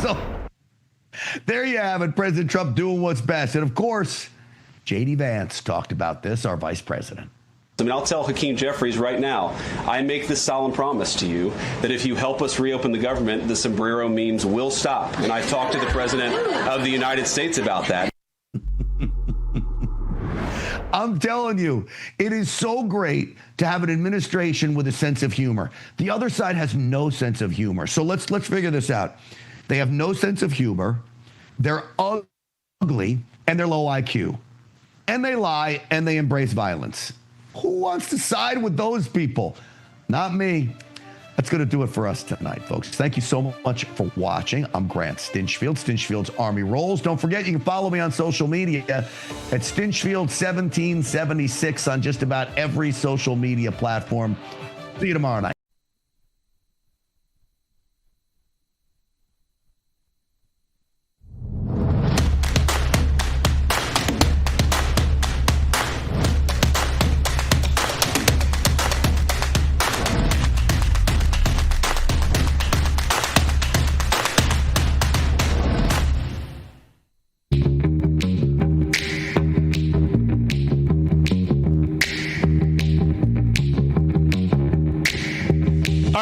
So there you have it, President Trump doing what's best. And, of course, J.D. Vance talked about this, our vice president. I mean, I'll tell Hakeem Jeffries right now, I make this solemn promise to you that if you help us reopen the government, the sombrero memes will stop. And I've talked to the President of the United States about that. I'm telling you, it is so great to have an administration with a sense of humor. The other side has no sense of humor. So let's figure this out. They have no sense of humor. They're ugly, and they're low IQ. And they lie, and they embrace violence. Who wants to side with those people? Not me. That's going to do it for us tonight, folks. Thank you so much for watching. I'm Grant Stinchfield, Stinchfield's Army Rolls. Don't forget, you can follow me on social media at Stinchfield1776 on just about every social media platform. See you tomorrow night.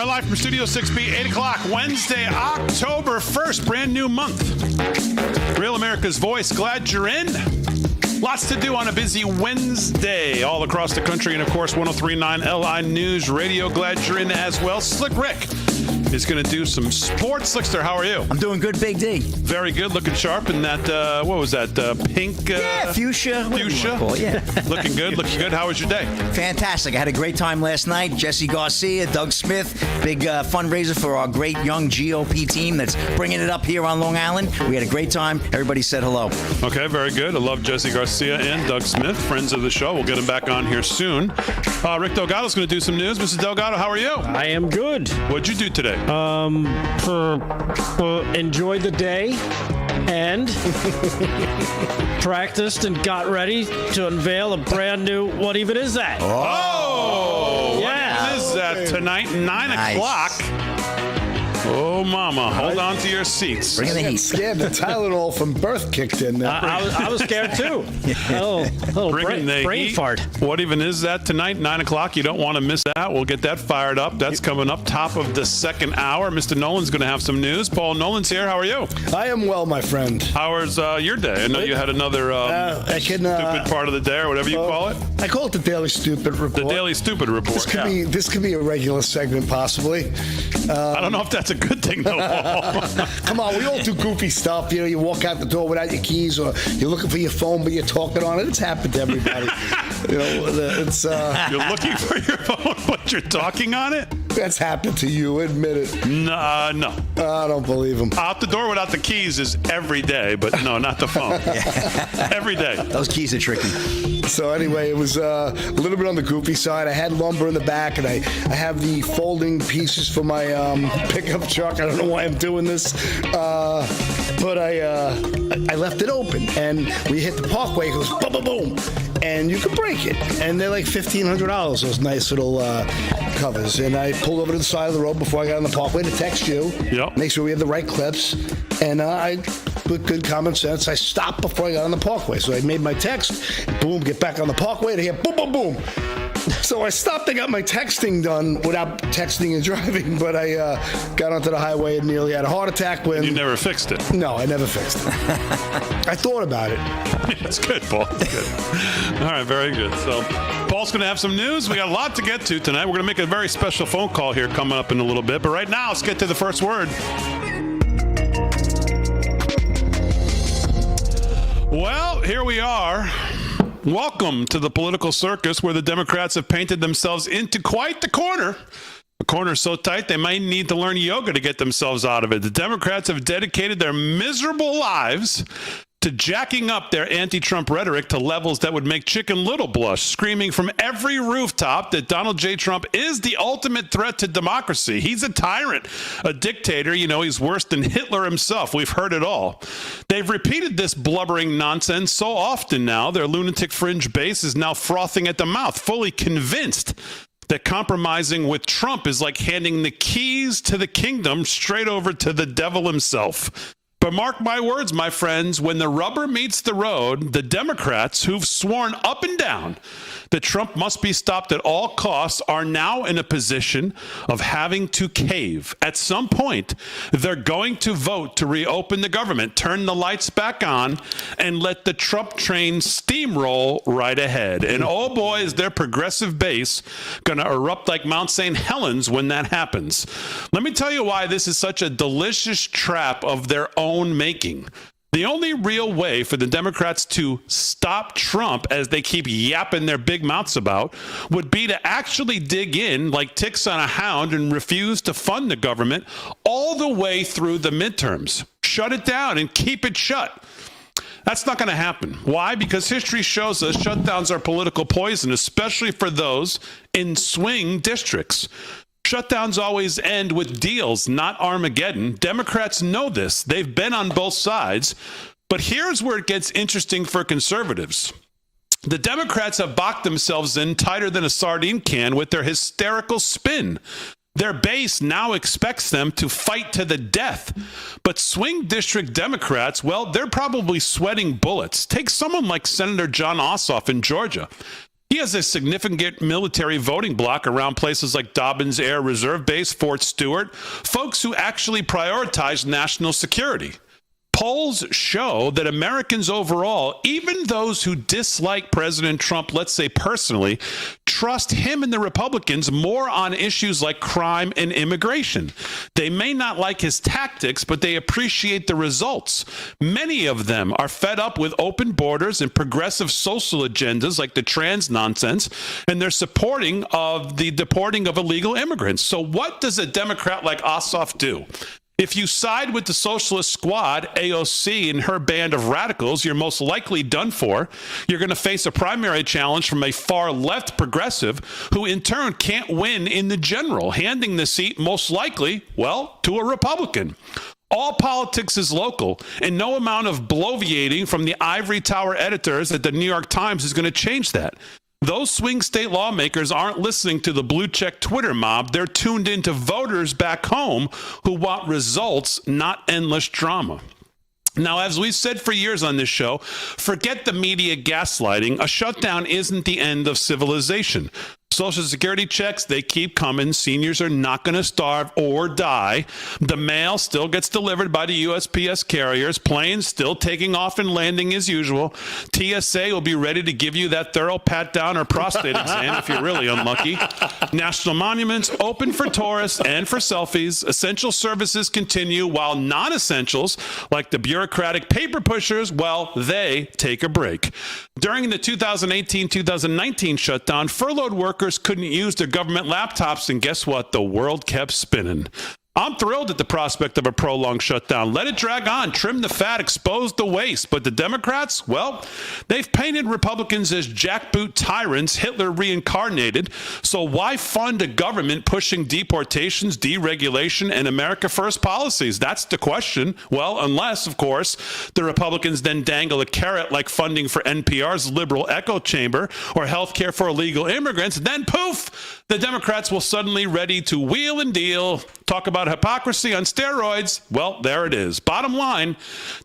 Live from Studio 6B, 8 o'clock, Wednesday, October 1st, brand new month. Real America's Voice, glad you're in. Lots to do on a busy Wednesday all across the country. And, of course, 103.9 LI News Radio, glad you're in as well. Slick Rick is going to do some sports. Slickster, how are you? I'm doing good, Big D. Very good, looking sharp in that, what was that, pink? Fuchsia. Fuchsia? Yeah. Looking good, looking good. How was your day? Fantastic. I had a great time last night. Jesse Garcia, Doug Smith, big fundraiser for our great young GOP team that's bringing it up here on Long Island. We had a great time. Everybody said hello. Okay, very good. I love Jesse Garcia and Doug Smith, friends of the show. We'll get them back on here soon. Rick Delgado's going to do some news. Mrs. Delgado, how are you? I am good. What'd you do today? Enjoyed the day and practiced and got ready to unveil a brand new What Even Is That? Oh! Yeah. What is that tonight, 9 o'clock? Oh, mama, hold on to your seats. Bring the heat. Scared. The Tylenol from birth kicked in there. I was scared too. Brain fart. What even is that tonight, 9 o'clock? You don't want to miss that. We'll get that fired up. That's coming up top of the second hour. Mr. Nolan's going to have some news. Paul Nolan's here. How are you? I am well, my friend. How was your day? I know you had another stupid part of the day or whatever you call it. I call it the Daily Stupid Report. The Daily Stupid Report. This could be a regular segment, possibly. I don't know if that's a good thing, though. Come on, we all do goofy stuff. You know, you walk out the door without your keys, or you're looking for your phone, but you're talking on it. It's happened to everybody. You know, it's. You're looking for your phone, but you're talking on it? That's happened to you. Admit it. No. I don't believe him. Out the door without the keys is every day, but no, not the phone. Every day. Those keys are tricky. So anyway, it was a little bit on the goofy side. I had lumber in the back, and I have the folding pieces for my pickup truck. I don't know why I'm doing this, but I left it open, and we hit the parkway. It goes boom, boom, boom, and you can break it, and they're like $1,500. Those nice little covers. And I pulled over to the side of the road before I got on the parkway to text you. Yep. Make sure we have the right clips, and I, with good common sense, I stopped before I got on the parkway. So I made my text, boom, get back on the parkway to hear boom, boom, boom. So I stopped. I got my texting done without texting and driving, but I got onto the highway and nearly had a heart attack. When you never fixed it? No, I never fixed it. I thought about it. That's good, Paul. Good. All right, very good. So Paul's going to have some news. We got a lot to get to tonight. We're going to make a very special phone call here coming up in a little bit. But right now, let's get to the first word. Well, here we are. Welcome to the political circus where the Democrats have painted themselves into quite the corner. The corner is so tight they might need to learn yoga to get themselves out of it. The Democrats have dedicated their miserable lives to jacking up their anti-Trump rhetoric to levels that would make Chicken Little blush, screaming from every rooftop that Donald J. Trump is the ultimate threat to democracy. He's a tyrant, a dictator. You know, he's worse than Hitler himself. We've heard it all. They've repeated this blubbering nonsense so often now, their lunatic fringe base is now frothing at the mouth, fully convinced that compromising with Trump is like handing the keys to the kingdom straight over to the devil himself. But mark my words, my friends, when the rubber meets the road, the Democrats who've sworn up and down that Trump must be stopped at all costs are now in a position of having to cave. At some point, they're going to vote to reopen the government, turn the lights back on, and let the Trump train steamroll right ahead. And oh boy, is their progressive base going to erupt like Mount St. Helens when that happens. Let me tell you why this is such a delicious trap of their own making. The only real way for the Democrats to stop Trump, as they keep yapping their big mouths about, would be to actually dig in like ticks on a hound and refuse to fund the government all the way through the midterms. Shut it down and keep it shut. That's not going to happen. Why? Because history shows us shutdowns are political poison, especially for those in swing districts. Shutdowns always end with deals, not Armageddon. Democrats know this. They've been on both sides. But here's where it gets interesting for conservatives. The Democrats have boxed themselves in tighter than a sardine can with their hysterical spin. Their base now expects them to fight to the death. But swing district Democrats, well, they're probably sweating bullets. Take someone like Senator John Ossoff in Georgia. He has a significant military voting bloc around places like Dobbins Air Reserve Base, Fort Stewart, folks who actually prioritize national security. Polls show that Americans overall, even those who dislike President Trump, let's say personally, trust him and the Republicans more on issues like crime and immigration. They may not like his tactics, but they appreciate the results. Many of them are fed up with open borders and progressive social agendas like the trans nonsense, and they're supporting of the deporting of illegal immigrants. So what does a Democrat like Ossoff do? If you side with the Socialist Squad, AOC, and her band of radicals, you're most likely done for. You're going to face a primary challenge from a far-left progressive who, in turn, can't win in the general, handing the seat most likely, well, to a Republican. All politics is local, and no amount of bloviating from the ivory tower editors at the New York Times is going to change that. Those swing state lawmakers aren't listening to the blue check Twitter mob. They're tuned into voters back home who want results, not endless drama. Now, as we've said for years on this show, forget the media gaslighting. A shutdown isn't the end of civilization. Social Security checks, they keep coming. Seniors are not going to starve or die. The mail still gets delivered by the USPS carriers. Planes still taking off and landing as usual. TSA will be ready to give you that thorough pat-down or prostate exam if you're really unlucky. National monuments open for tourists and for selfies. Essential services continue, while non-essentials, like the bureaucratic paper pushers, well, they take a break. During the 2018-2019 shutdown, furloughed workers couldn't use their government laptops, and guess what? The world kept spinning. I'm thrilled at the prospect of a prolonged shutdown. Let it drag on, trim the fat, expose the waste. But the Democrats, well, they've painted Republicans as jackboot tyrants, Hitler reincarnated. So why fund a government pushing deportations, deregulation, and America First policies? That's the question. Well, unless, of course, the Republicans then dangle a carrot like funding for NPR's liberal echo chamber or health care for illegal immigrants, then poof, the Democrats will suddenly ready to wheel and deal. Talk about hypocrisy on steroids. Well, there it is. Bottom line,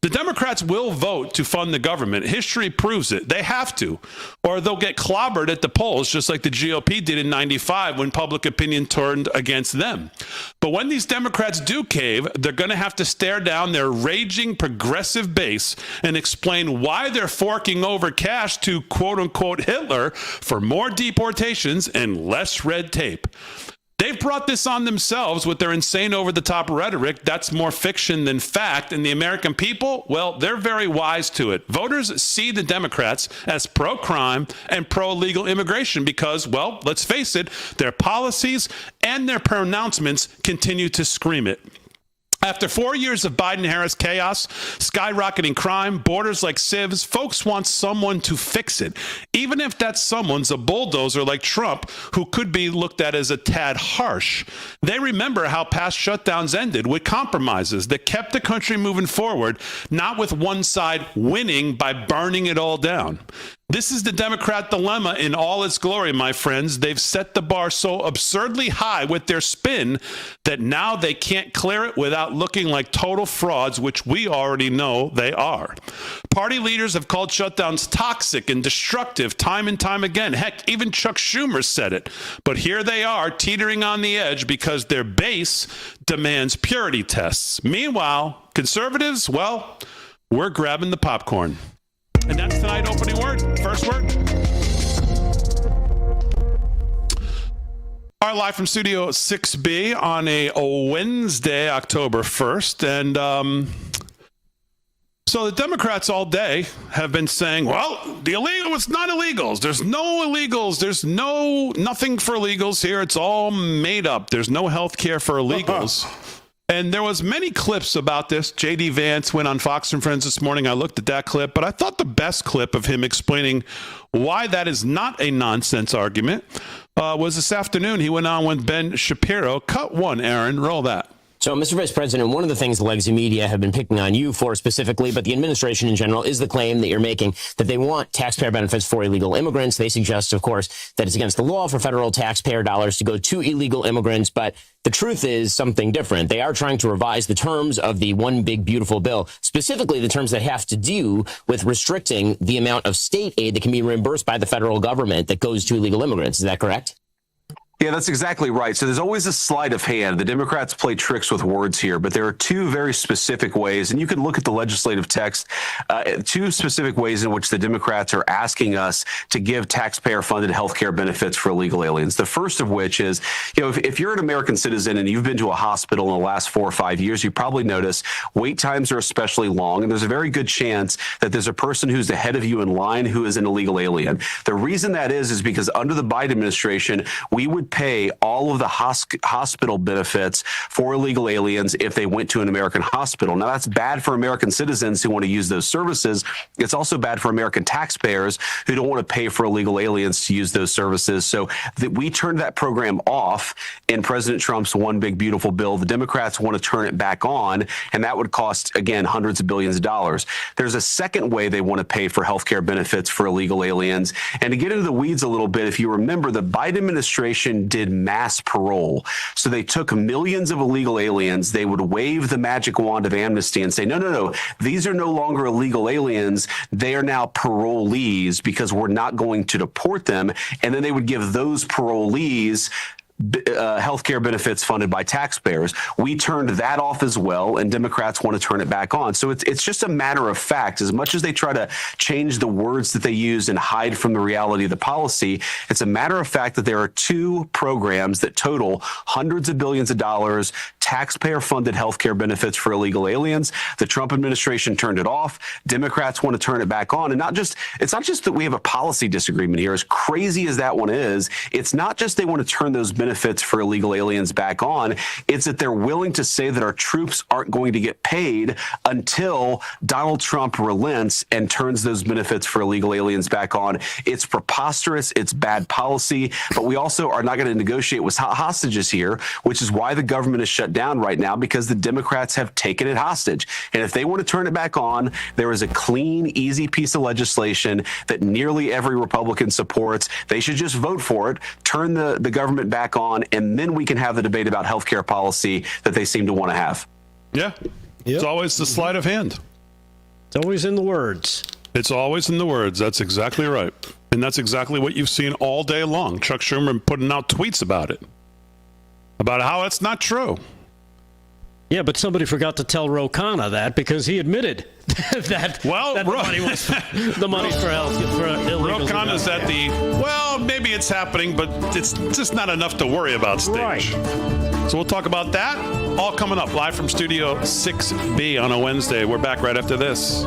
the Democrats will vote to fund the government. History proves it. They have to, or they'll get clobbered at the polls, just like the GOP did in 95 when public opinion turned against them. But when these Democrats do cave, they're going to have to stare down their raging progressive base and explain why they're forking over cash to quote-unquote Hitler for more deportations and less red tape. They've brought this on themselves with their insane over-the-top rhetoric. That's more fiction than fact. And the American people, well, they're very wise to it. Voters see the Democrats as pro-crime and pro-illegal immigration because, well, let's face it, their policies and their pronouncements continue to scream it. After 4 years of Biden-Harris chaos, skyrocketing crime, borders like sieves, folks want someone to fix it, even if that someone's a bulldozer like Trump, who could be looked at as a tad harsh. They remember how past shutdowns ended with compromises that kept the country moving forward, not with one side winning by burning it all down. This is the Democrat dilemma in all its glory, my friends. They've set the bar so absurdly high with their spin that now they can't clear it without looking like total frauds, which we already know they are. Party leaders have called shutdowns toxic and destructive time and time again. Heck, even Chuck Schumer said it. But here they are teetering on the edge because their base demands purity tests. Meanwhile, conservatives, well, we're grabbing the popcorn. And that's tonight's opening word. First word. All right, live from Studio 6B on a Wednesday, October 1st. And so the Democrats all day have been saying, well, the illegal, it's not illegals. There's no illegals. There's nothing for illegals here. It's all made up. There's no health care for illegals. And there was many clips about this. J.D. Vance went on Fox and Friends this morning. I looked at that clip, but I thought the best clip of him explaining why that is not a nonsense argument was this afternoon. He went on with Ben Shapiro. Cut one, Aaron. Roll that. So, Mr. Vice President, one of the things the legacy media have been picking on you for specifically, but the administration in general, is the claim that you're making that they want taxpayer benefits for illegal immigrants. They suggest, of course, that it's against the law for federal taxpayer dollars to go to illegal immigrants. But the truth is something different. They are trying to revise the terms of the One Big Beautiful Bill, specifically the terms that have to do with restricting the amount of state aid that can be reimbursed by the federal government that goes to illegal immigrants. Is that correct? Yeah, that's exactly right. So there's always a sleight of hand. The Democrats play tricks with words here, but there are two very specific ways, and you can look at the legislative text, two specific ways in which the Democrats are asking us to give taxpayer-funded health care benefits for illegal aliens. The first of which is, if you're an American citizen and you've been to a hospital in the last 4 or 5 years, you probably notice wait times are especially long, and there's a very good chance that there's a person who's ahead of you in line who is an illegal alien. The reason that is because under the Biden administration, we would pay all of the hospital benefits for illegal aliens if they went to an American hospital. Now, that's bad for American citizens who want to use those services. It's also bad for American taxpayers who don't want to pay for illegal aliens to use those services. So we turned that program off in President Trump's One Big Beautiful Bill. The Democrats want to turn it back on, and that would cost, again, hundreds of billions of dollars. There's a second way they want to pay for health care benefits for illegal aliens. And to get into the weeds a little bit, if you remember, the Biden administration did mass parole. So they took millions of illegal aliens. They would wave the magic wand of amnesty and say, no, these are no longer illegal aliens. They are now parolees because we're not going to deport them. And then they would give those parolees health care benefits funded by taxpayers. We turned that off as well, and Democrats want to turn it back on. So it's just a matter of fact. As much as they try to change the words that they use and hide from the reality of the policy, it's a matter of fact that there are two programs that total hundreds of billions of dollars, taxpayer-funded health care benefits for illegal aliens. The Trump administration turned it off. Democrats want to turn it back on. And it's not just that we have a policy disagreement here. As crazy as that one is, it's not just they want to turn those benefits for illegal aliens back on. It's that they're willing to say that our troops aren't going to get paid until Donald Trump relents and turns those benefits for illegal aliens back on. It's preposterous. It's bad policy. But we also are not going to negotiate with hostages here, which is why the government is shut down right now, because the Democrats have taken it hostage. And if they want to turn it back on, there is a clean, easy piece of legislation that nearly every Republican supports. They should just vote for it, turn the government back on, and then we can have the debate about health care policy that they seem to want to have. Yeah. Yep. It's always the sleight of hand. It's always in the words. It's always in the words. That's exactly right. And that's exactly what you've seen all day long. Chuck Schumer putting out tweets about it, about how it's not true. Yeah, but somebody forgot to tell Ro Khanna that, because he admitted that, that the money for health for illegals. Ro Khanna's at the, maybe it's happening, but it's just not enough to worry about stage. Right. So we'll talk about that all coming up live from Studio 6B on a Wednesday. We're back right after this.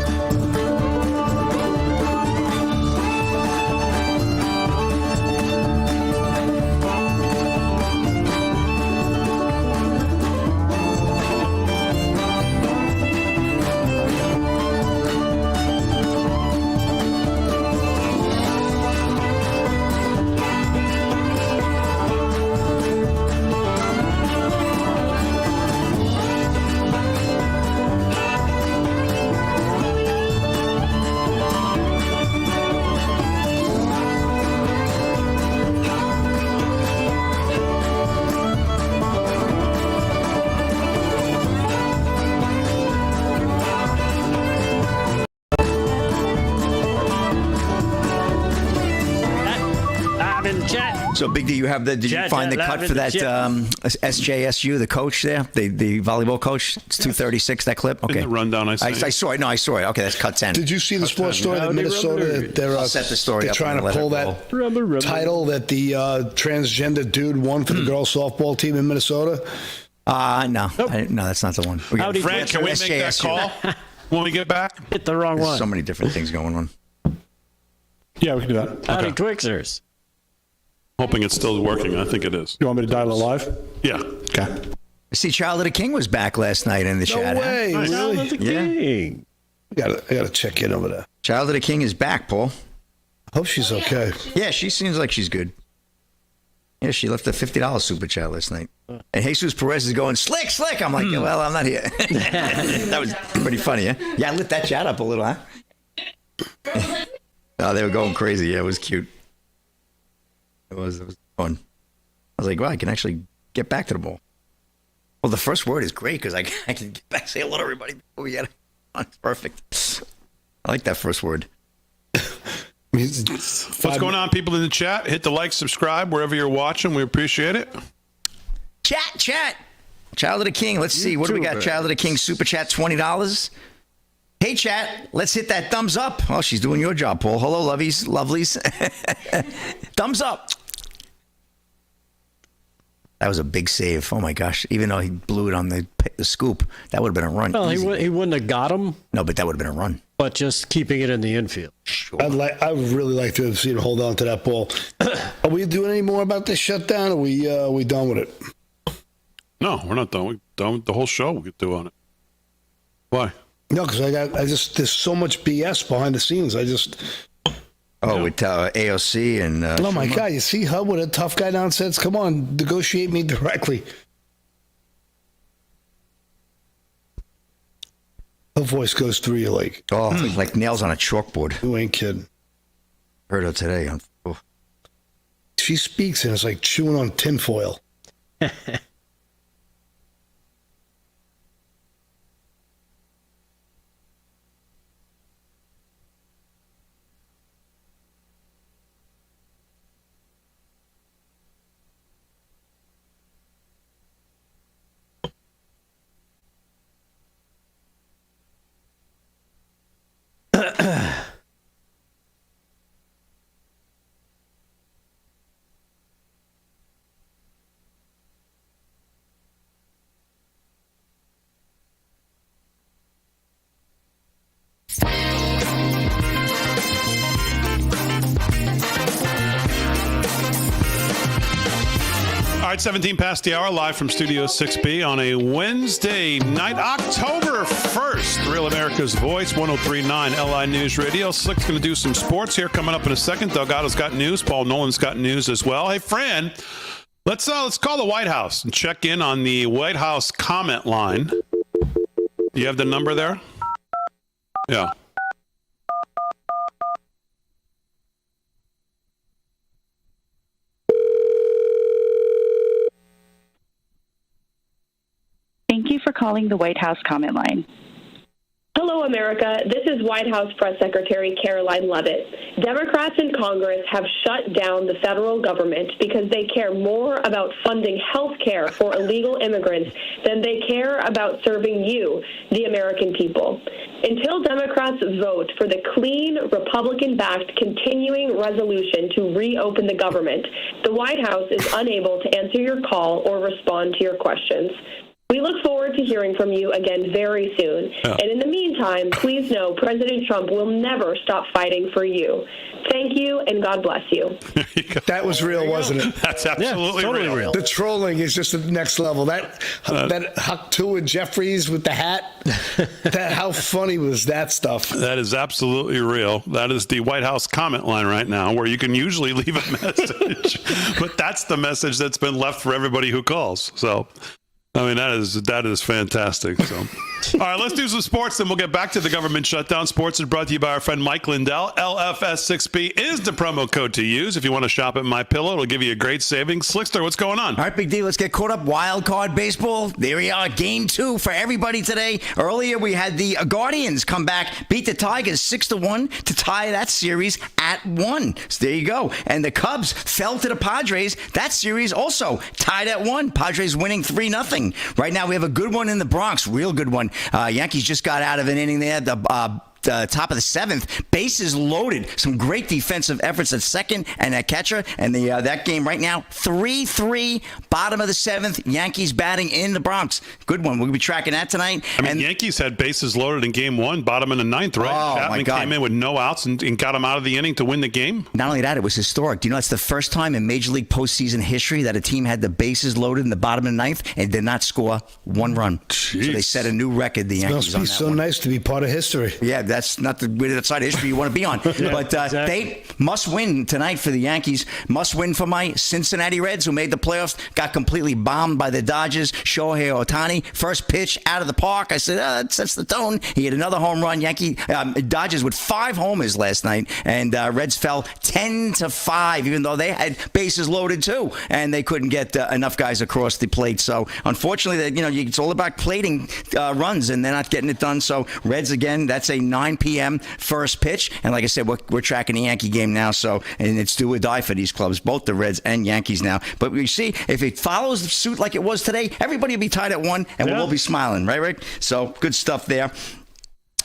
So, Big D, did you find the cut for that SJSU, the coach there, the volleyball coach? It's 236, that clip? Okay. In the rundown, I saw it. No, I saw it. Okay, that's cut 10. Did you see the sports story that Minnesota, they're trying to pull that title that the transgender dude won for the girls softball team in Minnesota? No. Nope. No, that's not the one. Frank, can we make that call when we get back? Hit the wrong one. So many different things going on. Yeah, we can do that. Howdy, Twixers. Hoping it's still working. I think it is. You want me to dial it live? Yeah. Okay. I see Child of the King was back last night in the chat. No way. Huh? Really? Child of the King. I gotta check in over there. Child of the King is back, Paul. Hope she's okay. Yeah, she seems like she's good. Yeah, she left a $50 super chat last night. And Jesus Perez is going, slick. I'm like, well, I'm not here. That was pretty funny, yeah? Yeah, I lit that chat up a little, huh? Oh, they were going crazy. Yeah, it was cute. It was fun. I was like, wow, I can actually get back to the ball. Well, the first word is great because I can get back, say hello to everybody before we get on. It's perfect. I like that first word. What's going on, people in the chat? Hit the like, subscribe, wherever you're watching. We appreciate it. Chat. Child of the King. Let's see. What do we got? Child of the King super chat, $20. Hey, chat. Let's hit that thumbs up. Oh, she's doing your job, Paul. Hello, lovelies. Thumbs up. That was a big save. Oh, my gosh. Even though he blew it on the scoop, that would have been a run. Well, he wouldn't have got him. No, but that would have been a run. But just keeping it in the infield. Sure. I would really like to have seen him hold on to that ball. Are we doing any more about this shutdown? Or are we done with it? No, we're not done. We're done with the whole show. We could do on it. Why? No, because there's so much BS behind the scenes. With AOC and. Oh my God! You see her with a tough guy nonsense. Come on, negotiate me directly. Her voice goes through you like nails on a chalkboard. You ain't kidding. Heard her today. She speaks and it's like chewing on tinfoil. All right, 17 past the hour, live from Studio 6B on a Wednesday night, October 1st. Real America's Voice, 103.9 LI News Radio. Slick's going to do some sports here coming up in a second. Delgado's got news. Paul Nolan's got news as well. Hey, Fran, let's call the White House and check in on the White House comment line. You have the number there? Yeah. Thank you for calling the White House comment line. Hello, America. This is White House Press Secretary Caroline Leavitt. Democrats in Congress have shut down the federal government because they care more about funding health care for illegal immigrants than they care about serving you, the American people. Until Democrats vote for the clean, Republican-backed continuing resolution to reopen the government, the White House is unable to answer your call or respond to your questions. We look forward to hearing from you again very soon. Yeah. And in the meantime, please know President Trump will never stop fighting for you. Thank you, and God bless you. That was real, wasn't it? That's absolutely totally real. The trolling is just the next level. That Huck Two and Jeffries with the hat, how funny was that stuff? That is absolutely real. That is the White House comment line right now, where you can usually leave a message. But that's the message that's been left for everybody who calls. So I mean, that is fantastic. So, all right, let's do some sports, then we'll get back to the government shutdown. Sports is brought to you by our friend Mike Lindell. LFS6B is the promo code to use if you want to shop at MyPillow. It'll give you a great savings. Slickster, what's going on? All right, Big D, let's get caught up. Wild card baseball. There we are, game 2 for everybody today. Earlier, we had the Guardians come back, beat the Tigers 6-1 to tie that series at 1. So there you go. And the Cubs fell to the Padres. That series also tied at 1. Padres winning 3-0. Right now, we have a good one in the Bronx, real good one. Yankees just got out of an inning there. The top of the 7th, bases loaded. Some great defensive efforts at second and at catcher. And that game right now, 3-3, bottom of the 7th. Yankees batting in the Bronx. Good one. We'll be tracking that tonight. I mean, Yankees had bases loaded in game 1, bottom of the 9th, right? Oh, Chapman my God. came in with no outs and got him out of the inning to win the game. Not only that, it was historic. Do you know that's the first time in Major League postseason history that a team had the bases loaded in the bottom of the 9th and did not score 1 run. Jeez. So they set a new record, the Yankees, Must on be that so one. nice to be part of history. Yeah, that's not the side of history you want to be on. But exactly. They must win tonight for the Yankees. Must win for my Cincinnati Reds, who made the playoffs, got completely bombed by the Dodgers. Shohei Ohtani, first pitch out of the park. I said, that sets the tone. He hit another home run. Dodgers with 5 homers last night, and Reds fell 10-5, even though they had bases loaded too, and they couldn't get enough guys across the plate. So unfortunately, it's all about plating runs, and they're not getting it done. So Reds again. That's a 9 p.m. first pitch, and like I said, we're tracking the Yankee game now. So, and it's do or die for these clubs, both the Reds and Yankees now. But we see if it follows the suit like it was today, everybody will be tied at 1, and we'll all be smiling, right, Rick? So good stuff there.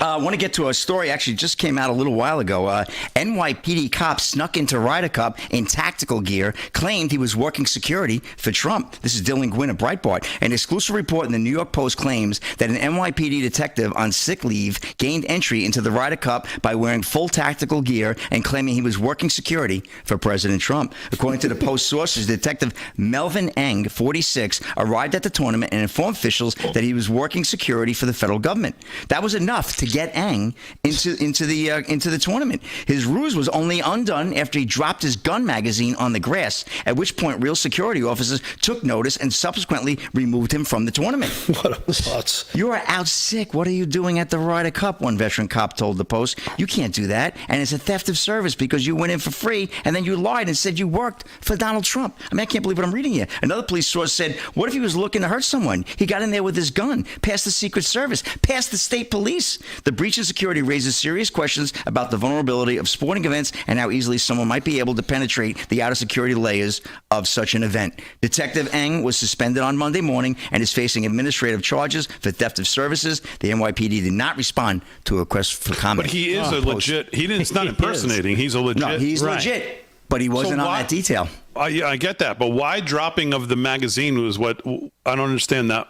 I want to get to a story actually just came out a little while ago. NYPD cop snuck into Ryder Cup in tactical gear, claimed he was working security for Trump. This is Dylan Gwynn of Breitbart. An exclusive report in the New York Post claims that an NYPD detective on sick leave gained entry into the Ryder Cup by wearing full tactical gear and claiming he was working security for President Trump. According to the Post sources, Detective Melvin Eng, 46, arrived at the tournament and informed officials that he was working security for the federal government. That was enough to get Eng into the tournament. His ruse was only undone after he dropped his gun magazine on the grass, at which point real security officers took notice and subsequently removed him from the tournament. What a putz. You are out sick. What are you doing at the Ryder Cup? One veteran cop told the Post. You can't do that. And it's a theft of service because you went in for free and then you lied and said you worked for Donald Trump. I mean, I can't believe what I'm reading here. Another police source said, what if he was looking to hurt someone? He got in there with his gun, past the Secret Service, past the state police. The breach of security raises serious questions about the vulnerability of sporting events and how easily someone might be able to penetrate the outer security layers of such an event. Detective Eng was suspended on Monday morning and is facing administrative charges for theft of services. The NYPD did not respond to a request for comment. But he is a legit. It's not impersonating. He's a legit. No, he's legit, but he wasn't on that detail. I get that, but why dropping of the magazine was what I don't understand. That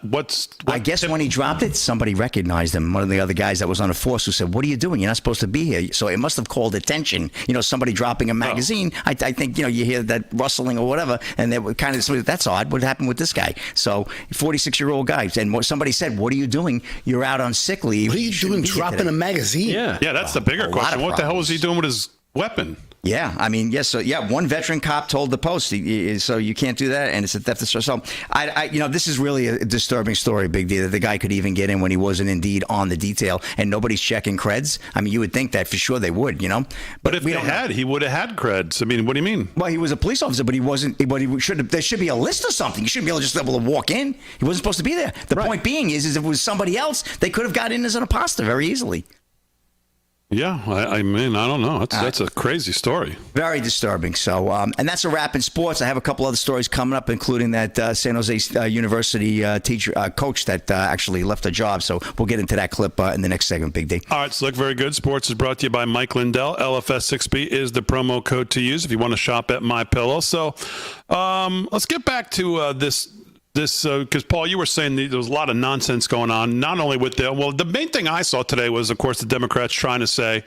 I guess when he dropped it, somebody recognized him. One of the other guys that was on the force who said, "What are you doing? You're not supposed to be here." So it must have called attention. Somebody dropping a magazine. I think you hear that rustling or whatever, and they were kind of, that's odd. What happened with this guy? So 46-year-old guy, and somebody said, "What are you doing? You're out on sick leave. What are you doing dropping a magazine?" Yeah, that's the bigger question. What the hell was he doing with his weapon? Yeah, I mean, yes. So, one veteran cop told the Post, so you can't do that, and it's a theft of service. So, this is really a disturbing story, Big D, that the guy could even get in when he wasn't indeed on the detail, and nobody's checking creds. I mean, you would think that for sure they would, But if he would have had creds. I mean, what do you mean? Well, he was a police officer, but he wasn't. But he should have. There should be a list or something. You shouldn't be able to walk in. He wasn't supposed to be there. The point being is if it was somebody else, they could have got in as an imposter very easily. Yeah, I mean, I don't know. That's a crazy story. Very disturbing. So, and that's a wrap in sports. I have a couple other stories coming up, including that San Jose University coach that actually left a job. So we'll get into that clip in the next segment, Big D. All right, so look, very good. Sports is brought to you by Mike Lindell. LFS6B is the promo code to use if you want to shop at MyPillow. So let's get back to this because Paul, you were saying there was a lot of nonsense going on, not only with the main thing I saw today was, of course, the Democrats trying to say,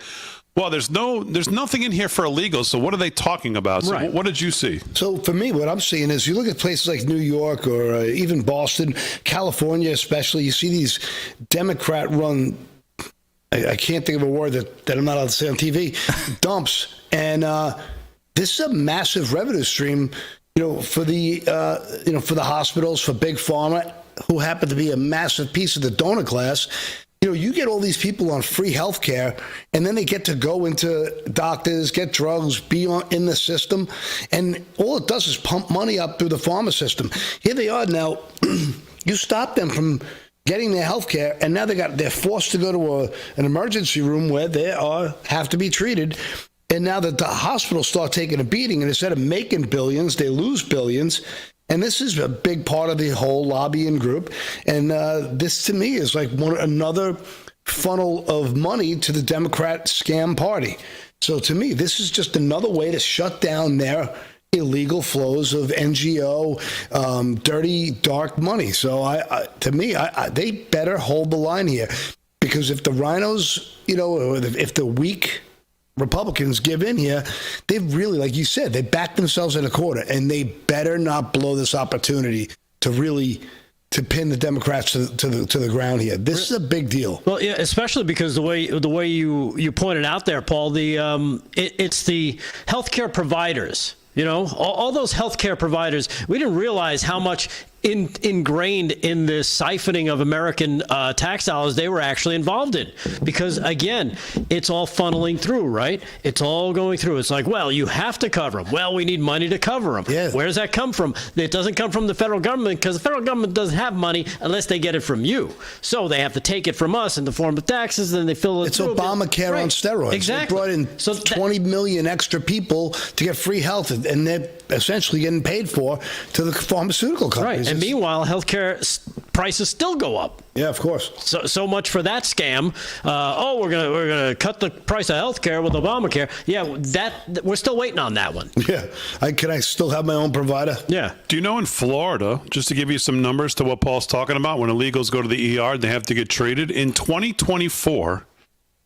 well, there's nothing in here for illegals, so what are they talking about? So what did you see? So for me, what I'm seeing is you look at places like New York or even Boston, California especially, you see these Democrat-run, I can't think of a word that I'm not allowed to say on TV, dumps. And this is a massive revenue stream, for the for the hospitals, for Big Pharma, who happen to be a massive piece of the donor class, you get all these people on free health care, and then they get to go into doctors, get drugs, be in the system, and all it does is pump money up through the pharma system. Here they are now. You stop them from getting their health care, and now they're forced to go to an emergency room where they have to be treated. And now that the hospitals start taking a beating, and instead of making billions, they lose billions. And this is a big part of the whole lobbying group. And this, to me, is like another funnel of money to the Democrat scam party. So to me, this is just another way to shut down their illegal flows of NGO, dirty, dark money. So to me, they better hold the line here. Because if the rhinos, if the weak Republicans give in here, they've really, like you said, they backed themselves in a corner, and they better not blow this opportunity to pin the Democrats to the ground here. This is a big deal. Well, yeah, especially because the way you pointed out there, Paul, it's the healthcare providers. All those healthcare providers, we didn't realize how much ingrained in this siphoning of American tax dollars they were actually involved in. Because, again, it's all funneling through, right? It's all going through. It's like, well, you have to cover them. Well, we need money to cover them. Yeah. Where does that come from? It doesn't come from the federal government, because the federal government doesn't have money unless they get it from you. So they have to take it from us in the form of taxes, and they fill it It's through. Obamacare on steroids. Exactly. They brought in 20 million extra people to get free health, and they're essentially getting paid for to the pharmaceutical companies. Right. And meanwhile, healthcare prices still go up. Yeah, of course. So much for that scam. We're gonna cut the price of healthcare with Obamacare. Yeah, that we're still waiting on that one. Yeah. Can I still have my own provider? Yeah. Do you know in Florida, just to give you some numbers to what Paul's talking about, when illegals go to the ER and they have to get treated, in 2024,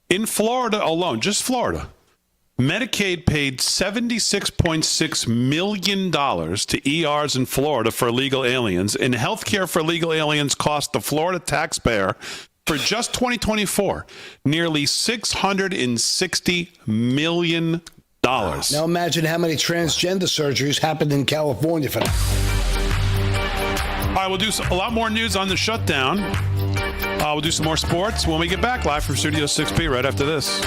in Florida alone, just Florida, Medicaid paid $76.6 million to ERs in Florida for illegal aliens, and healthcare for illegal aliens cost the Florida taxpayer for just 2024 nearly $660 million. Now imagine how many transgender surgeries happened in California for that. All right, we'll do a lot more news on the shutdown. We'll do some more sports when we get back live from Studio 6B right after this.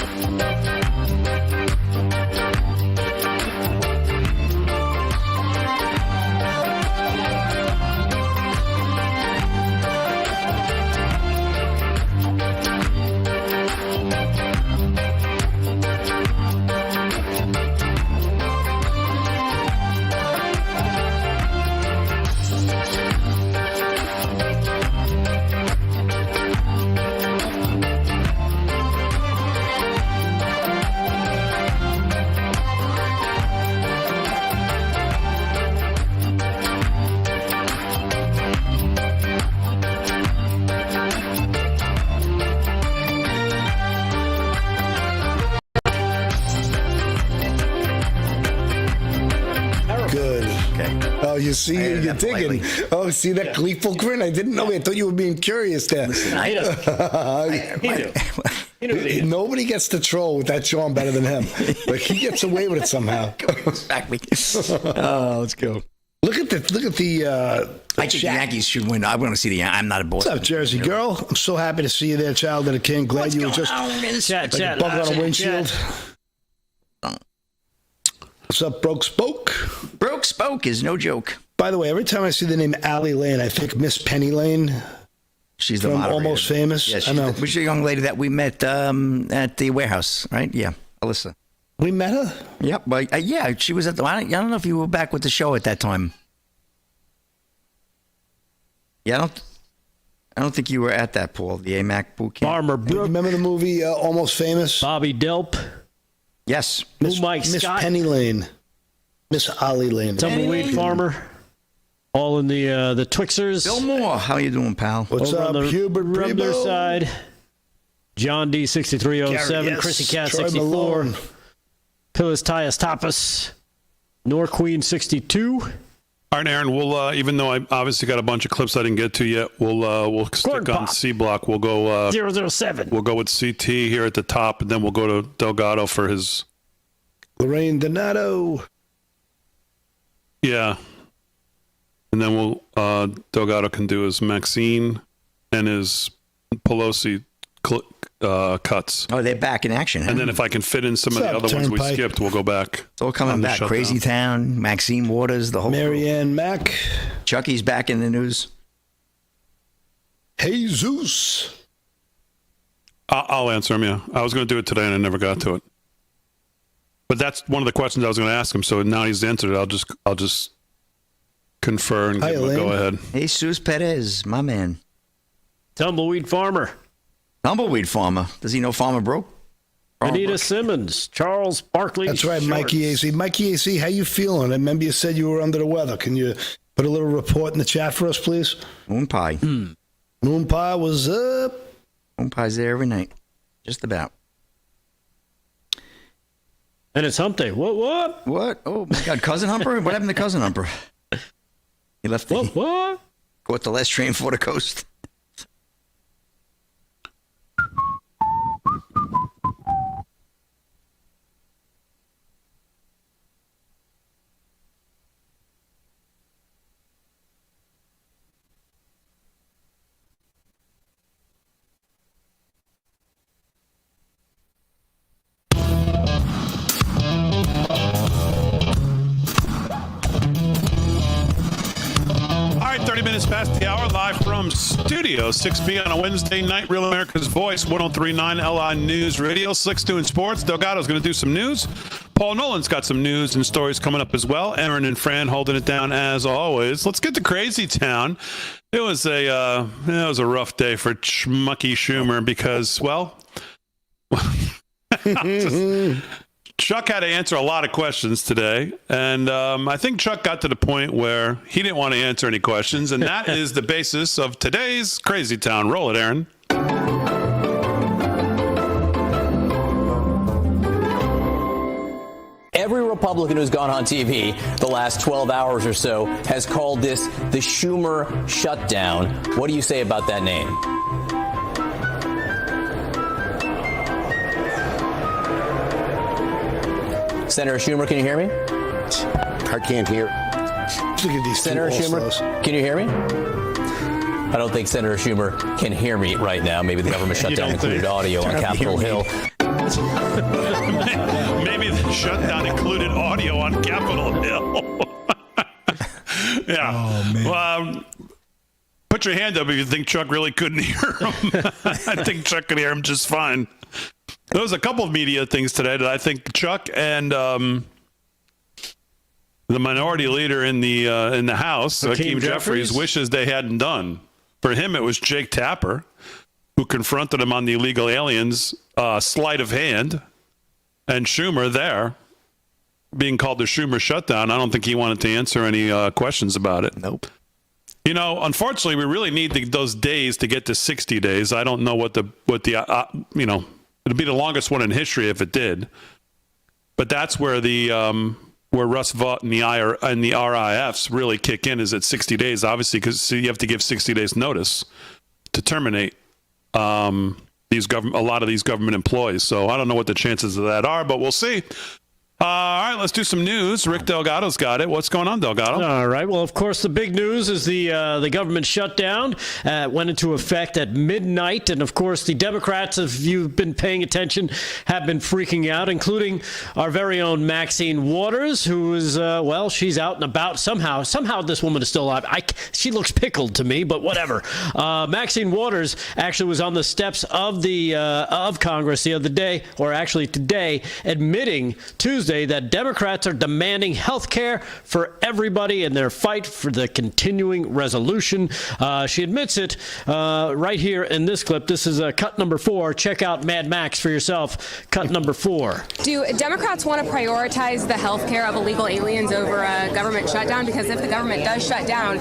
You see, you're digging. Oh, see that gleeful grin? I didn't know. I thought you were being curious there. Listen, he knew. Nobody gets to troll with that charm better than him. Like he gets away with it somehow. Let's go. Look at the. I think the Yankees should win. I want to see the. I'm not a Boston. What's up, Jersey girl? I'm so happy to see you there, child of the king. Glad you were just Chat, like a bug on a windshield. What's up, Broke Spoke? Broke Spoke is no joke. By the way, every time I see the name Allie Lane, I think Miss Penny Lane. She's the from moderator. Almost Famous. Yeah, I know. She's a young lady that we met at the warehouse, right? Yeah, Alyssa. We met her? Yep. But, yeah, she was at the. I don't know if you were back with the show at that time. Yeah, I don't think you were at that, Paul. The AMAC boot camp. Farmer Brooke. Remember the movie Almost Famous? Bobby Delp. Yes. Mike Miss Scott. Penny Lane. Miss Ollie Lane. Tumbleweed Farmer. All in the Twixers. Bill Moore. How you doing, pal? What's over up, on the Hubert Rambler Prebo? Side. John D 6307. Gary, yes. Chrissy Cat Troy 64. Malone. Pillis Tyus Tapas. Nor Queen 62. All right, Aaron, we'll even though I obviously got a bunch of clips I didn't get to yet, we'll stick on C Block. We'll go 007. We'll go with CT here at the top, and then we'll go to Delgado for his Lorraine Donato. Yeah. And then Delgado can do his Maxine and his Pelosi cuts. Oh, they're back in action. Huh? And then if I can fit in some of the other ones we skipped, we'll go back. It's all coming back. Crazy Town, Maxine Waters, the whole Marianne Mack. Chucky's back in the news. Jesus. I'll answer him, yeah. I was going to do it today, and I never got to it. But that's one of the questions I was going to ask him, so now he's answered it. I'll just confer and give him a go-ahead. Jesus Perez, my man. Tumbleweed Farmer. Tumbleweed Farmer. Does he know Farmer Broke? Anita Simmons. Charles Barkley. That's right, Mikey AC. Mikey AC, how you feeling? I remember you said you were under the weather. Can you put a little report in the chat for us, please? Moon pie. Moon pie was up. Moon pie's there every night. Just about. And it's hump day. What? What? Oh, my God. Cousin Humper? What happened to Cousin Humper? He left the... What? Caught the last train for the coast. Past the hour, live from Studio 6B on a Wednesday night. Real America's Voice, 103.9 LI News Radio. Slick's doing sports. Delgado's going to do some news. Paul Nolan's got some news and stories coming up as well. Aaron and Fran holding it down as always. Let's get to Crazy Town. It was a rough day for Schmucky Schumer because, well, Chuck had to answer a lot of questions today, and I think Chuck got to the point where he didn't want to answer any questions, and that is the basis of today's Crazy Town. Roll it, Aaron. Every Republican who's gone on TV the last 12 hours or so has called this the Schumer shutdown. What do you say about that name? Senator Schumer, can you hear me? I can't hear. Look at these Senator Schumer, can you hear me? I don't think Senator Schumer can hear me right now. Maybe the government shutdown included audio on Capitol Hill. Maybe the shutdown included audio on Capitol Hill. Yeah. Oh, man. Well, put your hand up if you think Chuck really couldn't hear him. I think Chuck could hear him just fine. There was a couple of media things today that I think Chuck and the minority leader in the House, Hakeem Jeffries, wishes they hadn't done. For him, it was Jake Tapper, who confronted him on the illegal aliens sleight of hand, and Schumer there, being called the Schumer shutdown. I don't think he wanted to answer any questions about it. Nope. You know, unfortunately, we really need those days to get to 60 days. I don't know what the it'd be the longest one in history if it did. But that's where where Russ Vought and the RIFs really kick in, is at 60 days, obviously, because you have to give 60 days notice to terminate a lot of these government employees. So I don't know what the chances of that are, but we'll see. All right, let's do some news. Rick Delgado's got it. What's going on, Delgado? All right. Well, of course, the big news is the government shutdown went into effect at midnight. And, of course, the Democrats, if you've been paying attention, have been freaking out, including our very own Maxine Waters, who is, she's out and about. Somehow this woman is still alive. She looks pickled to me, but whatever. Maxine Waters actually was on the steps of of Congress the other day, or actually today, admitting Tuesday that Democrats are demanding health care for everybody in their fight for the continuing resolution. She admits it right here in this clip. This is cut number 4. Check out Mad Max for yourself. Cut number 4. Do Democrats want to prioritize the health care of illegal aliens over a government shutdown? Because if the government does shut down,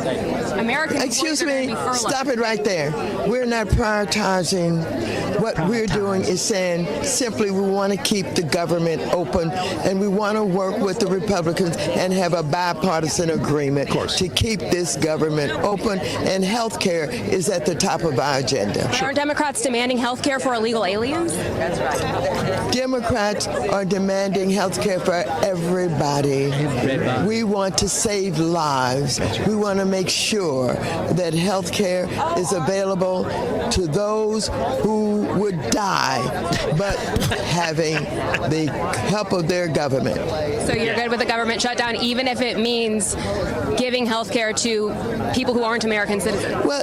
Americans... Excuse me, stop it right there. We're not prioritizing. What we're doing is saying simply we want to keep the government open, and and we want to work with the Republicans and have a bipartisan agreement to keep this government open, and health care is at the top of our agenda. But aren't Democrats demanding health care for illegal aliens? That's right. Democrats are demanding health care for everybody. We want to save lives. We want to make sure that health care is available to those who would die, but having the help of their government. So you're good with the government shutdown, even if it means giving health care to people who aren't American citizens? Well,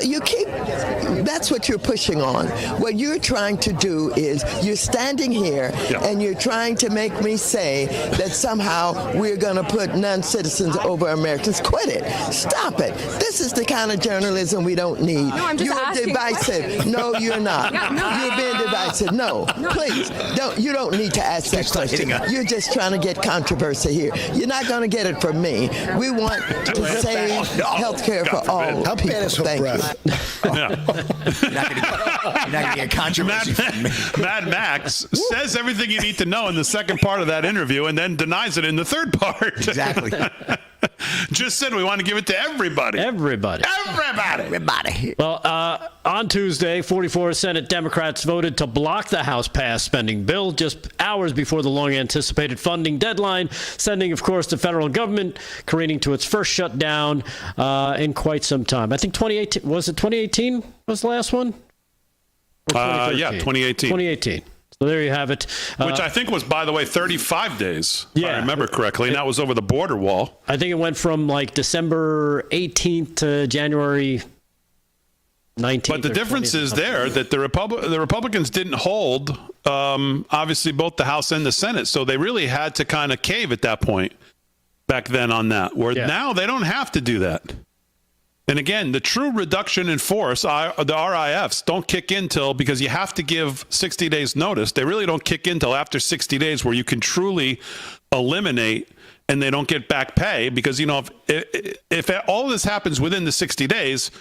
that's what you're pushing on. What you're trying to do is you're standing here and you're trying to make me say that somehow we're going to put non-citizens over Americans. Quit it. Stop it. This is the kind of journalism we don't need. No, I'm just you're divisive. No, you're not. You're being divisive. No, please. You don't need to ask that question. You're just trying to get controversy here. You're not going to get it from me. We want to save health care for all How people. bad is her Thank breath? You're not going to get controversy from me. Mad Max says everything you need to know in the second part of that interview and then denies it in the third part. Exactly. Just said we want to give it to everybody. Everybody. Well, on Tuesday, 44 Senate Democrats voted to block the House-passed spending bill just hours before the long-anticipated funding deadline, sending, of course, the federal government careening to its first shutdown in quite some time. I think 2018, was it 2018 was the last one? Yeah, 2018. 2018. So there you have it. Which I think was, by the way, 35 days, if I remember correctly, and that was over the border wall. I think it went from like December 18th to January 19th. But the difference is there that the Republicans didn't hold, obviously, both the House and the Senate. So they really had to kind of cave at that point back then on that, where now they don't have to do that. And again, the true reduction in force, the RIFs, don't kick in because you have to give 60 days notice. They really don't kick in till after 60 days where you can truly eliminate and they don't get back pay. Because, if all this happens within the 60 days,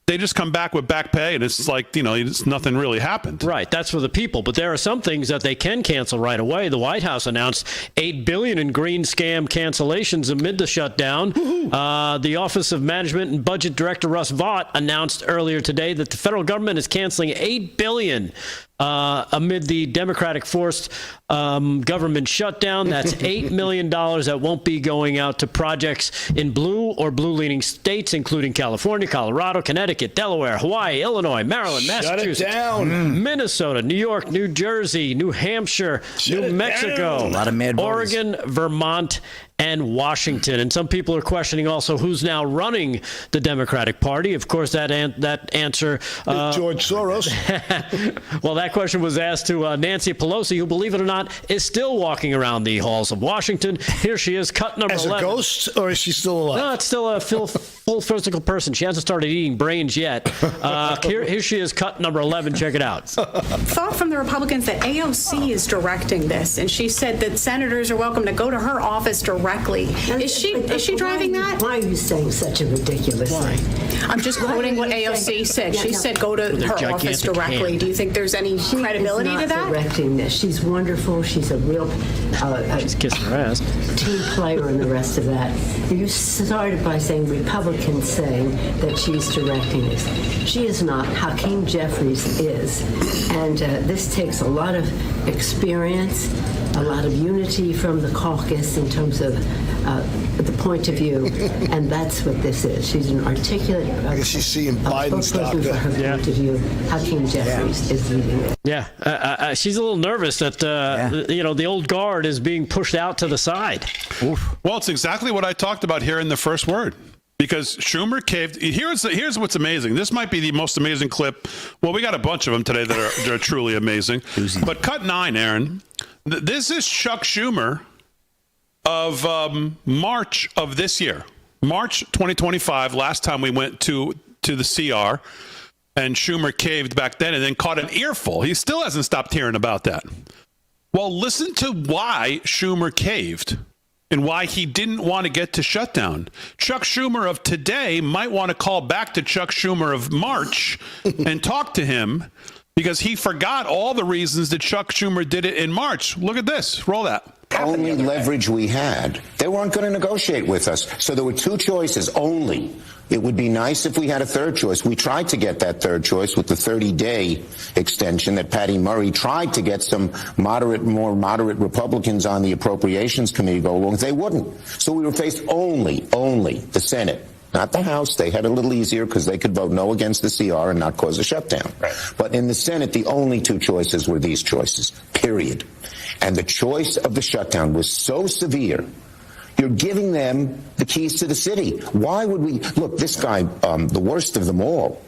they just come back with back pay, and it's like, it's nothing really happened. Right. That's for the people. But there are some things that they can cancel right away. The White House announced $8 billion in green scam cancellations amid the shutdown. The Office of Management and Budget Director Russ Vought announced earlier today that the federal government is canceling $8 billion amid the Democratic-forced government shutdown. That's $8 million that won't be going out to projects in blue or blue-leaning states, including California, Colorado, Connecticut, Delaware, Hawaii, Illinois, Maryland, Massachusetts, Minnesota, New York, New Jersey, New Hampshire, New Mexico, A lot of mad voters. Oregon, Vermont, and Washington. And some people are questioning also who's now running the Democratic Party. Of course, that answer... George Soros. Well, that question was asked to Nancy Pelosi, who, believe it or not, is still walking around the halls of Washington. Here she is, cut number 11. As a ghost, or is she still alive? No, it's still a full physical person. She hasn't started eating brains yet. Here she is, cut number 11. Check it out. Thought from the Republicans that AOC is directing this, and she said that senators are welcome to go to her office directly. Is she driving that? Why are you saying such a ridiculous thing? I'm just quoting what AOC said. She said go to her office directly. Hand. Do you think there's any credibility to that? Directing this. She's wonderful. She's a real She's kissing her ass. team player and the rest of that. You started by saying Republicans saying that she's directing this. She is not. Hakeem Jeffries is. And this takes a lot of experience, a lot of unity from the caucus in terms of the point of view, and that's what this is. She's an articulate She's seeing Biden's spokesperson for her point of view. Hakeem Jeffries is leading it. Yeah, she's a little nervous that the old guard is being pushed out to the side. Oof. Well, it's exactly what I talked about here in the first word. Because Schumer caved. Here's what's amazing. This might be the most amazing clip. Well, we got a bunch of them today that are truly amazing. But cut 9, Aaron. This is Chuck Schumer of March of this year, March 2025. Last time we went to the CR, and Schumer caved back then, and then caught an earful. He still hasn't stopped hearing about that. Well, listen to why Schumer caved. And why he didn't want to get to shutdown. Chuck Schumer of today might want to call back to Chuck Schumer of March and talk to him because he forgot all the reasons that Chuck Schumer did it in March. Look at this. Roll that. Only leverage we had. They weren't going to negotiate with us. So there were two choices only. It would be nice if we had a third choice. We tried to get that third choice with the 30-day extension that Patty Murray tried to get some more moderate Republicans on the Appropriations Committee to go along. They wouldn't. So we were faced only the Senate. Not the House. They had a little easier because they could vote no against the CR and not cause a shutdown. Right. But in the Senate, the only two choices were these choices, period. And the choice of the shutdown was so severe. You're giving them the keys to the city. Why would we? Look, this guy, the worst of them all,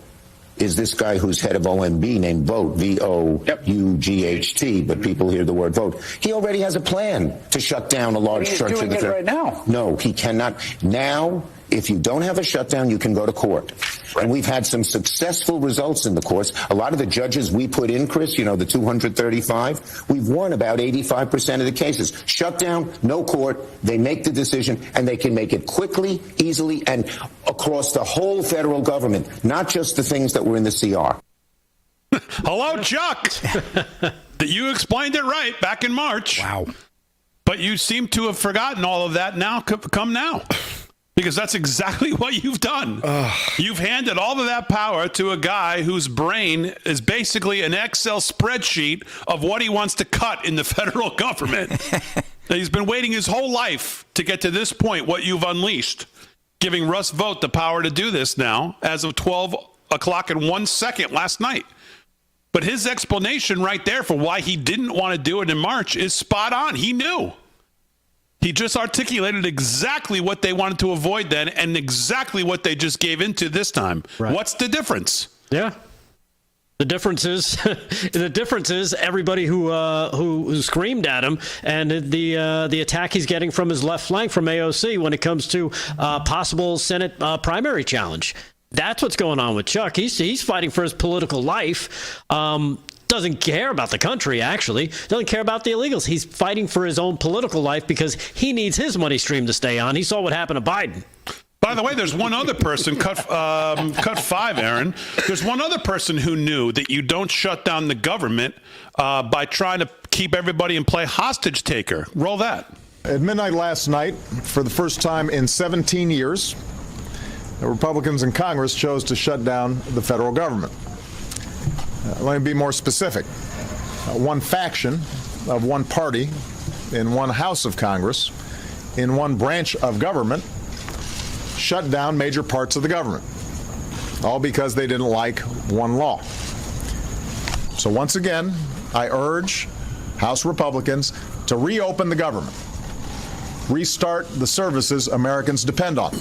is this guy who's head of OMB named Vogt, V-O-U-G-H-T, but people hear the word vote. He already has a plan to shut down a large chunk of the... He's doing it right now. No, he cannot. Now, if you don't have a shutdown, you can go to court. Right. And we've had some successful results in the courts. A lot of the judges we put in, Chris, you know, the 235, we've won about 85% of the cases. Shutdown, no court. They make the decision, and they can make it quickly, easily, and across the whole federal government, not just the things that were in the CR. Hello, Chuck. You explained it right back in March. Wow. But you seem to have forgotten all of that now. Come now. Because that's exactly what you've done. You've handed all of that power to a guy whose brain is basically an Excel spreadsheet of what he wants to cut in the federal government. He's been waiting his whole life to get to this point, what you've unleashed, giving Russ Vought the power to do this now as of 12 o'clock and 1 second last night. But his explanation right there for why he didn't want to do it in March is spot on. He knew. He just articulated exactly what they wanted to avoid then and exactly what they just gave into this time. Right. What's the difference? Yeah. The difference is everybody who screamed at him and the attack he's getting from his left flank from AOC when it comes to possible Senate primary challenge. That's what's going on with Chuck. He's fighting for his political life. Doesn't care about the country, actually. Doesn't care about the illegals. He's fighting for his own political life because he needs his money stream to stay on. He saw what happened to Biden. By the way, there's one other person, cut 5, Aaron. There's one other person who knew that you don't shut down the government by trying to keep everybody and play hostage taker. Roll that. At midnight last night, for the first time in 17 years, the Republicans in Congress chose to shut down the federal government. Let me be more specific. One faction of one party in one House of Congress, in one branch of government, shut down major parts of the government, all because they didn't like one law. So once again, I urge House Republicans to reopen the government, restart the services Americans depend on,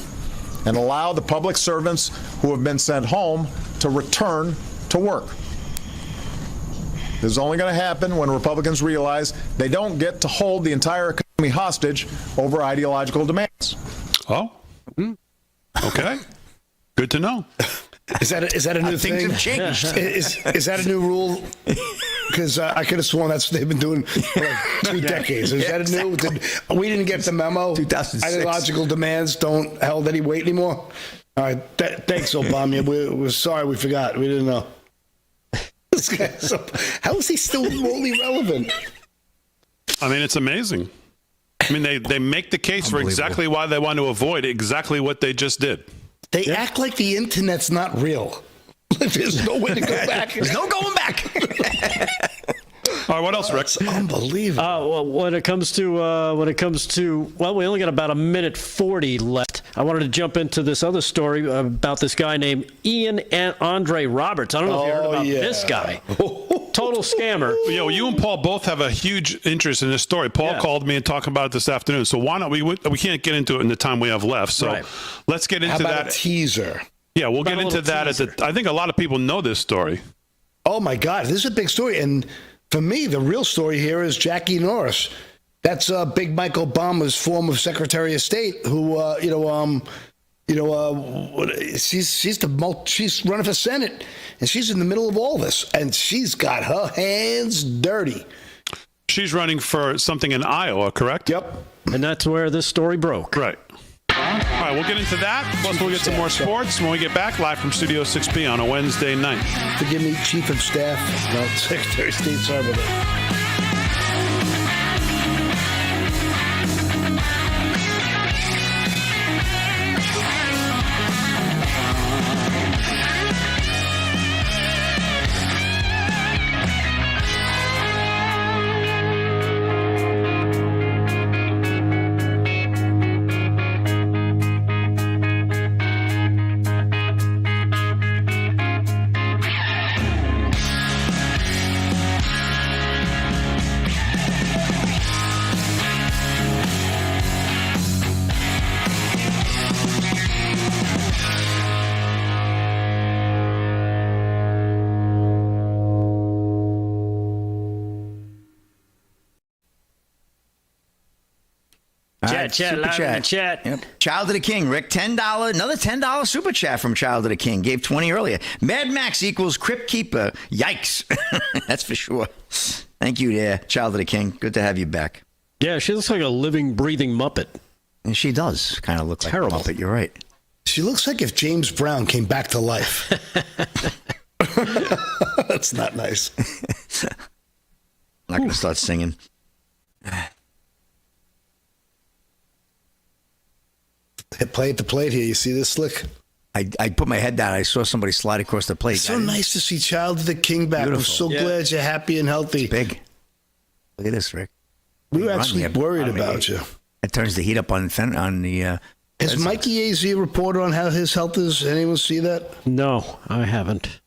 and allow the public servants who have been sent home to return to work. This is only going to happen when Republicans realize they don't get to hold the entire economy hostage over ideological demands. Oh, okay. Good to know. Is that a new thing? Things have changed. Is that a new rule? Because I could have sworn that's what they've been doing for like 2 decades. Is that a new? We didn't get the memo. 2006. Ideological demands don't hold any weight anymore. All right. Thanks, Obama. We're sorry we forgot. We didn't know. So, how is he still remotely relevant? I mean, it's amazing. I mean, they make the case for exactly why they want to avoid exactly what they just did. They act like the internet's not real. There's no way to go back. There's no going back. All right, what else, Rick? It's unbelievable. Well, when it comes to, well, we only got about 1:40 left. I wanted to jump into this other story about this guy named Ian Andre Roberts. I don't know if you heard about this guy. Total scammer. Yo, you and Paul both have a huge interest in this story. Paul called me and talked about it this afternoon. So why not? We can't get into it in the time we have left. So let's get into that. A teaser? Yeah, we'll get into that. I think a lot of people know this story. Oh my God, this is a big story. And for me, the real story here is Jackie Norris. That's Big Mike Obama's former Secretary of State, who she's running for Senate, and she's in the middle of all this, and she's got her hands dirty. She's running for something in Iowa, correct? Yep. And that's where this story broke. Right. All right, we'll get into that. Plus, we'll get some more sports when we get back live from Studio 6B on a Wednesday night. Forgive me, Chief of Staff, no, Secretary of State, sorry about that. Chat, live in the chat. Yep. Child of the King, Rick, $10, another $10 super chat from Child of the King. Gave 20 earlier. Mad Max equals Crypt Keeper. Yikes. That's for sure. Thank you there, Child of the King. Good to have you back. Yeah, she looks like a living, breathing Muppet. And she does kind of look Terrible. like a Muppet. You're right. She looks like if James Brown came back to life. That's not nice. I'm not going to start singing. Play at the plate here. You see this, Slick? I put my head down. I saw somebody slide across the plate. It's so nice to see Child of the King back. Beautiful. I'm so glad you're happy and healthy. It's big. Look at this, Rick. We were actually worried about you. It turns the heat up on the... Has Mikey AZ reported on how his health is? Anyone see that? No, I haven't.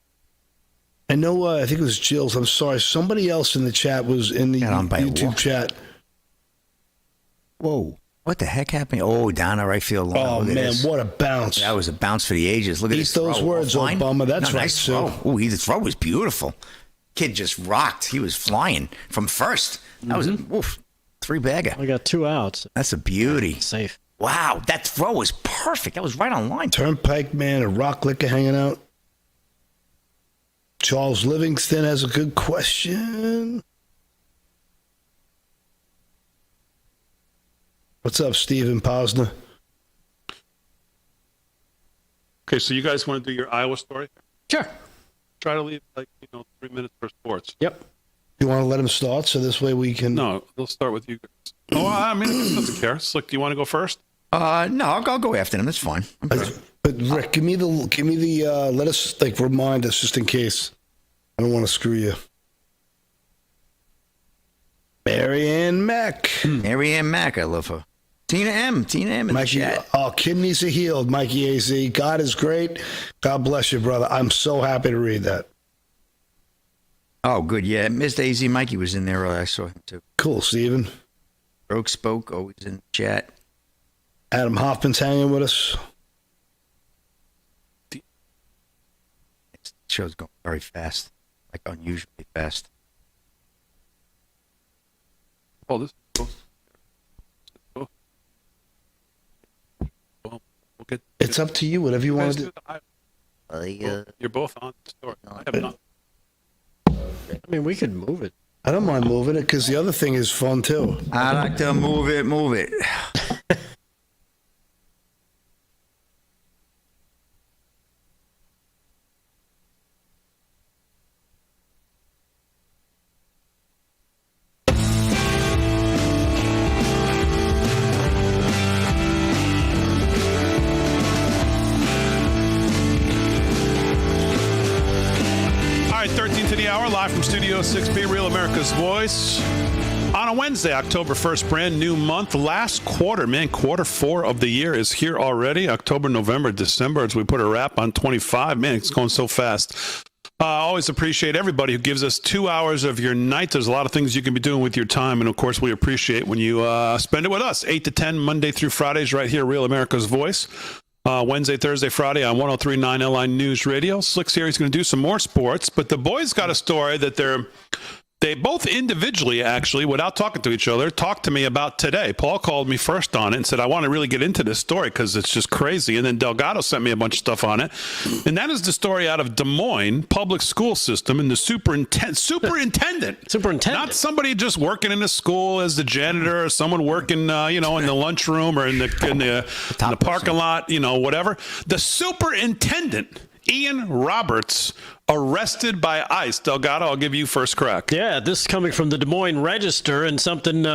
I know, I think it was Jill's. I'm sorry. Somebody else in the chat was in the YouTube chat. Whoa. What the heck happened? Oh, down the right field line. Oh, man, what a bounce. That was a bounce for the ages. Look at this those words, Obama. That's right, nice throw. Oh, the throw was beautiful. Kid just rocked. He was flying from first. That was a three-bagger. I got 2 outs. That's a beauty. Safe. Wow, that throw was perfect. That was right on line. Turnpike man, a rock liquor hanging out. Charles Livingston has a good question. What's up, Steven Posner? Okay, so you guys want to do your Iowa story? Sure. Try to leave 3 minutes for sports. Yep. You want to let him start so this way we can... No, we'll start with you guys. Oh, I mean, it doesn't care. Slick, do you want to go first? No, I'll go after him. That's fine. But Rick, give me the let us remind us just in case. I don't want to screw you. Mary Ann Mack. Mary Ann Mack, I love her. Tina M in Mikey, the chat. Oh, kidneys are healed, Mikey AZ. God is great. God bless you, brother. I'm so happy to read that. Oh, good. Yeah, Mr. AZ Mikey was in there. I saw him too. Cool, Steven. Broke Spoke, always in the chat. Adam Hoffman's hanging with us. This show's going very fast, like unusually fast. Oh, this is cool. It's up to you, whatever you want to do. You're both on the story. I have not. I mean, we could move it. I don't mind moving it because the other thing is fun too. I like to move it. All right, 13 to the hour, live from Studio 6B, Real America's Voice. On a Wednesday, October 1st, brand new month. Last quarter, man, quarter 4 of the year is here already. October, November, December, as we put a wrap on 25. Man, it's going so fast. Always appreciate everybody who gives us 2 hours of your night. There's a lot of things you can be doing with your time. And, of course, we appreciate when you spend it with us. 8 to 10, Monday through Fridays, right here, Real America's Voice. Wednesday, Thursday, Friday on 103.9 LI News Radio. Slick's here. He's going to do some more sports. But the boys got a story that they're They both individually, actually, without talking to each other, talked to me about today. Paul called me first on it and said, I want to really get into this story because it's just crazy. And then Delgado sent me a bunch of stuff on it. And that is the story out of Des Moines public school system and the superintendent. Not somebody just working in the school as the janitor or someone working, in the lunchroom or in the parking lot, whatever. The superintendent, Ian Roberts, arrested by ICE. Delgado, I'll give you first crack. Yeah, this is coming from the Des Moines Register, and something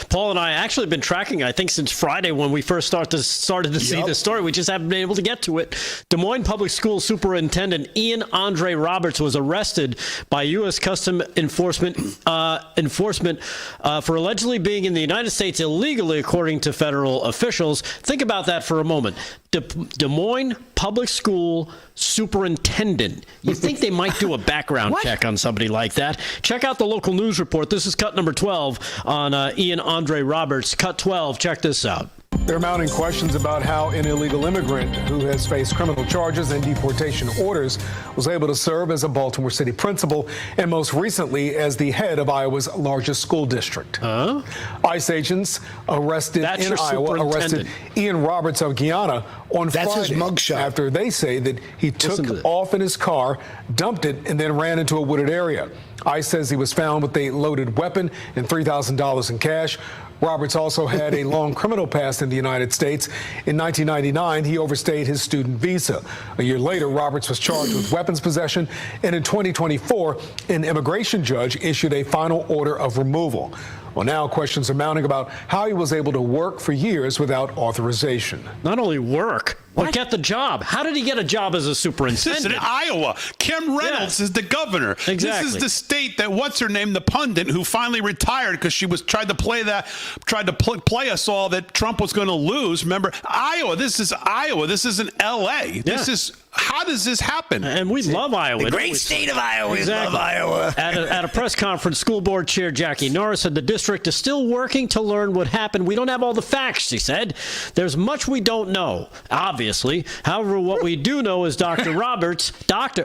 Paul and I actually have been tracking, I think, since Friday when we first started to see the story. We just haven't been able to get to it. Des Moines Public School Superintendent Ian Andre Roberts was arrested by U.S. Customs Enforcement for allegedly being in the United States illegally, according to federal officials. Think about that for a moment. Des Moines Public School Superintendent. You think they might do a background check on somebody like that? Check out the local news report. This is cut number 12 on Ian Andre Roberts. Cut 12. Check this out. There are mounting questions about how an illegal immigrant who has faced criminal charges and deportation orders was able to serve as a Baltimore City principal and most recently as the head of Iowa's largest school district. ICE agents arrested Ian Roberts of Guyana on Friday. That's his mugshot. After they say that he took off in his car, dumped it, and then ran into a wooded area. ICE says he was found with a loaded weapon and $3,000 in cash. Roberts also had a long criminal past in the United States. In 1999, he overstayed his student visa. A year later, Roberts was charged with weapons possession, and in 2024, an immigration judge issued a final order of removal. Well, now questions are mounting about how he was able to work for years without authorization. Not only work, but get the job. How did he get a job as a superintendent? This is in Iowa. Kim Reynolds is the governor. Exactly. This is the state that what's-her-name, the pundit, who finally retired because she was tried to play play us all that Trump was going to lose. Remember, Iowa. This is Iowa. This isn't L.A. This is. How does this happen? And we love Iowa. The great state of Iowa. Exactly. We love Iowa. At a press conference, school board chair Jackie Norris said the district is still working to learn what happened. We don't have all the facts, she said. There's much we don't know, obviously. However, what we do know is Dr. Roberts,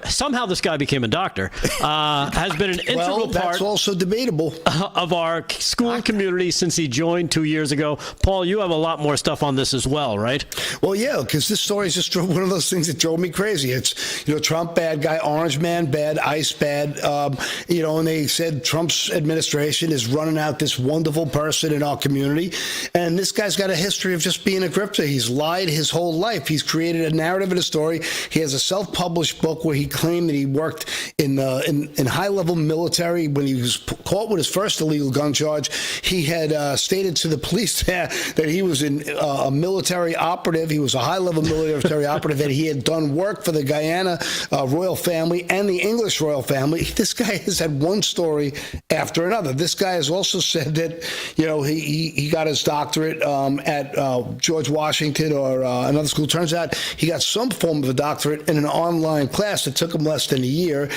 somehow this guy became a doctor, has been an integral part. That's also debatable. Of our school community since he joined 2 years ago. Paul, you have a lot more stuff on this as well, right? Well, yeah, because this story is just one of those things that drove me crazy. It's, Trump bad guy, Orange man bad, ICE bad, and they said Trump's administration is running out this wonderful person in our community. And this guy's got a history of just being a grifter. He's lied his whole life. He's created a narrative and a story. He has a self-published book where he claimed that he worked in high-level military. When he was caught with his first illegal gun charge, he had stated to the police that he was a military operative. He was a high-level military operative, that he had done work for the Guyana royal family and the English royal family. This guy has had one story after another. This guy has also said that, he got his doctorate at George Washington or another school. Turns out he got some form of a doctorate in an online class that took him less than a year.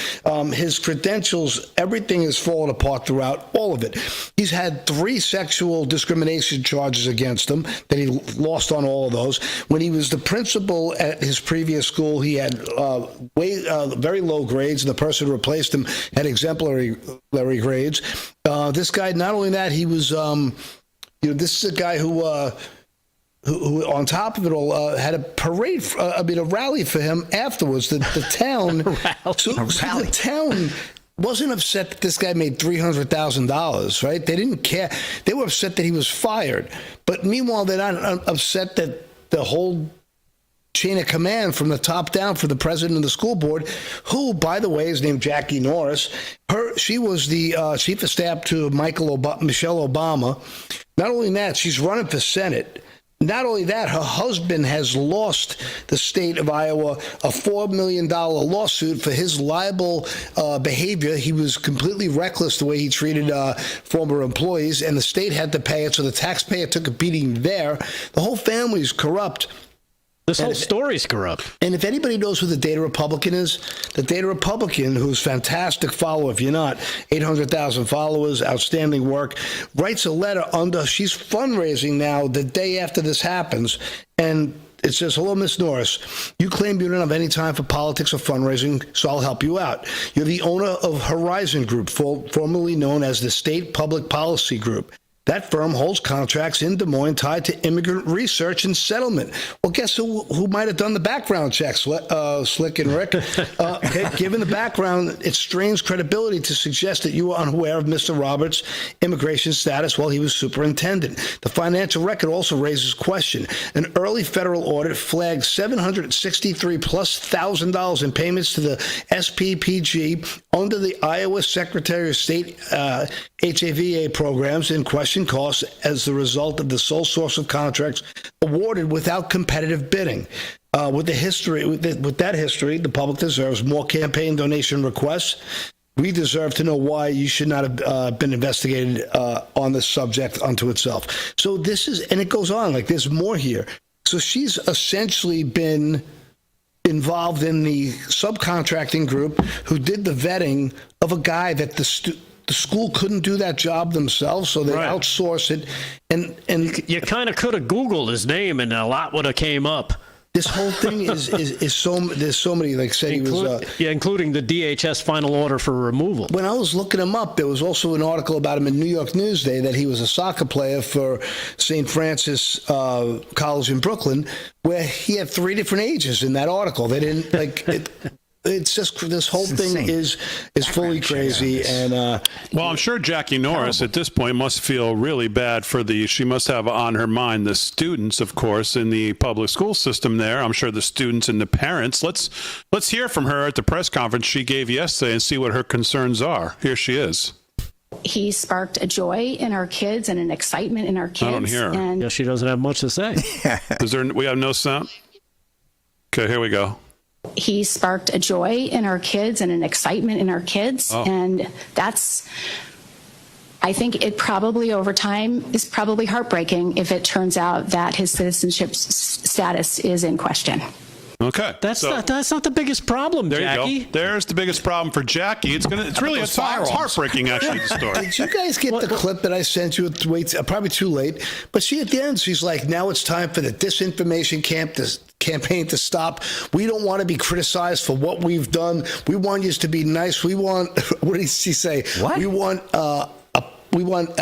His credentials, everything has fallen apart throughout, all of it. He's had 3 sexual discrimination charges against him that he lost on all of those. When he was the principal at his previous school, he had very low grades, and the person who replaced him had exemplary grades. This guy, not only that, he was, this is a guy who on top of it all, had a parade, a rally for him afterwards. The town, the town wasn't upset that this guy made $300,000, right? They didn't care. They were upset that he was fired. But meanwhile, they're not upset that the whole chain of command from the top down for the president of the school board, who, by the way, is named Jackie Norris. She was the chief of staff to Michelle Obama. Not only that, she's running for Senate. Not only that, her husband has lost the state of Iowa a $4 million lawsuit for his liable behavior. He was completely reckless the way he treated former employees, and the state had to pay it, so the taxpayer took a beating there. The whole family is corrupt. This whole story's corrupt. And if anybody knows who the Data Republican is, the Data Republican, who's fantastic follower, if you're not, 800,000 followers, outstanding work, writes a letter she's fundraising now the day after this happens, and It says, hello, Miss Norris. You claim you don't have any time for politics or fundraising, so I'll help you out. You're the owner of Horizon Group, formerly known as the State Public Policy Group. That firm holds contracts in Des Moines tied to immigrant research and settlement. Well, guess who might have done the background checks, Slick and Rick? Given the background, it strains credibility to suggest that you were unaware of Mr. Roberts' immigration status while he was superintendent. The financial record also raises question. An early federal audit flagged $763,000+ in payments to the SPPG under the Iowa Secretary of State HAVA programs in question costs as the result of the sole source of contracts awarded without competitive bidding. With that history, the public deserves more campaign donation requests. We deserve to know why you should not have been investigated on this subject unto itself. So this is, and it goes on, like there's more here. So she's essentially been involved in the subcontracting group who did the vetting of a guy that the school couldn't do that job themselves, so they outsourced it. And you kind of could have Googled his name, and a lot would have came up. This whole thing is so. There's so many. Like said, he was including the DHS final order for removal. When I was looking him up, there was also an article about him in New York Newsday that he was a soccer player for St. Francis College in Brooklyn, where he had 3 different ages in that article. They didn't like it. It's just this whole thing is fully crazy, and well, I'm sure Jackie Norris at this point must feel really bad for she must have on her mind the students, of course, in the public school system there. I'm sure the students and the parents. Let's hear from her at the press conference she gave yesterday and see what her concerns are. Here she is. He sparked a joy in our kids and an excitement in our kids. I don't hear her. And yeah, she doesn't have much to say. We have no sound? Okay, here we go. He sparked a joy in our kids and an excitement in our kids. And I think it probably over time is probably heartbreaking if it turns out that his citizenship status is in question. Okay, that's not the biggest problem, there Jackie. You go. There's the biggest problem for Jackie. It's heartbreaking actually. The story. Did you guys get the clip that I sent you? Probably too late. But she at the end, she's like, "Now it's time for the disinformation campaign to stop. We don't want to be criticized for what we've done. We want you to be nice. We want." What did she say? What? We want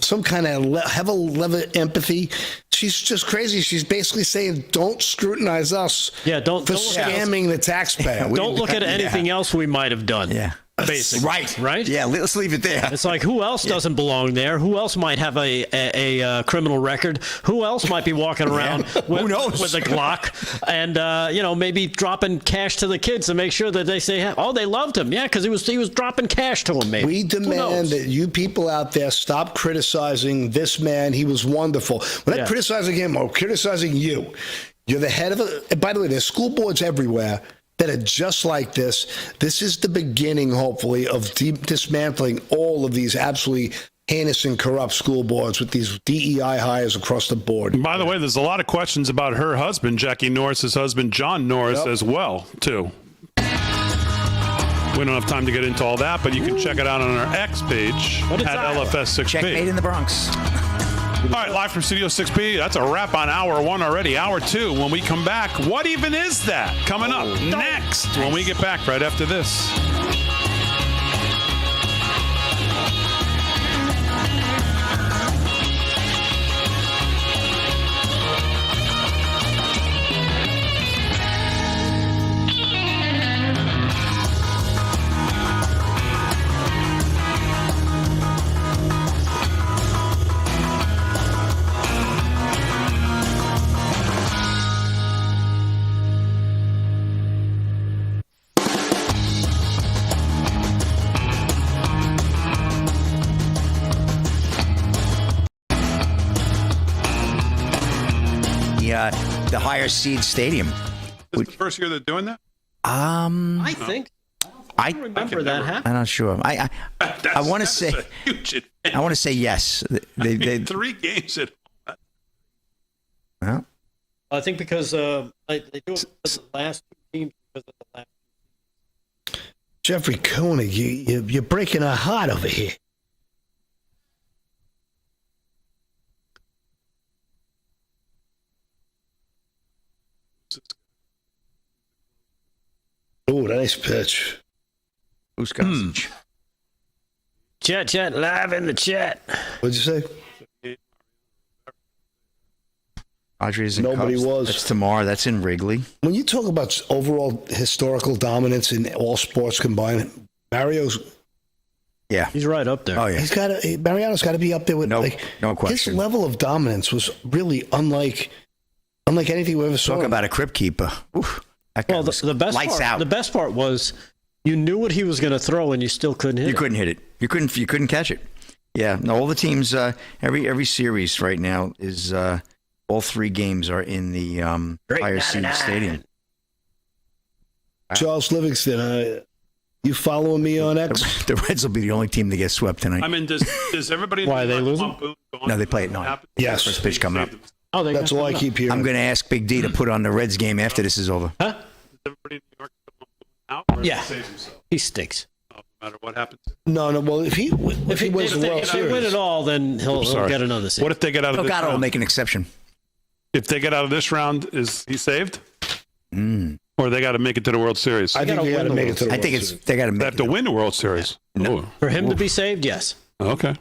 some kind of have a level of empathy. She's just crazy. She's basically saying, don't scrutinize us for scamming the taxpayer. Don't look at anything else we might have done. Yeah. Basically. Right? Yeah, let's leave it there. It's like, who else doesn't belong there? Who else might have a criminal record? Who else might be walking around with a Glock and, maybe dropping cash to the kids to make sure that they say, oh, they loved him. Yeah, because he was dropping cash to them, maybe. We demand that you people out there stop criticizing this man. He was wonderful. We're not criticizing him or criticizing you. You're the head of it. By the way, there's school boards everywhere that are just like this. This is the beginning, hopefully, of dismantling all of these absolutely heinous and corrupt school boards with these DEI hires across the board. By the way, there's a lot of questions about her husband, Jackie Norris's husband, John Norris, as well, too. We don't have time to get into all that, but you can check it out on our X page at LFS6B. Checkmate in the Bronx. All right, live from Studio 6B. That's a wrap on hour 1 already. Hour 2, when we come back, what even is that? Coming up next when we get back right after this. The higher seed stadium. Is this the first year they're doing that? I think. I remember that happened. I'm not sure. I want to say. I want to say yes. They 3 games at. Well, I think because they do it for the last 2 teams because of the last. Jeffrey Koenig, you're breaking our heart over here. Ooh, nice pitch. Who's Gossage? Chat, live in the chat. What'd you say? Padres and Nobody Cubs. was. That's tomorrow. That's in Wrigley. When you talk about overall historical dominance in all sports combined, Mario's. Yeah, he's right up there. Oh yeah, Mariano's got to be up there with no His question. level of dominance was really unlike anything we ever saw. Talk about a crypt keeper. Oof, well, the best part was you knew what he was going to throw and you still couldn't hit it. You couldn't hit it. You couldn't catch it. Yeah, no. All the teams, every series right now is all 3 games are in the higher seed stadium. Charles Livingston, you following me on X? The Reds will be the only team that gets swept tonight. I mean, does everybody? Why are they losing? No, they play at 9. Yes, first pitch coming up. Oh, that's all I keep hearing. I'm going to ask Big D to put on the Reds game after this is over. Huh? Everybody in New York out? Yeah, he stinks. No matter what happens. No. Well, if he wins the World if Series, they win it all, then he'll get another seed. What if they get out of this Delgado round? will make an exception. If they get out of this round, is he saved? Or they got to make it to the World Series? I think they got to make it to the World Series. They got to make. They have to win the World Series. No. For him to be saved, yes. Okay.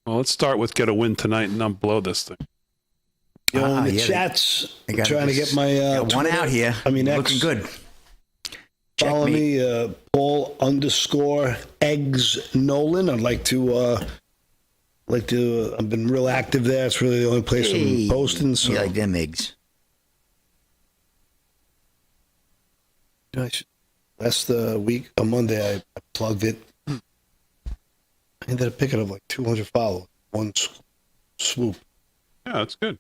Well, let's start with get a win tonight and not blow this thing. The chat's trying to get my one Twitter. out here. I mean, looking good. Follow me, Paul_eggs Nolan. I'd like to. I've been real active there. It's really the only place I'm posting. So You like them eggs? last week, on Monday, I plugged it. I ended up picking up like 200 followers, one swoop. Yeah, that's good.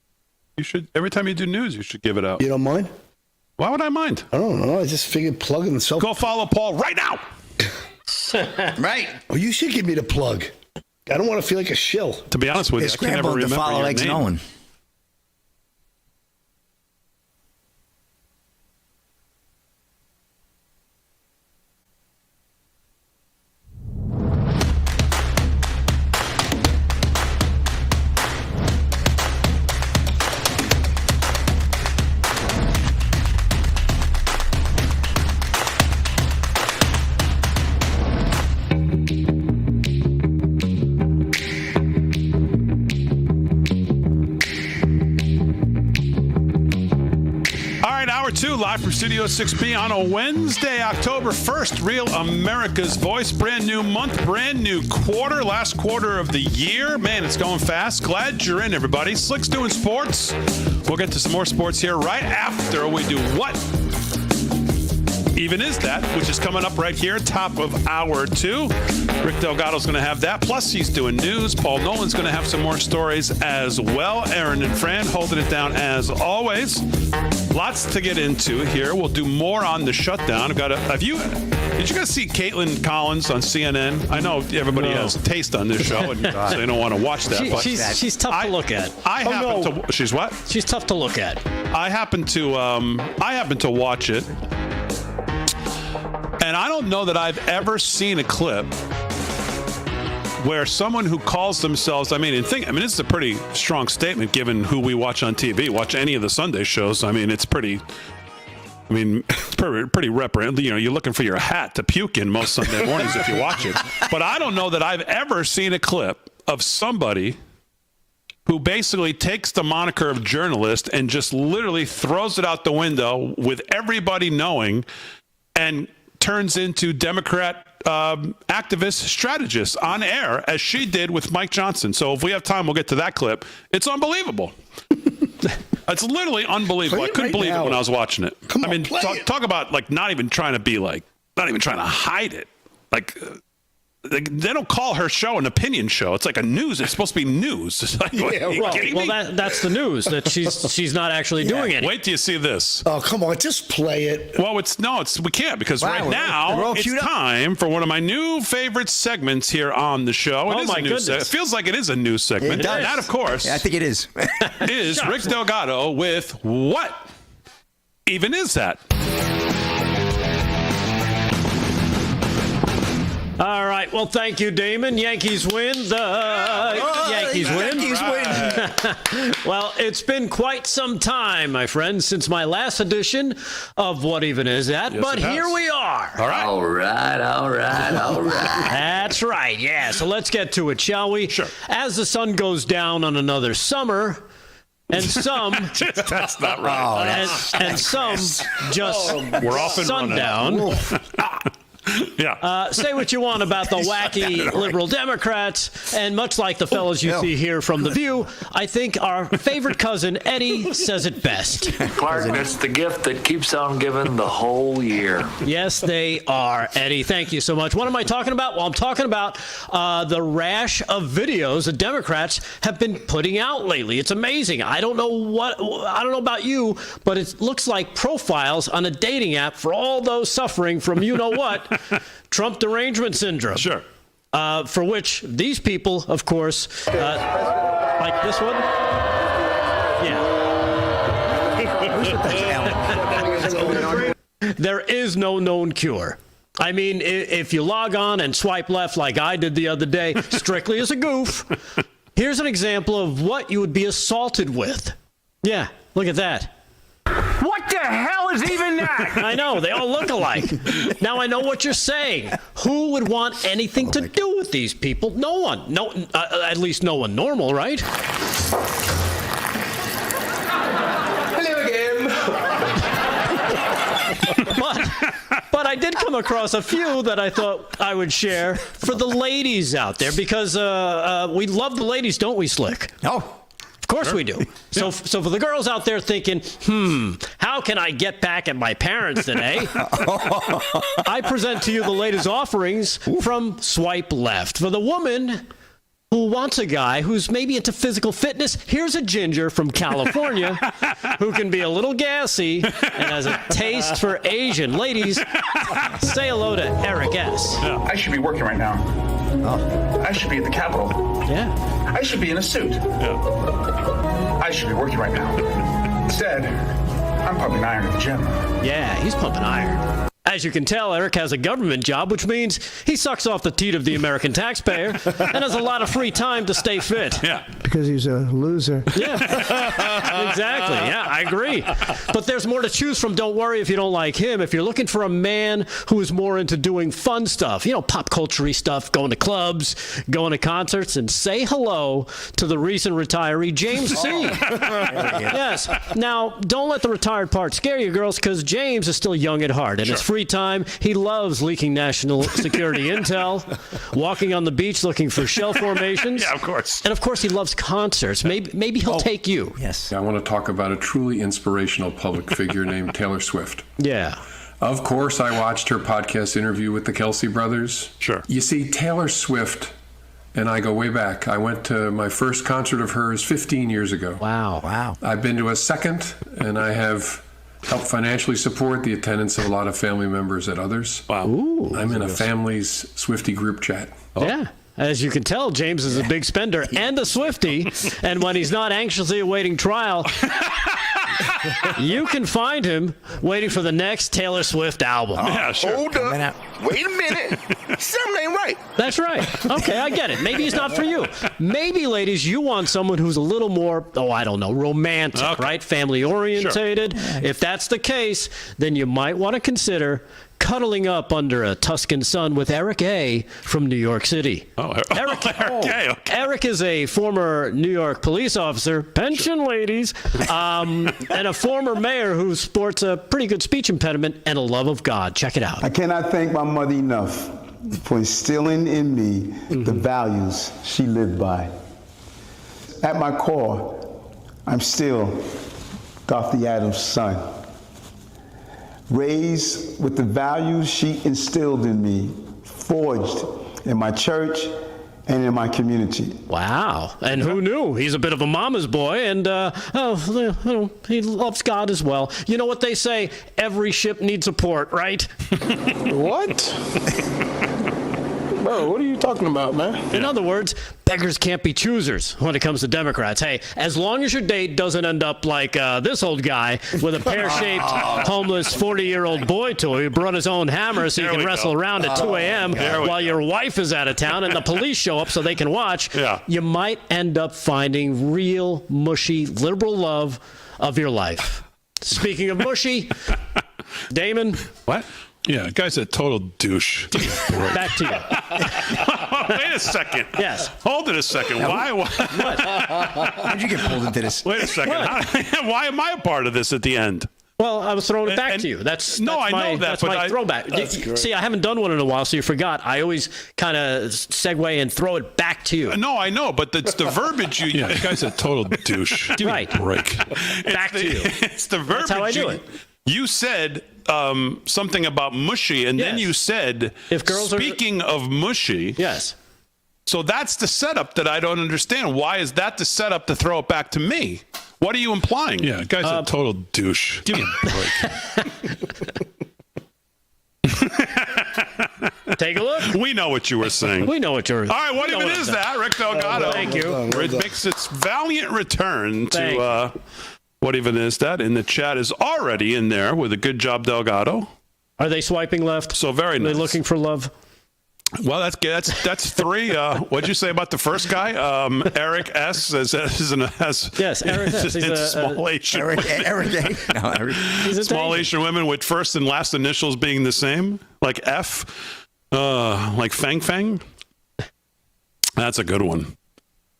You should every time you do news, you should give it out. You don't mind? Why would I mind? I don't know. I just figured plugging the self. Go follow Paul right now. Right. Well, you should give me the plug. I don't want to feel like a shill. To be honest with you, I can never Scrambled to remember follow your eggs name. Nolan. Hour 2, live from Studio 6B on a Wednesday, October 1st. Real America's Voice. Brand new month, brand new quarter, last quarter of the year. Man, it's going fast. Glad you're in, everybody. Slick's doing sports. We'll get to some more sports here right after we do what? Even Is That, which is coming up right here, top of hour 2. Rick Delgado's going to have that. Plus, he's doing news. Paul Nolan's going to have some more stories as well. Aaron and Fran holding it down as always. Lots to get into here. We'll do more on the shutdown. Did you guys see Caitlin Collins on CNN? I know everybody has a taste on this show, and so they don't want to watch that. She's tough to look at. She's what? She's tough to look at. I happen to watch it. And I don't know that I've ever seen a clip where someone who calls themselves, this is a pretty strong statement given who we watch on TV. Watch any of the Sunday shows. It's pretty representative. You're looking for your hat to puke in most Sunday mornings if you watch it. But I don't know that I've ever seen a clip of somebody who basically takes the moniker of journalist and just literally throws it out the window with everybody knowing and turns into Democrat activist strategist on air, as she did with Mike Johnson. So if we have time, we'll get to that clip. It's unbelievable. It's literally unbelievable. I couldn't believe it when I was watching it. Talk about not even trying to hide it. They don't call her show an opinion show. It's like a news. It's supposed to be news. It's like, that's the news that she's not actually doing it. Wait till you see this. Oh, come on, just play it. Well, we can't because right now it's time for one of my new favorite segments here on the show. It feels like it is a news segment. It does. That, of course, I think it is. is Rick Delgado with What Even Is That? All right, right. Well, thank you, Damon. Yankees win. Yankees win. Well, it's been quite some time, my friends, since my last edition of What Even Is That? Yes, but here we are. All right. All right. That's right. Yeah. So let's get to it, shall we? Sure. As the sun goes down on another summer, and some That's not right. and some just We're off and sundown. Yeah. Say what you want about the wacky liberal Democrats, and much like the fellows you see here from The View, I think our favorite cousin, Eddie, says it best. Clark, that's the gift that keeps on giving the whole year. Yes, they are, Eddie. Thank you so much. What am I talking about? Well, I'm talking about the rash of videos the Democrats have been putting out lately. It's amazing. I don't know about you, but it looks like profiles on a dating app for all those suffering from you-know-what, Trump derangement syndrome. Sure. For which these people, of course, like this one. Yeah. There is no known cure. I mean, if you log on and swipe left like I did the other day, strictly as a goof, here's an example of what you would be assaulted with. Yeah, look at that. What the hell is even that? I know, they all look alike. Now I know what you're saying. Who would want anything to do with these people? No one. No, at least no one normal, right? Hello again. But I did come across a few that I thought I would share for the ladies out there, because we love the ladies, don't we, Slick? Oh. Of course we do. So for the girls out there thinking, how can I get back at my parents today? I present to you the latest offerings from Swipe Left. For the woman who wants a guy who's maybe into physical fitness, here's a ginger from California who can be a little gassy and has a taste for Asian. Ladies, say hello to Eric S. Yeah. I should be working right now. Oh. I should be at the Capitol. Yeah. I should be in a suit. Yeah. I should be working right now. Instead, I'm pumping iron at the gym. Yeah, he's pumping iron. As you can tell, Eric has a government job, which means he sucks off the teat of the American taxpayer and has a lot of free time to stay fit. Yeah. Because he's a loser. Yeah, exactly. Yeah, I agree. But there's more to choose from. Don't worry if you don't like him. If you're looking for a man who is more into doing fun stuff, pop culture-y stuff, going to clubs, going to concerts, and say hello to the recent retiree, James C. Yes. Now, don't let the retired part scare you, girls, because James is still young at heart, and it's free time. He loves leaking national security intel, walking on the beach looking for shell formations. Yeah, of course. And of course, he loves concerts. Maybe he'll take you. Yes. I want to talk about a truly inspirational public figure named Taylor Swift. Yeah. Of course, I watched her podcast interview with the Kelsey brothers. Sure. You see, Taylor Swift and I go way back. I went to my first concert of hers 15 years ago. Wow. I've been to a second, and I have help financially support the attendance of a lot of family members at others. Wow. Ooh, I'm in a family's Swiftie group chat. Yeah. As you can tell, James is a big spender and a Swiftie. And when he's not anxiously awaiting trial, you can find him waiting for the next Taylor Swift album. Yeah, sure. Hold up. Wait a minute. Something ain't right. That's right. Okay, I get it. Maybe it's not for you. Maybe, ladies, you want someone who's a little more, romantic, right? Family orientated. Sure. If that's the case, then you might want to consider cuddling up under a Tuscan sun with Eric A. from New York City. Eric A. Okay. Eric is a former New York police officer, pension ladies, and a former mayor who sports a pretty good speech impediment and a love of God. Check it out. I cannot thank my mother enough for instilling in me the values she lived by. At my core, I'm still Dorothy Adams' son. Raised with the values she instilled in me, forged in my church and in my community. Wow. And who knew? He's a bit of a mama's boy, and he loves God as well. You know what they say? Every ship needs a port, right? What? Bro, what are you talking about, man? In other words, beggars can't be choosers when it comes to Democrats. Hey, as long as your date doesn't end up like this old guy with a pear-shaped, homeless 40-year-old boy toy who brought his own hammer so he can wrestle around at 2 a.m. while your wife is out of town and the police show up so they can watch, you might end up finding real, mushy, liberal love of your life. Speaking of mushy, Damon. What? Yeah, guy's a total douche. Back to you. Wait a second. Yes. Hold it a second. Why? What? How'd you get pulled into this? Wait a second. Why am I a part of this at the end? Well, I was throwing it back to you. That's I know that. That's my throwback. See, I haven't done one in a while, so you forgot. I always kind of segue and throw it back to you. No, I know, but it's the verbiage you. Yeah, the guy's a total douche. Give me a break. Back to you. It's the verbiage. That's how I do it. You said something about mushy, and then you said, if girls speaking of mushy. Yes. So that's the setup that I don't understand. Why is that the setup to throw it back to me? What are you implying? Yeah, guy's a total douche. Give me a break. Take a look. We know what you were saying. We know what you're. All right, what even is that, Rick Delgado? Thank you. It makes its valiant return to. What even is that? And the chat is already in there with a good job, Delgado. Are they swiping left? So very nice. Are they looking for love? Well, that's three. What'd you say about the first guy? Eric S. Yes, Eric S. He's small Asian women. Small Asian women with first and last initials being the same, like F, like Fang Fang. That's a good one.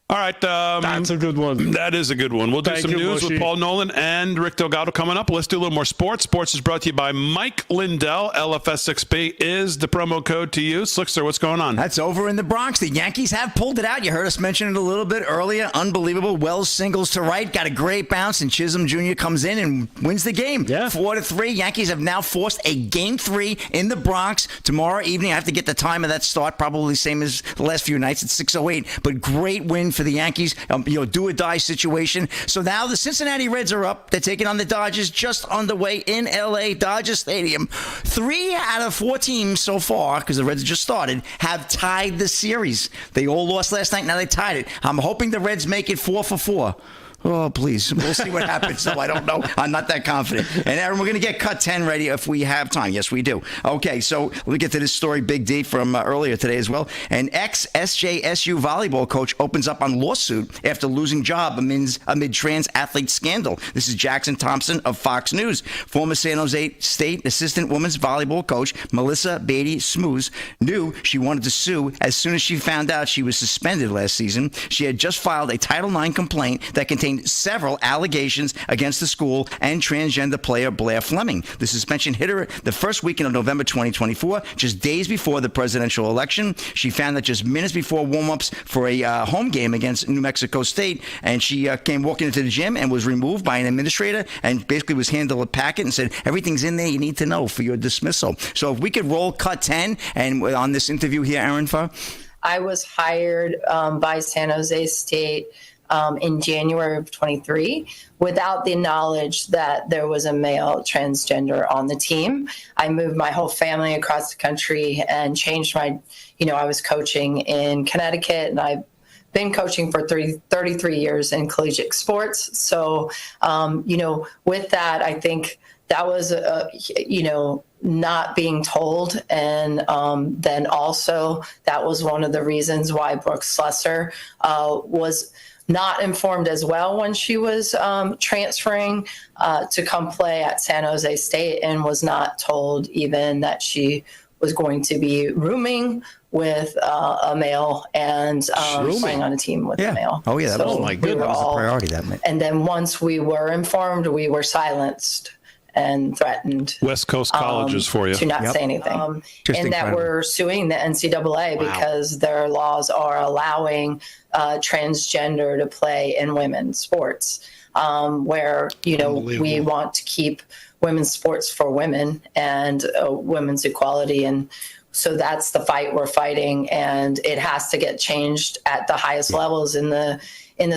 All right. That's a good one. That is a good one. We'll do some news with Paul Nolan and Rick Delgado coming up. Let's do a little more sports. Sports is brought to you by Mike Lindell. LFS6B is the promo code to use. Slickster, what's going on? That's over in the Bronx. The Yankees have pulled it out. You heard us mention it a little bit earlier. Unbelievable. Wells singles to right. Got a great bounce, and Chisholm Jr. comes in and wins the game. 4-3. Yankees have now forced a Game 3 in the Bronx. Tomorrow evening, I have to get the time of that start. Probably same as the last few nights at 6:08. But great win for the Yankees, do or die situation. So now the Cincinnati Reds are up. They're taking on the Dodgers just underway in LA, Dodger Stadium. 3 out of 4 teams so far, because the Reds just started, have tied the series. They all lost last night. Now they tied it. I'm hoping the Reds make it 4-4. Oh, please. We'll see what happens. So I don't know. I'm not that confident. And Aaron, we're going to get cut 10 ready if we have time. Yes, we do. Okay, so we'll get to this story, Big D, from earlier today as well. An ex-SJSU volleyball coach opens up on lawsuit after losing job amid trans athlete scandal. This is Jackson Thompson of Fox News. Former San Jose State assistant women's volleyball coach Melissa Beatty Smooth knew she wanted to sue as soon as she found out she was suspended last season. She had just filed a Title IX complaint that contained several allegations against the school and transgender player Blair Fleming. The suspension hit her the first weekend of November 2024, just days before the presidential election. She found that just minutes before warm-ups for a home game against New Mexico State, and she came walking into the gym and was removed by an administrator and basically was handed a packet and said, everything's in there you need to know for your dismissal. So if we could roll cut 10 and on this interview here, Aaron, I was hired by San Jose State in January of 23 without the knowledge that there was a male transgender on the team. I moved my whole family across the country and changed I was coaching in Connecticut, and I've been coaching for 33 years in collegiate sports. So, with that, I think that was, not being told. And then also that was one of the reasons why Brooke Slessor was not informed as well when she was transferring to come play at San Jose State, and was not told even that she was going to be rooming with a male and playing on a team with a male. Oh, yeah. That was my goodness. That was a priority, that meant. And then once we were informed, we were silenced and threatened. West Coast colleges for you. To not say anything. And that we're suing the NCAA because their laws are allowing transgender to play in women's sports, where, we want to keep women's sports for women and women's equality. And so that's the fight we're fighting. And it has to get changed at the highest levels in the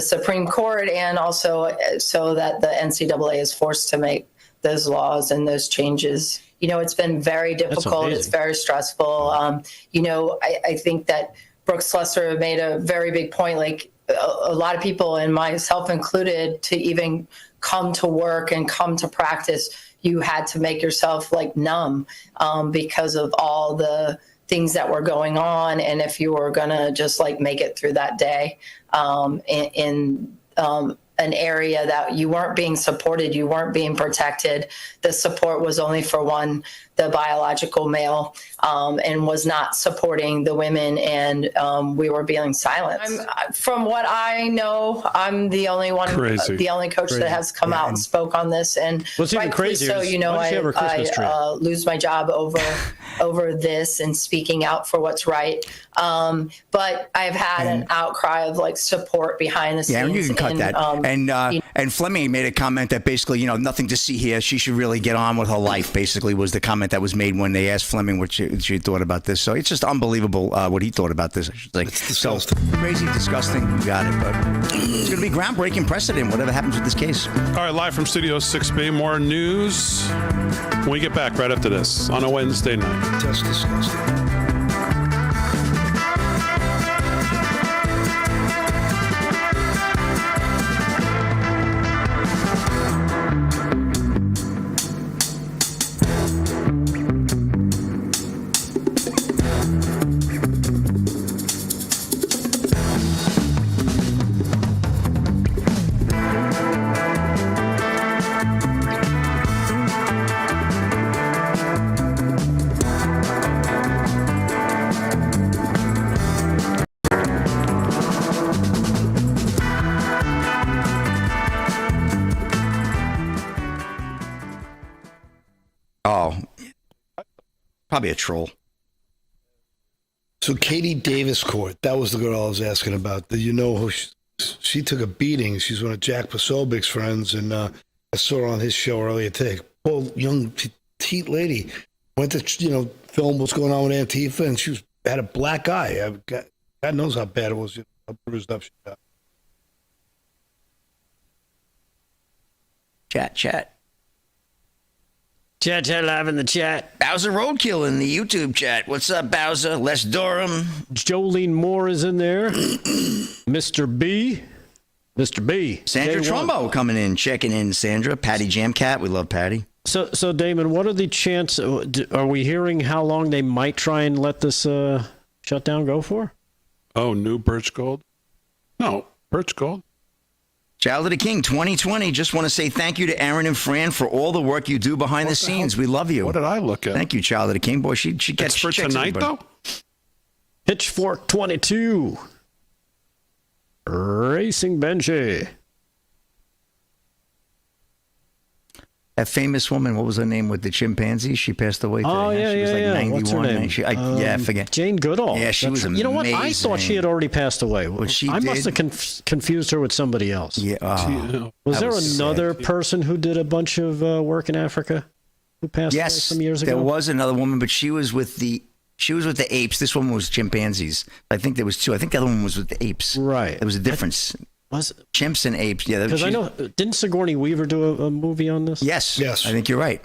Supreme Court, and also so that the NCAA is forced to make those laws and those changes. it's been very difficult. It's very stressful. I think that Brooks Lesser made a very big point, like a lot of people, and myself included, to even come to work and come to practice, you had to make yourself like numb because of all the things that were going on. And if you were going to just like make it through that day in an area that you weren't being supported, you weren't being protected, the support was only for one, the biological male, and was not supporting the women, and we were being silenced. From what I know, I'm the only one, the only coach that has come out and spoke on this. And what's even crazier so, I lose my job over this and speaking out for what's right. But I've had an outcry of like support behind the scenes. Yeah, and you can cut that. And Fleming made a comment that basically, nothing to see here. She should really get on with her life, basically, was the comment that was made when they asked Fleming what she thought about this. So it's just unbelievable what he thought about this, I should say. It's disgusting. So, crazy, disgusting, you got it. But it's going to be groundbreaking precedent, whatever happens with this case. All right, live from Studio 6B, more news when we get back right after this on a Wednesday night. That's disgusting. Oh, probably a troll. So Katie Davis Court, that was the girl I was asking about. Do you know who she took a beating? She's one of Jack Posobiec's friends, and I saw her on his show earlier today. Poor young petite lady went to film what's going on with Antifa, and she had a black eye. God knows how bad it was. How bruised up she got. Chat live in the chat. Bowser Roadkill in the YouTube chat. What's up, Bowser? Les Durham. Jolene Moore is in there. Mr. B. Sandra Trumbo coming in, checking in. Sandra. Patty Jamcat. We love Patty. So Damon, what are the chances? Are we hearing how long they might try and let this shutdown go for? Oh, new Birch Gold? No, Birch Gold. Child of the King 2020. Just want to say thank you to Aaron and Fran for all the work you do behind the scenes. We love you. What did I look at? Thank you, Child of the King. Boy, she gets it's for tonight, though? Pitchfork 22. Racing Benji. That famous woman, what was her name with the chimpanzee? She passed away today. Oh, yeah, she was like 91. What's her name? I forget. Jane Goodall. Yeah, she was amazing. You know what? I thought she had already passed away. I must have confused her with somebody else. Yeah. Was there another person who did a bunch of work in Africa who passed away some years ago? There was another woman, but she was with the apes. This woman was chimpanzees. I think there was two. I think the other one was with the apes. Right. There was a difference. Was it? Chimps and apes? Yeah. Because I know, didn't Sigourney Weaver do a movie on this? Yes. I think you're right.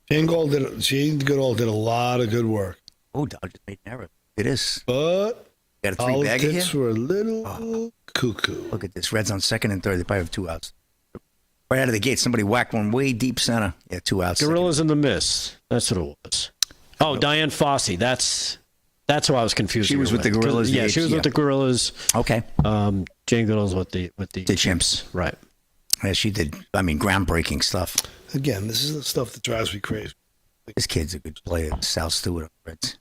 Jane Goodall did a lot of good work. Oh, Dodgers made an error. It is. But got a three-bagger here? politics were a little cuckoo. Look at this. Reds on second and third. They probably have 2 outs. Right out of the gate, somebody whacked one way deep center. Yeah, 2 outs. Gorillas in the Mist. That's what it was. Oh, Diane Fossey. That's who I was confused. She was with the Gorillas. Yeah, she was with the Gorillas. Okay. Jane Goodall's with the Chimps. Right. Yeah, she did. I mean, groundbreaking stuff. Again, this is the stuff that drives me crazy. This kid's a good player. Sal Stewart. Reds.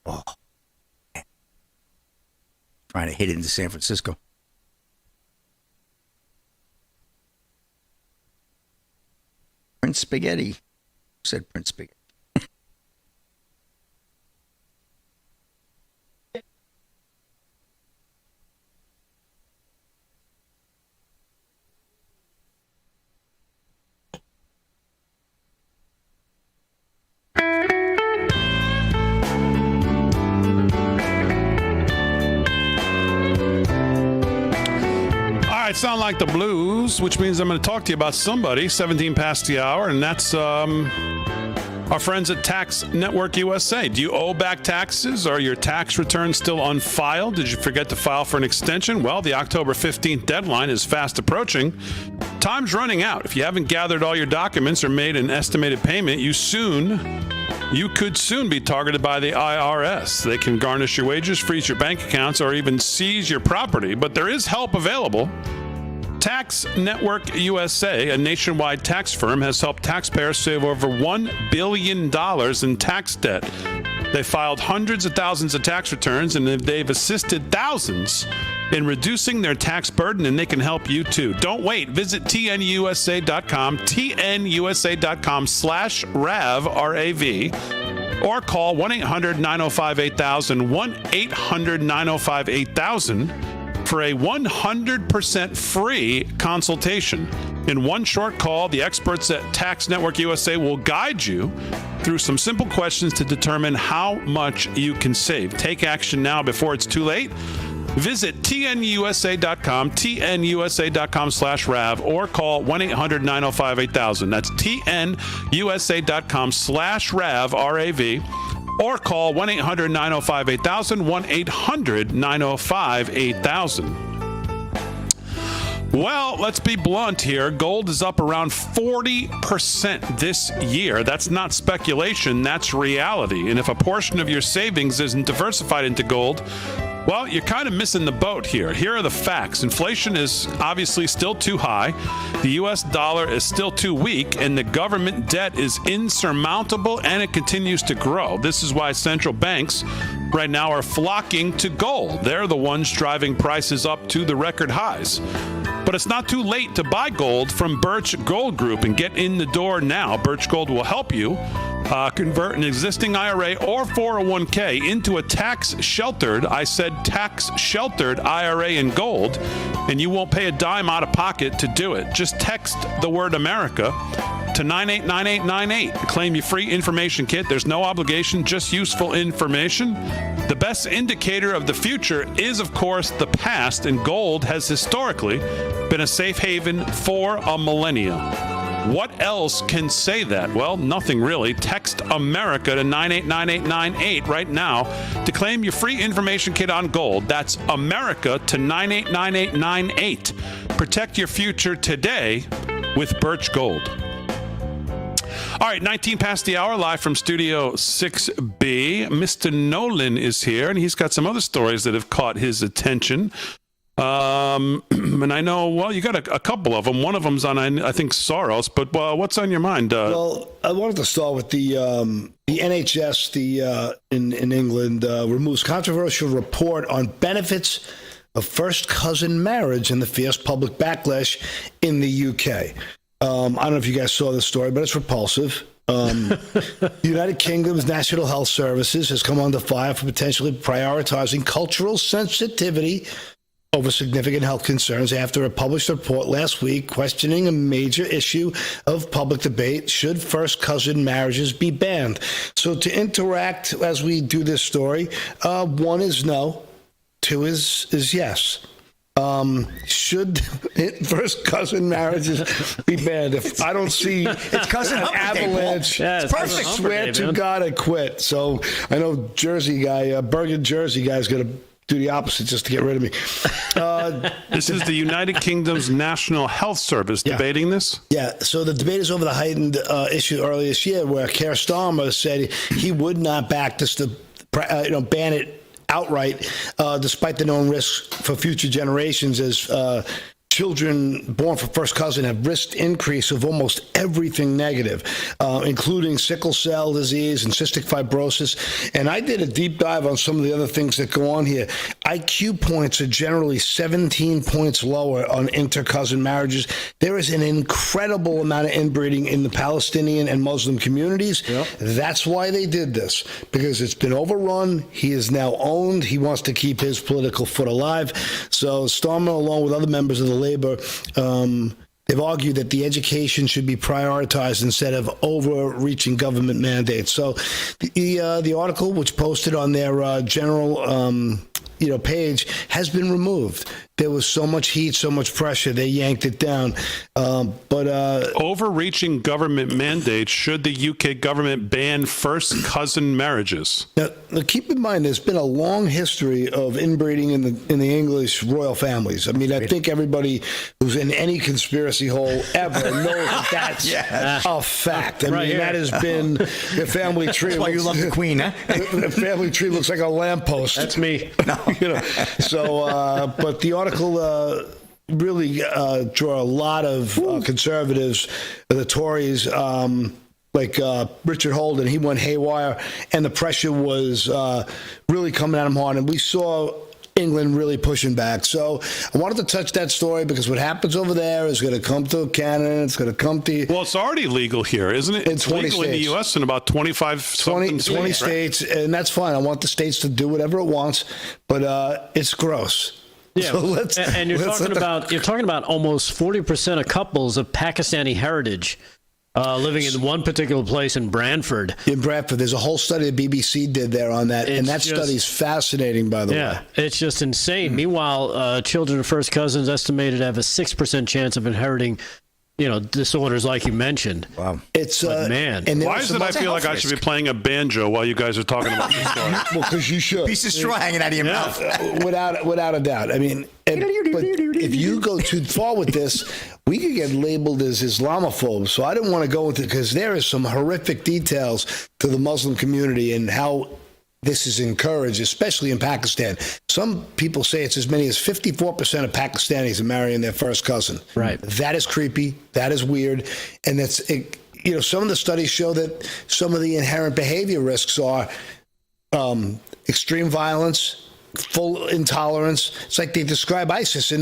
Oh. Man. Trying to hit it into San Francisco. Prince Spaghetti. Who said Prince Spaghetti? sound like the blues, which means I'm going to talk to you about somebody, 17 past the hour, and that's our friends at Tax Network USA. Do you owe back taxes? Are your tax returns still unfiled? Did you forget to file for an extension? Well, the October 15th deadline is fast approaching. Time's running out. If you haven't gathered all your documents or made an estimated payment, you could soon be targeted by the IRS. They can garnish your wages, freeze your bank accounts, or even seize your property. But there is help available. Tax Network USA, a nationwide tax firm, has helped taxpayers save over $1 billion in tax debt. They filed hundreds of thousands of tax returns, and they've assisted thousands in reducing their tax burden, and they can help you too. Don't wait. Visit tnusa.com, tnusa.com/RAV, R-A-V, or call 1-800-905-8000, 1-800-905-8000 for a 100% free consultation. In one short call, the experts at Tax Network USA will guide you through some simple questions to determine how much you can save. Take action now before it's too late. Visit tnusa.com, tnusa.com/RAV, or call 1-800-905-8000. That's tnusa.com/RAV, R-A-V, or call 1-800-905-8000, 1-800-905-8000. Well, let's be blunt here. Gold is up around 40% this year. That's not speculation, that's reality. And if a portion of your savings isn't diversified into gold, well, you're kind of missing the boat here. Here are the facts. Inflation is obviously still too high. The U.S. dollar is still too weak, and the government debt is insurmountable, and it continues to grow. This is why central banks right now are flocking to gold. They're the ones driving prices up to the record highs. But it's not too late to buy gold from Birch Gold Group and get in the door now. Birch Gold will help you convert an existing IRA or 401k into a tax-sheltered, I said tax-sheltered IRA in gold, and you won't pay a dime out of pocket to do it. Just text the word America to 989898. Claim your free information kit. There's no obligation, just useful information. The best indicator of the future is, of course, the past, and gold has historically been a safe haven for a millennia. What else can say that? Well, nothing really. Text America to 989898 right now to claim your free information kit on gold. That's America to 989898. Protect your future today with Birch Gold. All right, 19 past the hour, live from Studio 6B. Mr. Nolan is here, and he's got some other stories that have caught his attention. And I know, well, you got a couple of them. One of them's on, I think, Soros. But what's on your mind? Well, I wanted to start with the NHS. In England removes controversial report on benefits of first cousin marriage and the fierce public backlash in the UK. I don't know if you guys saw this story, but it's repulsive. The United Kingdom's National Health Services has come under fire for potentially prioritizing cultural sensitivity over significant health concerns after a published report last week questioning a major issue of public debate: should first cousin marriages be banned? So to interact as we do this story, one is no, two is yes. Should first cousin marriages be banned? If I don't see It's cousin an avalanche, Yeah, it's I perfect. swear to Man. God I quit. So I know Jersey guy, Bergen Jersey guy's going to do the opposite just to get rid of me. This is the United Kingdom's National Health Service debating this? Yeah, so the debate is over the heightened issue earlier this year where Keir Starmer said he would not back this to ban it outright, despite the known risks for future generations, as children born from first cousin have risked increase of almost everything negative, including sickle cell disease and cystic fibrosis. And I did a deep dive on some of the other things that go on here. IQ points are generally 17 points lower on inter-cousin marriages. There is an incredible amount of inbreeding in the Palestinian and Muslim communities. Yep. That's why they did this, because it's been overrun. He is now owned. He wants to keep his political foot alive. So Starmer, along with other members of the Labor, they've argued that the education should be prioritized instead of overreaching government mandates. So the article, which posted on their general page, has been removed. there was so much heat, so much pressure, they yanked it down. Overreaching government mandates. Should the UK government ban first cousin marriages? Now, keep in mind, there's been a long history of inbreeding in the English royal families. I mean, I think everybody who's in any conspiracy hole ever knows that's a fact. I mean, that has been the family tree. That's why you love the Queen, huh? The family tree looks like a lamppost. That's me. But the article really draw a lot of conservatives, the Tories, like Richard Holden. He went haywire, and the pressure was really coming at him hard. And we saw England really pushing back. So I wanted to touch that story because what happens over there is going to come to Canada. It's going to come to... Well, it's already legal here, isn't it? It's legal states. in the U.S. in about 20 states, and that's fine. I want the states to do whatever it wants, but it's gross. Yeah, so and you're talking about almost 40% of couples of Pakistani heritage living in one particular place in Brantford. In Brantford, there's a whole study the BBC did there on that, and that study's fascinating, by the way. Yeah, it's just insane. Meanwhile, children of first cousins estimated to have a 6% chance of inhering, disorders like you mentioned. Wow. It's man. And why is it I feel like I should be playing a banjo while you guys are talking about this story? Well, because you should. Piece of straw hanging out of your mouth. Without a doubt. I mean, but if you go too far with this, we could get labeled as Islamophobes. So I didn't want to go into, because there is some horrific details to the Muslim community and how this is encouraged, especially in Pakistan. Some people say it's as many as 54% of Pakistanis are marrying their first cousin. Right. That is creepy. That is weird. And some of the studies show that some of the inherent behavior risks are extreme violence, full intolerance. It's like they describe ISIS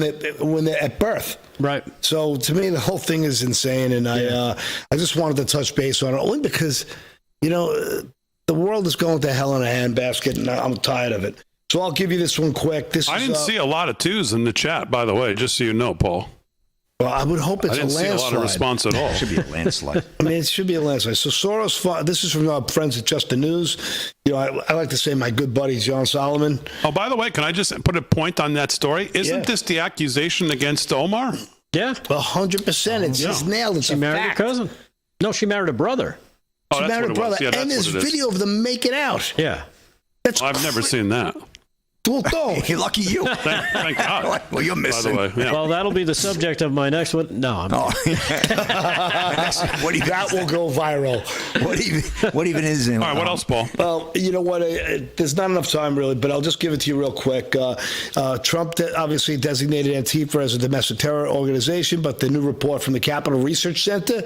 when they're at birth. Right. So to me, the whole thing is insane. And I just wanted to touch base on it only because, the world is going to hell in a handbasket, and I'm tired of it. So I'll give you this one quick. I didn't see a lot of twos in the chat, by the way, just so you know, Paul. Well, I would hope it's a landslide. I didn't see a lot of response at all. It should be a landslide. I mean, it should be a landslide. So Soros, this is from our friends at Just the News. I like to say my good buddy, John Solomon. Oh, by the way, can I just put a point on that story? Isn't this the accusation against Omar? Yeah. 100%. It's just nailed. It's she married her cousin. No, she married a brother. She married her brother. And there's video of them making out. Yeah. I've never seen that. Well, don't. Hey, lucky you. Thank God. Well, you're missing. By the way, Well, that'll be the subject of my next one. No, I'm not. That will go viral. What even is it? All right, what else, Paul? Well, you know what? There's not enough time, really, but I'll just give it to you real quick. Trump obviously designated Antifa as a domestic terror organization, but the new report from the Capital Research Center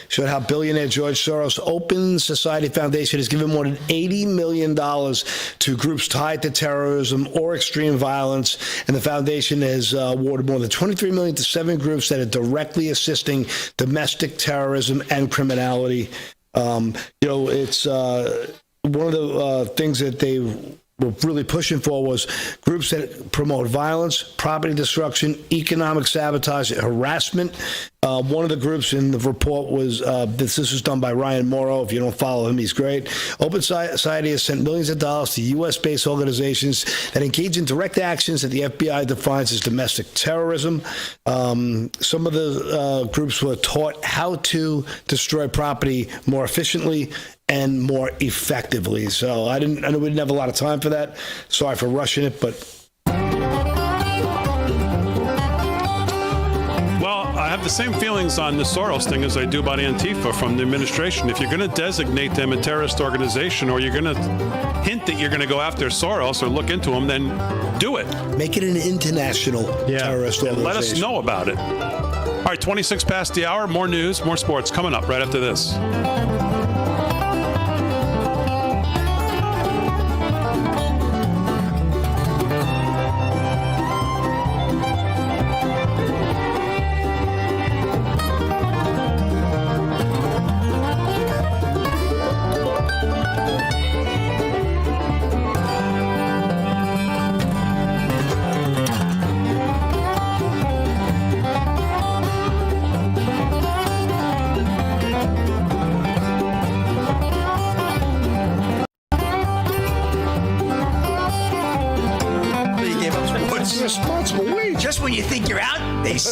showed how billionaire George Soros' Open Society Foundation has given more than $80 million to groups tied to terrorism or extreme violence, and the foundation has awarded more than $23 million to 7 groups that are directly assisting domestic terrorism and criminality. It's one of the things that they were really pushing for was groups that promote violence, property destruction, economic sabotage, harassment. One of the groups in the report was, this was done by Ryan Morrow. If you don't follow him, he's great. Open Society has sent millions of dollars to U.S.-based organizations that engage in direct actions that the FBI defines as domestic terrorism. Some of the groups were taught how to destroy property more efficiently and more effectively. So I know we didn't have a lot of time for that. Sorry for rushing it, but... Well, I have the same feelings on the Soros thing as I do about Antifa from the administration. If you're going to designate them a terrorist organization, or you're going to hint that you're going to go after Soros or look into him, then do it. Make it an international terrorist organization. And let us know about it. All right, 26 past the hour. More news, more sports coming up right after this.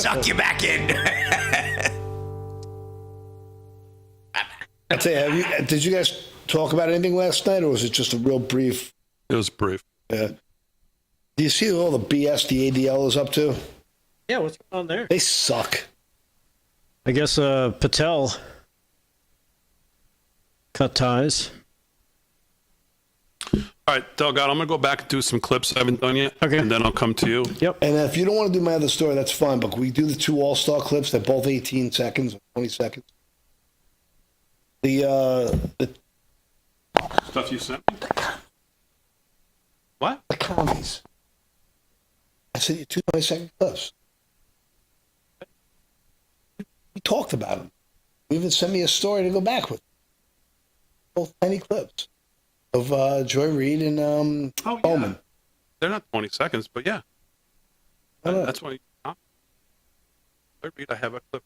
suck you back in. I'll tell you, did you guys talk about anything last night, or was it just a real brief? It was brief. Yeah. Do you see all the BS the ADL is up to? Yeah, what's going on there? They suck. I guess Patel cut ties. All right, Delgado, I'm going to go back and do some clips I haven't done yet. Okay. And then I'll come to you. Yep. And if you don't want to do my other story, that's fine. But we do the 2 all-star clips. They're both 18 seconds or 20 seconds. The stuff you sent me? What? The commies. I sent you 2 20-second clips. We talked about them. You even sent me a story to go back with. Both tiny clips of Joy Reid and Bowman. They're not 20 seconds, but yeah. That's why. Joy Reid, I have a clip.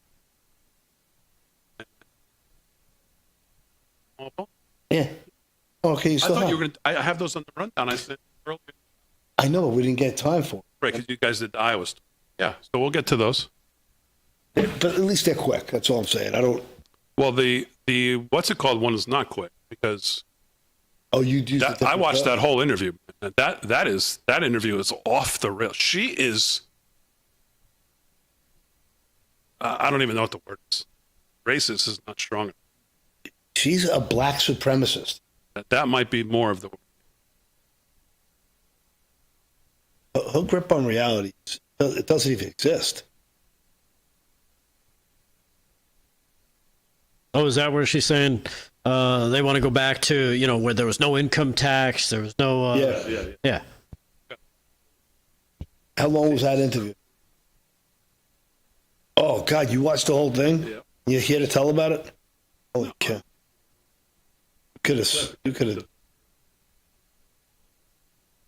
Yeah. Okay, you I still thought have. you were going to. I have those on the rundown. I said earlier. I know, but we didn't get time for it. Right, because you guys did the Iowa story. Yeah, so we'll get to those. But at least they're quick. That's all I'm saying. I don't. Well, the what's it called one is not quick because. Oh, you do. I watched that whole interview. That interview is off the rails. She is. I don't even know what the word is. Racist is not strong enough. She's a black supremacist. That might be more of the. Her grip on reality, it doesn't even exist. Oh, is that where she's saying they want to go back to, where there was no income tax, there was no... Yeah. How long was that interview? Oh, God, you watched the whole thing? Yeah. You're here to tell about it? Holy cow. You could have...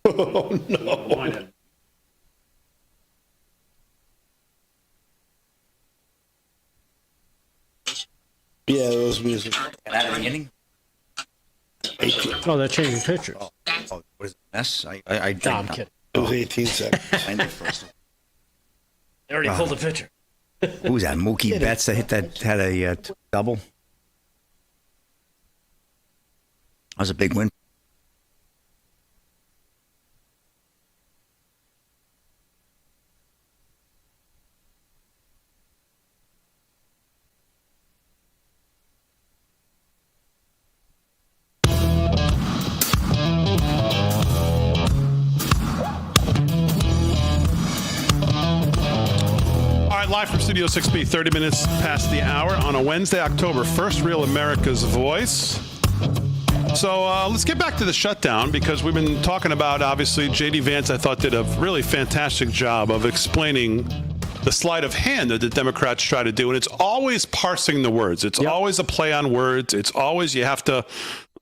Oh, no. Yeah, those music. And at the beginning? Oh, they're changing pictures. Oh, what is it? Mess? No, I'm kidding. It was 18 seconds. They already pulled the picture. Who was that? Mookie Betts that hit that, had a double? That was a big win. Live from Studio 6B, 30 minutes past the hour on a Wednesday, October 1st, Real America's Voice. So let's get back to the shutdown because we've been talking about, obviously, J.D. Vance, I thought, did a really fantastic job of explaining the sleight of hand that the Democrats try to do. And it's always parsing the words. It's always a play on words. It's always you have to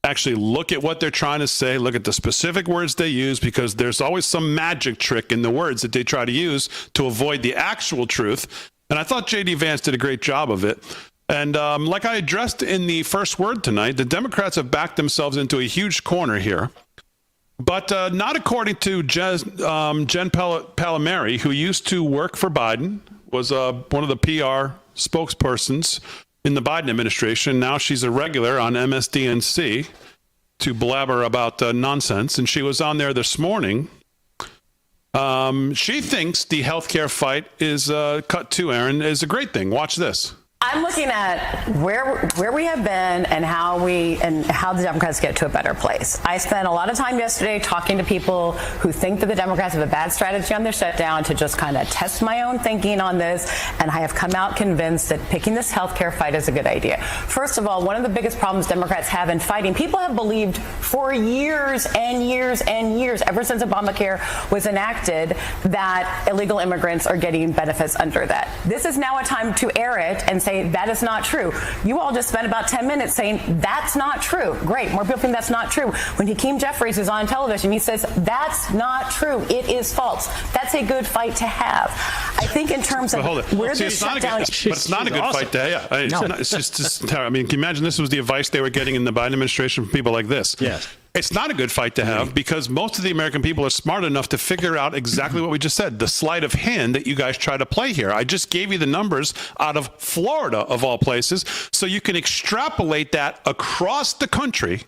actually look at what they're trying to say, look at the specific words they use, because there's always some magic trick in the words that they try to use to avoid the actual truth. And I thought J.D. Vance did a great job of it. And like I addressed in the first word tonight, the Democrats have backed themselves into a huge corner here. But not according to Jen Palmieri, who used to work for Biden, was one of the PR spokespersons in the Biden administration. Now she's a regular on MSDNC to blabber about nonsense. And she was on there this morning. She thinks the healthcare fight is cut to, Aaron, is a great thing. Watch this. I'm looking at where we have been and how the Democrats get to a better place. I spent a lot of time yesterday talking to people who think that the Democrats have a bad strategy on their shutdown to just kind of test my own thinking on this, and I have come out convinced that picking this healthcare fight is a good idea. First of all, one of the biggest problems Democrats have in fighting, people have believed for years and years and years, ever since Obamacare was enacted, that illegal immigrants are getting benefits under that. This is now a time to air it and say that is not true. You all just spent about 10 minutes saying that's not true. Great. More people think that's not true. When Hakeem Jeffries is on television, he says that's not true. It is false. That's a good fight to have. I think in terms of where the shutdown... But it's not a good fight to have. It's just terrible. I mean, can you imagine this was the advice they were getting in the Biden administration from people like this? Yes. It's not a good fight to have because most of the American people are smart enough to figure out exactly what we just said, the sleight of hand that you guys try to play here. I just gave you the numbers out of Florida, of all places, so you can extrapolate that across the country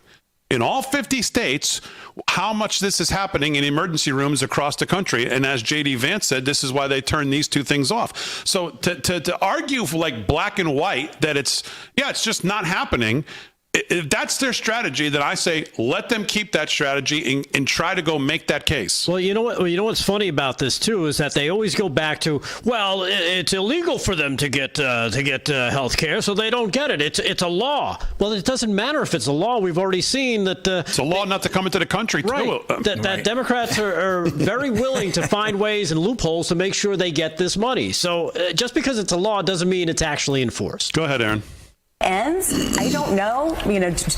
in all 50 states, how much this is happening in emergency rooms across the country. And as J.D. Vance said, this is why they turned these two things off. So to argue for like black and white that it's just not happening, if that's their strategy, then I say let them keep that strategy and try to go make that case. Well, you know what? You know what's funny about this too is that they always go back to, well, it's illegal for them to get health care, so they don't get it. It's a law. Well, it doesn't matter if it's a law. We've already seen that it's a law not to come into the country. Right. That Democrats are very willing to find ways and loopholes to make sure they get this money. So just because it's a law doesn't mean it's actually enforced. Go ahead, Aaron. Ends? I don't know.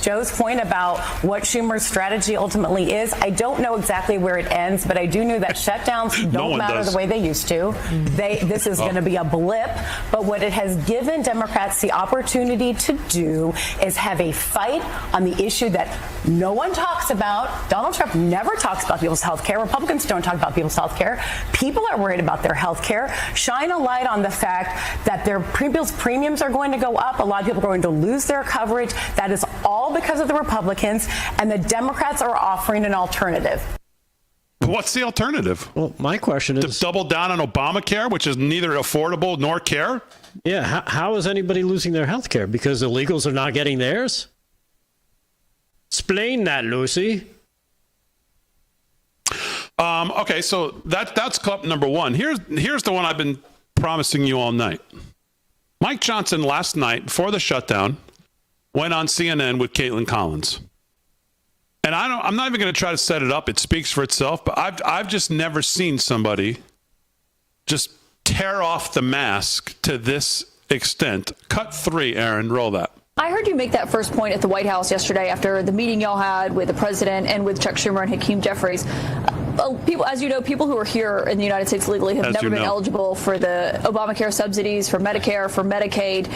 Joe's point about what Schumer's strategy ultimately is, I don't know exactly where it ends, but I do know that shutdowns don't matter the way they used to. This is going to be a blip, but what it has given Democrats the opportunity to do is have a fight on the issue that no one talks about. Donald Trump never talks about people's health care. Republicans don't talk about people's health care. People are worried about their health care. Shine a light on the fact that their people's premiums are going to go up. A lot of people are going to lose their coverage. That is all because of the Republicans, and the Democrats are offering an alternative. What's the alternative? Well, my question is to double down on Obamacare, which is neither affordable nor care. Yeah, how is anybody losing their health care? Because illegals are not getting theirs? Explain that, Lucy. Okay, so that's clip number one. Here's the one I've been promising you all night. Mike Johnson last night, before the shutdown, went on CNN with Caitlin Collins. And I'm not even going to try to set it up. It speaks for itself. But I've just never seen somebody just tear off the mask to this extent. Cut 3, Aaron. Roll that. I heard you make that first point at the White House yesterday after the meeting y'all had with the president and with Chuck Schumer and Hakeem Jeffries. People, as you know, people who are here in the United States legally have never been eligible for the Obamacare subsidies, for Medicare, for Medicaid.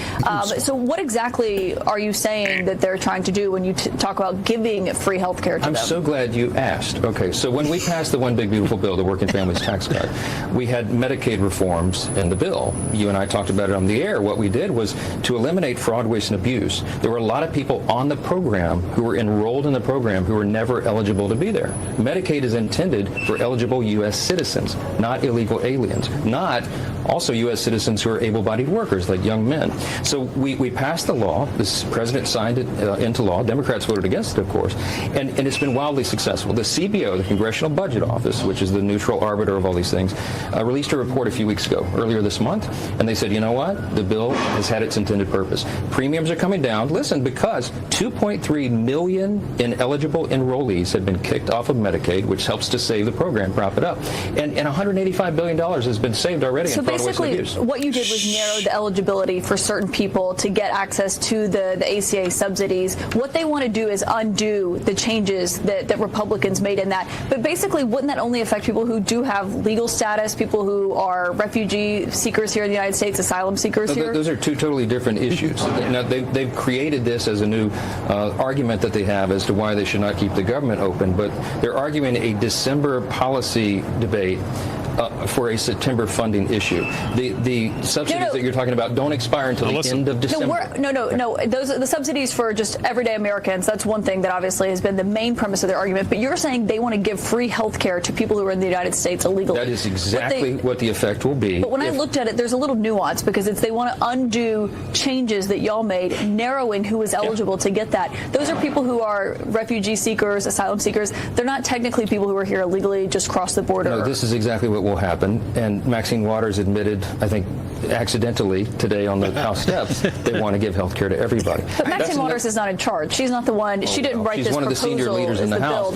So what exactly are you saying that they're trying to do when you talk about giving free health care to them? I'm so glad you asked. Okay, so when we passed the One Big Beautiful Bill, the Working Families Tax Cut, we had Medicaid reforms in the bill. You and I talked about it on the air. What we did was to eliminate fraud, waste, and abuse. There were a lot of people on the program who were enrolled in the program who were never eligible to be there. Medicaid is intended for eligible U.S. citizens, not illegal aliens, not also U.S. citizens who are able-bodied workers, like young men. So we passed the law. This president signed it into law. Democrats voted against it, of course, and it's been wildly successful. The CBO, the Congressional Budget Office, which is the neutral arbiter of all these things, released a report a few weeks ago, earlier this month, and they said, you know what? The bill has had its intended purpose. Premiums are coming down. Listen, because 2.3 million ineligible enrollees have been kicked off of Medicaid, which helps to save the program, prop it up. And $185 billion has been saved already in fraud, waste, and abuse. So basically, what you did was narrow the eligibility for certain people to get access to the ACA subsidies. What they want to do is undo the changes that Republicans made in that. But basically, wouldn't that only affect people who do have legal status, people who are refugee seekers here in the United States, asylum seekers here? Those are two totally different issues. Now, they've created this as a new argument that they have as to why they should not keep the government open, but they're arguing a December policy debate for a September funding issue. The subsidies that you're talking about don't expire until the end of December. No. Those are the subsidies for just everyday Americans. That's one thing that obviously has been the main premise of their argument. But you're saying they want to give free health care to people who are in the United States illegally. That is exactly what the effect will be. But when I looked at it, there's a little nuance because they want to undo changes that y'all made, narrowing who is eligible to get that. Those are people who are refugee seekers, asylum seekers. They're not technically people who are here illegally, just cross the border. No, this is exactly what will happen. And Maxine Waters admitted, I think, accidentally today on the House steps, they want to give health care to everybody. But Maxine Waters is not in charge. She's not the one. She didn't write this proposal. She's one of the senior leaders in the House.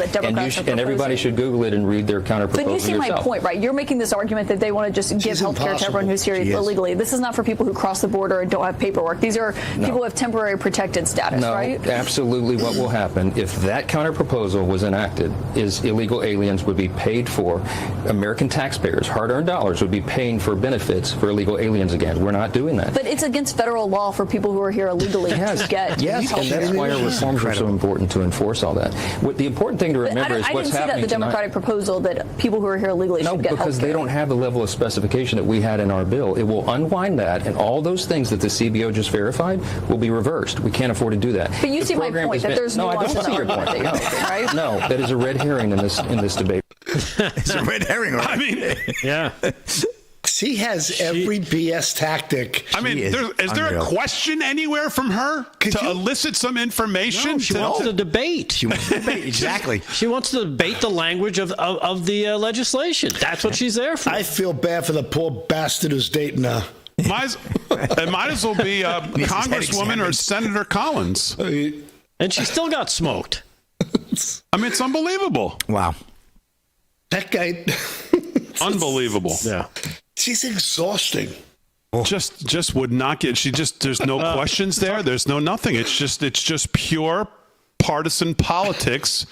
And everybody should Google it and read their counter proposal yourself. But you see my point, right? You're making this argument that they want to just give health care to everyone who's here illegally. This is not for people who cross the border and don't have paperwork. These are people who have temporary protected status, right? No, absolutely. What will happen if that counter proposal was enacted is illegal aliens would be paid for. American taxpayers taxpayers, hard-earned dollars, would be paying for benefits for illegal aliens again. We're not doing that. But it's against federal law for people who are here illegally to get Yes, and that's why our reforms are so important to enforce all that. What the important thing to remember is what's happening I didn't see that the Democratic proposal that people who are here illegally should get because healthcare. they don't have the level of specification that we had in our bill. It will unwind that, and all those things that the CBO just verified will be reversed. We can't afford to do that. But you see my point, that there's no, I don't see your point. No, right? No, that is a red herring in this debate. It's a red herring. Right? I mean, yeah. She has every BS tactic. I mean, is there a question anywhere from her to elicit some information? No, she wants to debate. She wants to debate, exactly. She wants to debate the language of the legislation. That's what she's there for. I feel bad for the poor bastard who's dating her. It might as well be Congresswoman or Senator Collins. And she still got smoked. I mean, it's unbelievable. Wow. That guy. Unbelievable. Yeah. She's exhausting. Just would not get. There's no questions there. There's no nothing. It's just pure partisan politics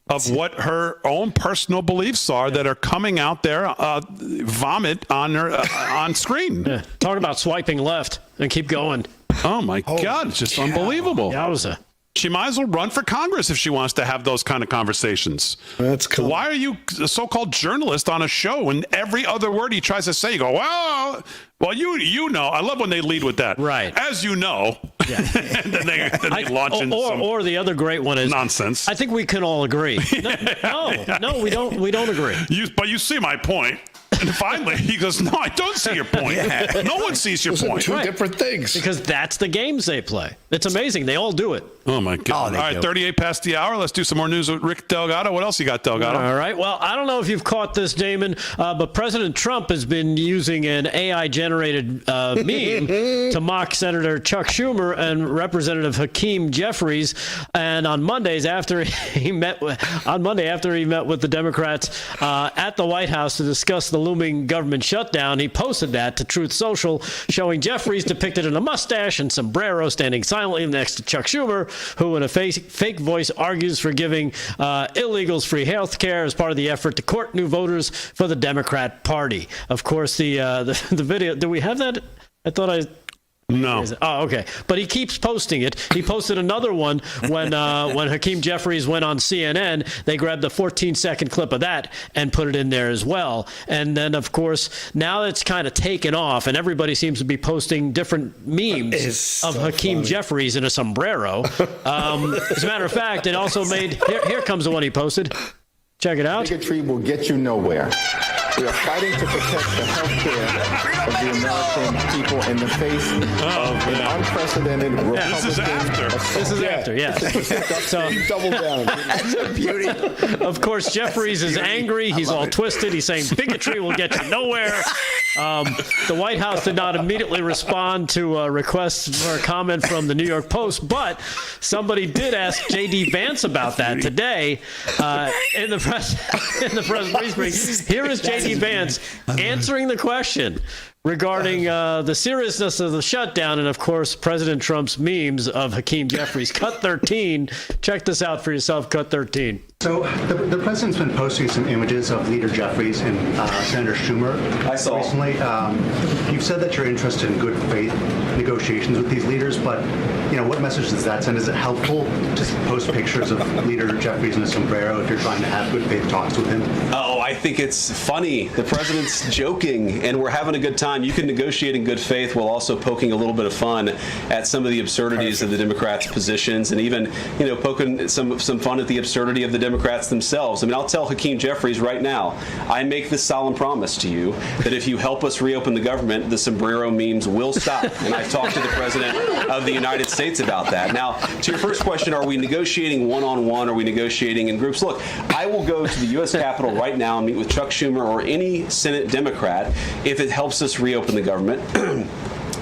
of what her own personal beliefs are that are coming out there, vomit on her on screen. Yeah. Talk about swiping left and keep going. Oh my God, it's just unbelievable. Yowza. She might as well run for Congress if she wants to have those kind of conversations. That's cool. Why are you a so-called journalist on a show and every other word he tries to say, you go, well, you know. I love when they lead with that. Right. As you know. Yeah. And then they launch into some or the other great one is nonsense. I think we can all agree. No, we don't agree. But you see my point. And finally, he goes, no, I don't see your point. Yeah. No one sees your point. Two different things. Because that's the games they play. It's amazing. They all do it. Oh, my God. All right, 38 past the hour. Let's do some more news with Rick Delgado. What else you got, Delgado? All right. Well, I don't know if you've caught this, Damon, but President Trump has been using an AI-generated meme to mock Senator Chuck Schumer and Representative Hakeem Jeffries. And on Monday, after he met with the Democrats at the White House to discuss the looming government shutdown, he posted that to Truth Social, showing Jeffries depicted in a mustache and sombrero standing silently next to Chuck Schumer, who in a fake voice argues for giving illegals free health care as part of the effort to court new voters for the Democrat Party. Of course, the video, do we have that? I thought No. Oh, okay. But he keeps posting it. He posted another one when Hakeem Jeffries went on CNN. They grabbed the 14-second clip of that and put it in there as well. And then, of course, now it's kind of taken off, and everybody seems to be posting different memes of Hakeem Jeffries in a sombrero. As a matter of fact, it also made... Here comes the one he posted. Check it out. Bigotry will get you nowhere. We are fighting to protect the health care of the American people in the face of an unprecedented Republican... This is after, yes. So, double down. That's beauty. Of course, Jeffries is angry. He's all twisted. He's saying bigotry will get you nowhere. The White House did not immediately respond to a request for a comment from the New York Post, but somebody did ask J.D. Vance about that today in the press briefing. Here is J.D. Vance answering the question regarding the seriousness of the shutdown and, of course, President Trump's memes of Hakeem Jeffries. Cut 13. Check this out for yourself, Cut 13. So the president's been posting some images of Leader Jeffries and Senator Schumer. I saw recently. You've said that you're interested in good faith negotiations with these leaders, but what message does that send? Is it helpful to post pictures of Leader Jeffries in a sombrero if you're trying to have good faith talks with him? Oh, I think it's funny. The president's joking, and we're having a good time. You can negotiate in good faith while also poking a little bit of fun at some of the absurdities of the Democrats' positions, and even poking some fun at the absurdity of the Democrats themselves. I mean, I'll tell Hakeem Jeffries right now, I make this solemn promise to you that if you help us reopen the government, the sombrero memes will stop. And I've talked to the President of the United States about that. Now, to your first question, are we negotiating one-on-one? Are we negotiating in groups? Look, I will go to the U.S. Capitol right now and meet with Chuck Schumer or any Senate Democrat if it helps us reopen the government.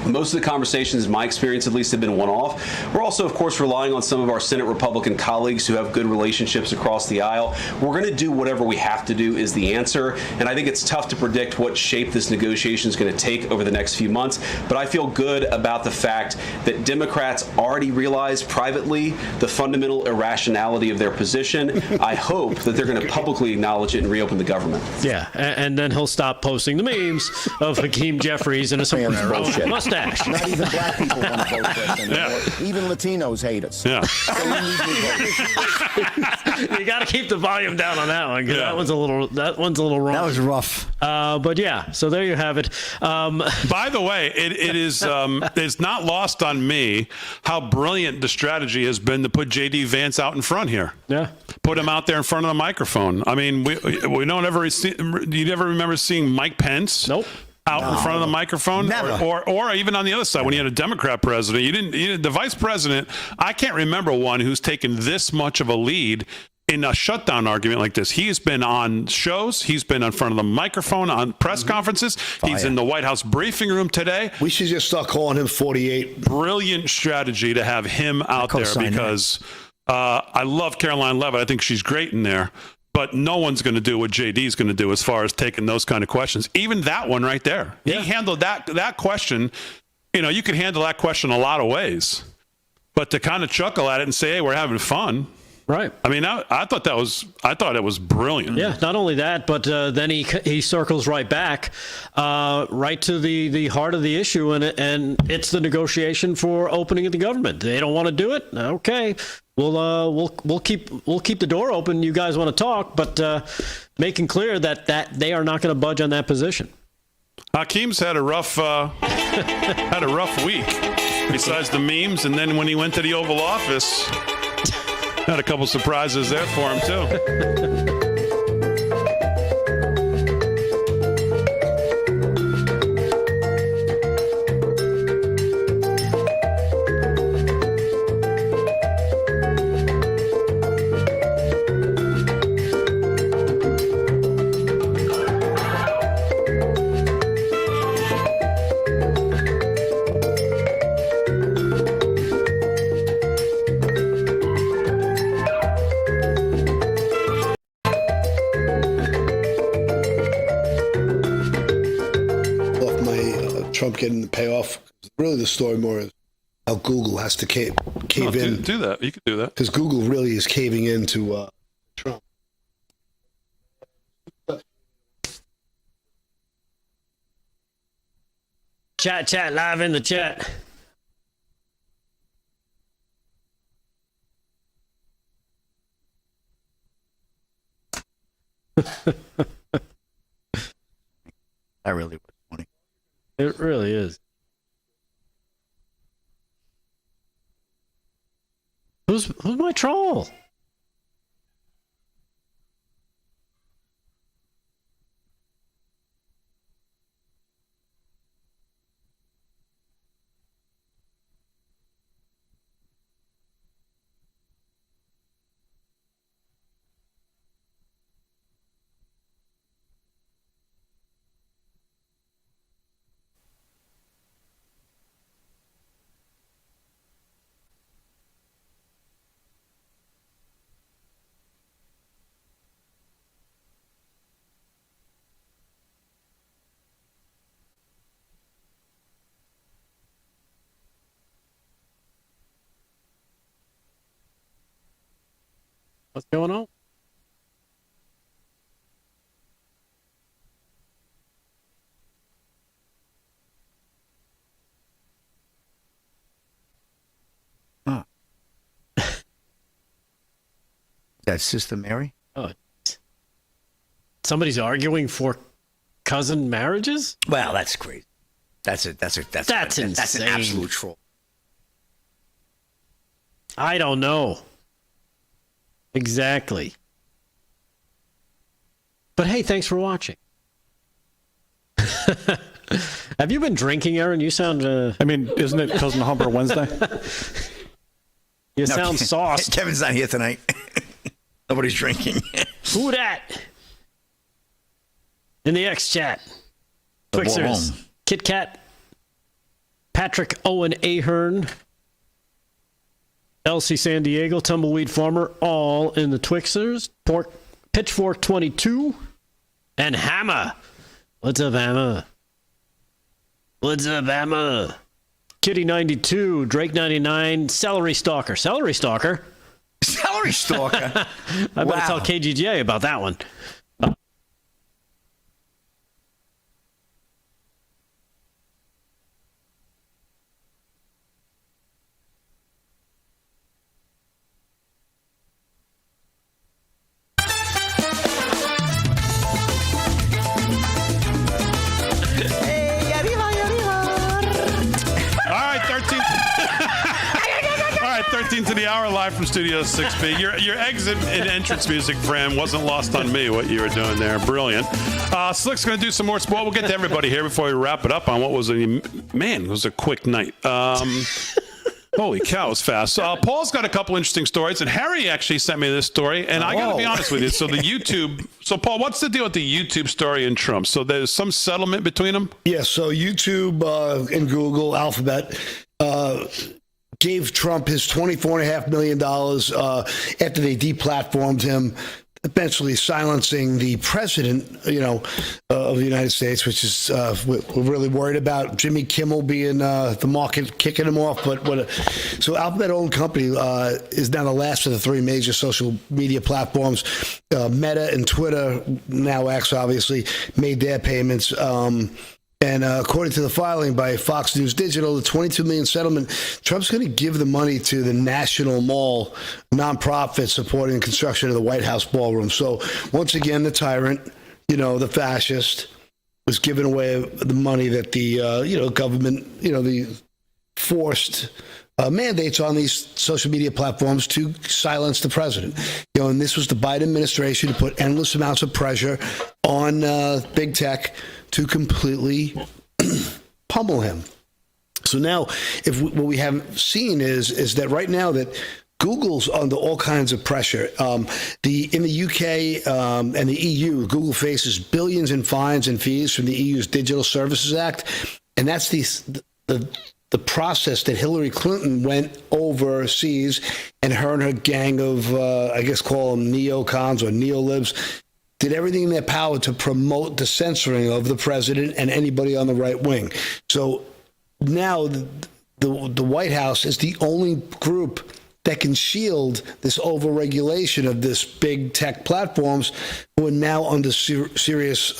Most of the conversations, in my experience at least, have been one-off. We're also, of course, relying on some of our Senate Republican colleagues who have good relationships across the aisle. We're going to do whatever we have to do is the answer, and I think it's tough to predict what shape this negotiation is going to take over the next few months, but I feel good about the fact that Democrats already realize privately the fundamental irrationality of their position. I hope that they're going to publicly acknowledge it and reopen the government. Yeah, and then he'll stop posting the memes of Hakeem Jeffries and a mustache. Not even black people want to vote for us anymore. Yeah. Even Latinos hate us. Yeah. So we need new voters. You got to keep the volume down on that one, because that one's a little wrong. That was rough. But yeah, so there you have it. By the way, it is it's not lost on me how brilliant the strategy has been to put J.D. Vance out in front here. Yeah. Put him out there in front of the microphone. I mean, we don't ever see. Do you ever remember seeing Mike Pence? Nope. Out in front of the microphone, or even on the other side when you had a Democrat president, you didn't. The vice president, I can't remember one who's taken this much of a lead in a shutdown argument like this. He's been on shows, he's been in front of the microphone on press conferences. He's in the White House briefing room today. We should just start calling him 48. Brilliant strategy to have him out there, because I love Caroline Leavitt. I think she's great in there. But no one's going to do what JD's going to do as far as taking those kind of questions. Even that one right there. Yeah. He handled that question. You know, you can handle that question a lot of ways. But to kind of chuckle at it and say, hey, we're having fun. Right. I mean, I thought it was brilliant. Yeah, not only that, but then he circles right back, right to the heart of the issue, and it's the negotiation for opening of the government. They don't want to do it. Okay. We'll keep the door open. You guys want to talk, but making clear that they are not going to budge on that position. Hakeem's had a rough week. Besides the memes, and then when he went to the Oval Office, had a couple surprises there for him too. Trump getting the payoff. Really, the story more is how Google has to cave in. Do that. You could do that. Because Google really is caving into Trump. Chat live in the chat. That really was funny. It really is. Who's my troll? What's going on? Huh. That's Sister Mary? Oh, somebody's arguing for cousin marriages? Well, that's crazy. That's insane. That's an absolute troll. I don't know. Exactly. But hey, thanks for watching. Have you been drinking, Aaron? You sound... I mean, isn't it Cousin Humber Wednesday? You sound sauced. Kevin's not here tonight. Nobody's drinking. Who dat? In the X chat. Twixers. Kit Kat. Patrick Owen Ahern, LC San Diego, Tumbleweed Farmer, all in the Twixters. Pitchfork 22, and Hammer. What's up, Hammer? What's up, Hammer? Kitty 92, Drake 99, Celery Stalker. Celery Stalker? Celery Stalker? I better tell KGJ about that one. All right, 13 to the hour, live from Studio 6B. Your exit and entrance music, Fran, wasn't lost on me, what you were doing there. Brilliant. Slick's going to do some more sport. We'll get to everybody here before we wrap it up on what was it was a quick night. Holy cow, it was fast. Paul's got a couple interesting stories, and Harry actually sent me this story, and I got to be honest with you. So Paul, what's the deal with the YouTube story and Trump? So there's some settlement between them? Yeah, so YouTube and Google, Alphabet, gave Trump his $24.5 million after they deplatformed him, eventually silencing the president, of the United States, which is we're really worried about. Jimmy Kimmel being the market kicking him off. So Alphabet-owned company is now the last of the three major social media platforms. Meta and Twitter, now X, obviously, made their payments. And according to the filing by Fox News Digital, the $22 million settlement, Trump's going to give the money to the National Mall nonprofit supporting the construction of the White House ballroom. So once again, the tyrant, the fascist, was giving away the money that the government, the forced mandates on these social media platforms to silence the president. And this was the Biden administration to put endless amounts of pressure on big tech to completely pummel him. So now, what we haven't seen is that right now that Google's under all kinds of pressure. In the UK and the EU, Google faces billions in fines and fees from the EU's Digital Services Act, and that's the process that Hillary Clinton went overseas, and her gang of call them neocons or neolibs, did everything in their power to promote the censoring of the president and anybody on the right wing. So now the White House is the only group that can shield this overregulation of this big tech platforms who are now under serious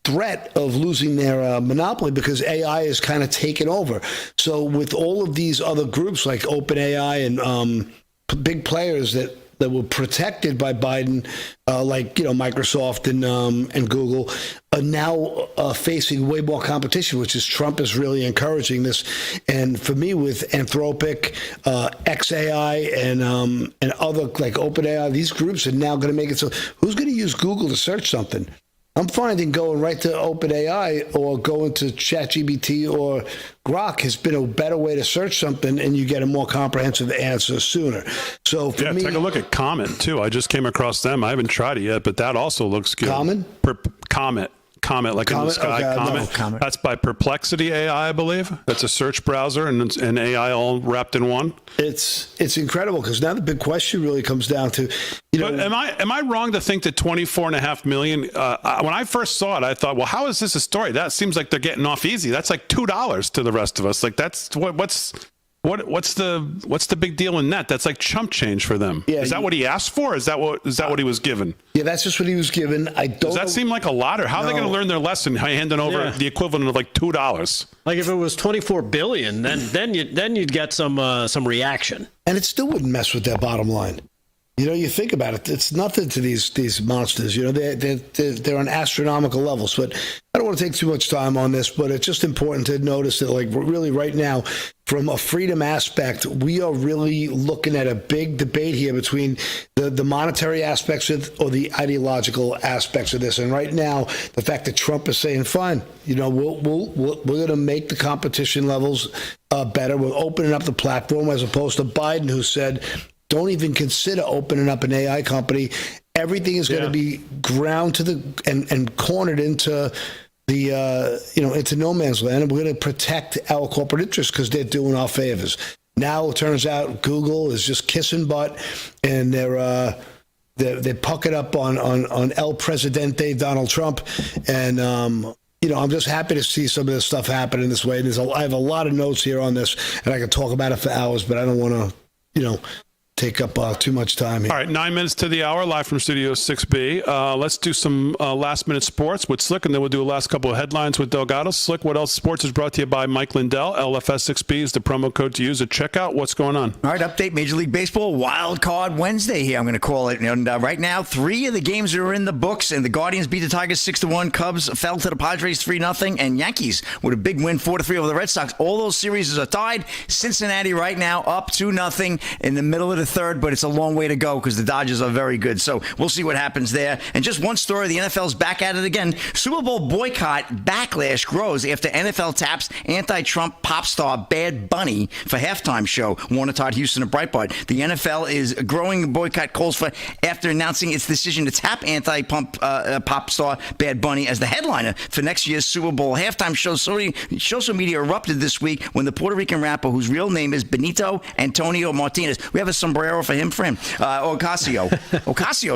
threat of losing their monopoly because AI is kind of taken over. So with all of these other groups like OpenAI and big players that were protected by Biden, Microsoft and Google, are now facing way more competition, which is Trump is really encouraging this. And for me, with Anthropic, XAI, and other like OpenAI, these groups are now going to make it so who's going to use Google to search something? I'm finding going right to OpenAI or going to ChatGPT or Grok has been a better way to search something, and you get a more comprehensive answer sooner. So for me, take a look at Comet too. I just came across them. I haven't tried it yet, but that also looks good. Comet, like in the sky. Okay, Comet. That's by Perplexity AI, I believe. That's a search browser and AI all wrapped in one. It's incredible because now the big question really comes down to, But am I wrong to think that $24.5 million? When I first saw it, I thought, well, how is this a story? That seems like they're getting off easy. That's like $2 to the rest of us. Like what's the big deal in that? That's like chump change for them. Yeah, is that what he asked for? Is that what he was given? Yeah, that's just what he was given. Does that seem like a lot, or how are they going to learn their lesson? Handing over the equivalent of like $2. Like if it was $24 billion, then you'd get some reaction. And it still wouldn't mess with their bottom line. You think about it, it's nothing to these monsters. They're on astronomical levels. But I don't want to take too much time on this, but it's just important to notice that, like, really right now, from a freedom aspect, we are really looking at a big debate here between the monetary aspects or the ideological aspects of this. And right now, the fact that Trump is saying, fine, we're going to make the competition levels better. We're opening up the platform, as opposed to Biden, who said, don't even consider opening up an AI company. Everything is going to be ground to and cornered into into no man's land, and we're going to protect our corporate interests because they're doing our favors. Now it turns out Google is just kissing butt, and they're puckered up on El Presidente Donald Trump, and I'm just happy to see some of this stuff happening this way. I have a lot of notes here on this, and I could talk about it for hours, but I don't want to, take up too much time here. All right, 9 minutes to the hour, live from Studio 6B. Let's do some last-minute sports with Slick, and then we'll do a last couple of headlines with Delgado. Slick, what else? Sports is brought to you by Mike Lindell. LFS6B is the promo code to use at checkout. What's going on? All right, update Major League Baseball Wild Card Wednesday here, I'm going to call it. And right now, 3 of the games are in the books, and the Guardians beat the Tigers 6-1. Cubs fell to the Padres 3-0, and Yankees with a big win 4-3 over the Red Sox. All those series are tied. Cincinnati right now up 2-0 in the middle of the third, but it's a long way to go because the Dodgers are very good. So we'll see what happens there. And just one story, the NFL's back at it again. Super Bowl boycott backlash grows after NFL taps anti-Trump pop star Bad Bunny for halftime show. Warner, Todd Houston, and Breitbart. The NFL is growing boycott calls after announcing its decision to tap pop star Bad Bunny as the headliner for next year's Super Bowl halftime show. Social media erupted this week when the Puerto Rican rapper, whose real name is Benito Antonio Martinez, we have a sombrero for him, Ocasio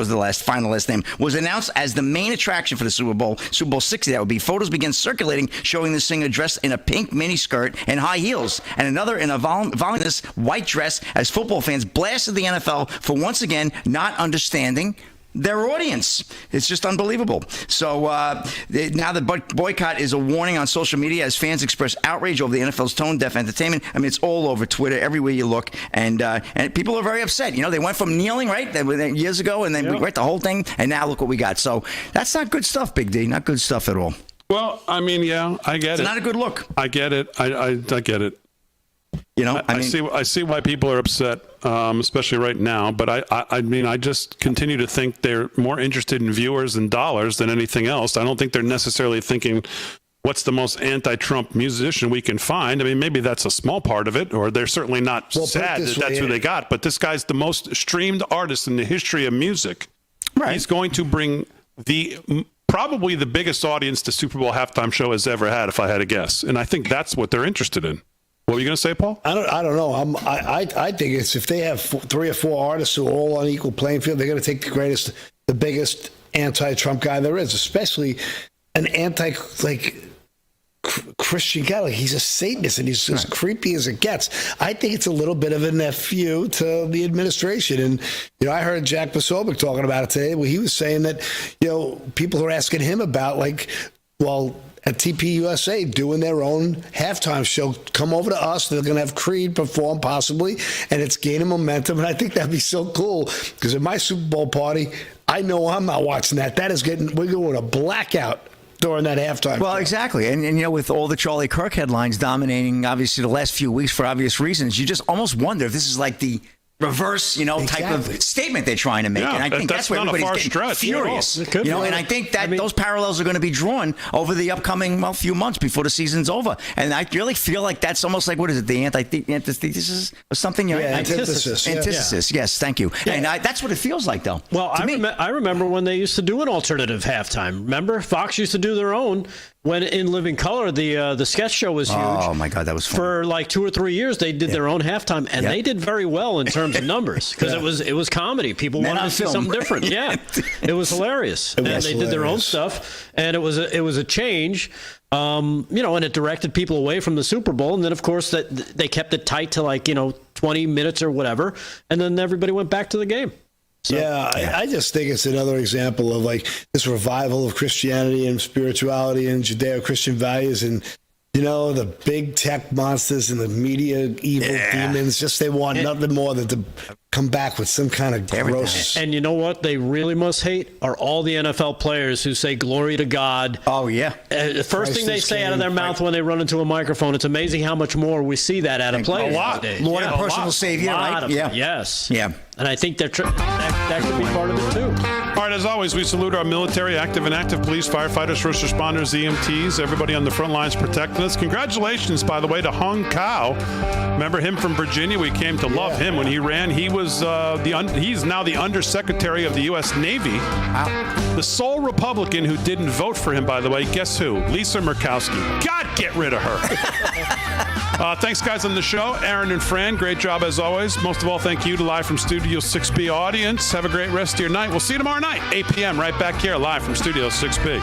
is the final last name, was announced as the main attraction for the Super Bowl 60. That would be. Photos began circulating showing the singer dressed in a pink miniskirt and high heels, and another in a voluminous white dress, as football fans blasted the NFL for once again not understanding their audience. It's just unbelievable. So now the boycott is a warning on social media as fans express outrage over the NFL's tone-deaf entertainment. I mean, it's all over Twitter, everywhere you look, and people are very upset. They went from kneeling, right, years ago, and then we went the whole thing, and now look what we got. So that's not good stuff, Big D. Not good stuff at all. Well, I mean, yeah, I get it. It's not a good look. I get it. I get it. I see why people are upset, especially right now. But I just continue to think they're more interested in viewers and dollars than anything else. I don't think they're necessarily thinking, what's the most anti-Trump musician we can find? I mean, maybe that's a small part of it, or they're certainly not sad that that's who they got. But this guy's the most streamed artist in the history of music. Right. He's going to bring probably the biggest audience the Super Bowl halftime show has ever had, if I had to guess. And I think that's what they're interested in. What were you going to say, Paul? I don't know. I think it's if they have 3 or 4 artists who are all on equal playing field, they're going to take the biggest anti-Trump guy there is, especially an Christian guy. Like, he's a Satanist and he's as creepy as it gets. I think it's a little bit of a nephew to the administration. And, I heard Jack Posobiec talking about it today, where he was saying that, people are asking him about, at TPUSA doing their own halftime show, come over to us. They're going to have Creed perform possibly, and it's gaining momentum. And I think that'd be so cool because at my Super Bowl party, I know I'm not watching that. We're going a blackout during that halftime. Well, exactly. And with all the Charlie Kirk headlines dominating, obviously, the last few weeks for obvious reasons, you just almost wonder if this is like the reverse, type of statement they're trying to make. Yeah, and I think that's where everybody's getting furious. And I think that those parallels are going to be drawn over the upcoming few months before the season's over. And I really feel like that's almost like, what is it, the antithesis or something? Antithesis. Antithesis, yes, thank you. Yeah. And that's what it feels like, though. Well, I remember when they used to do an alternative halftime. Remember? Fox used to do their own. When in Living Color, the sketch show was huge. Oh, my God, that was fun. For like 2 or 3 years, they did their own halftime, and they did very well in terms of numbers because it was comedy. People wanted to see something different. Yeah, it was hilarious. And they did their own stuff, and it was a change. And it directed people away from the Super Bowl, and then of course that they kept it tight to 20 minutes or whatever, and then everybody went back to the game. So, I just think it's another example of this revival of Christianity and spirituality and Judeo-Christian values, and the big tech monsters and the media evil demons. They want nothing more than to come back with some kind of gross. And you know what they really must hate are all the NFL players who say glory to God. Oh yeah, the first thing they say out of their mouth when they run into a microphone. It's amazing how much more we see that out of players. Lord and personal Savior, right? Yes. Yeah. And I think that could be part of it, too. All right, as always, we salute our military, active and active police, firefighters, first responders, EMTs, everybody on the front lines protecting us. Congratulations, by the way, to Hung Kao. Remember him from Virginia? We came to love him when he ran. He was he's now the Undersecretary of the U.S. Navy. Wow. The sole Republican who didn't vote for him, by the way, guess who? Lisa Murkowski. God, get rid of her. Thanks, guys, on the show. Aaron and Fran, great job as always. Most of all, thank you to Live from Studio 6B audience. Have a great rest of your night. We'll see you tomorrow night, 8 p.m., right back here, live from Studio 6B.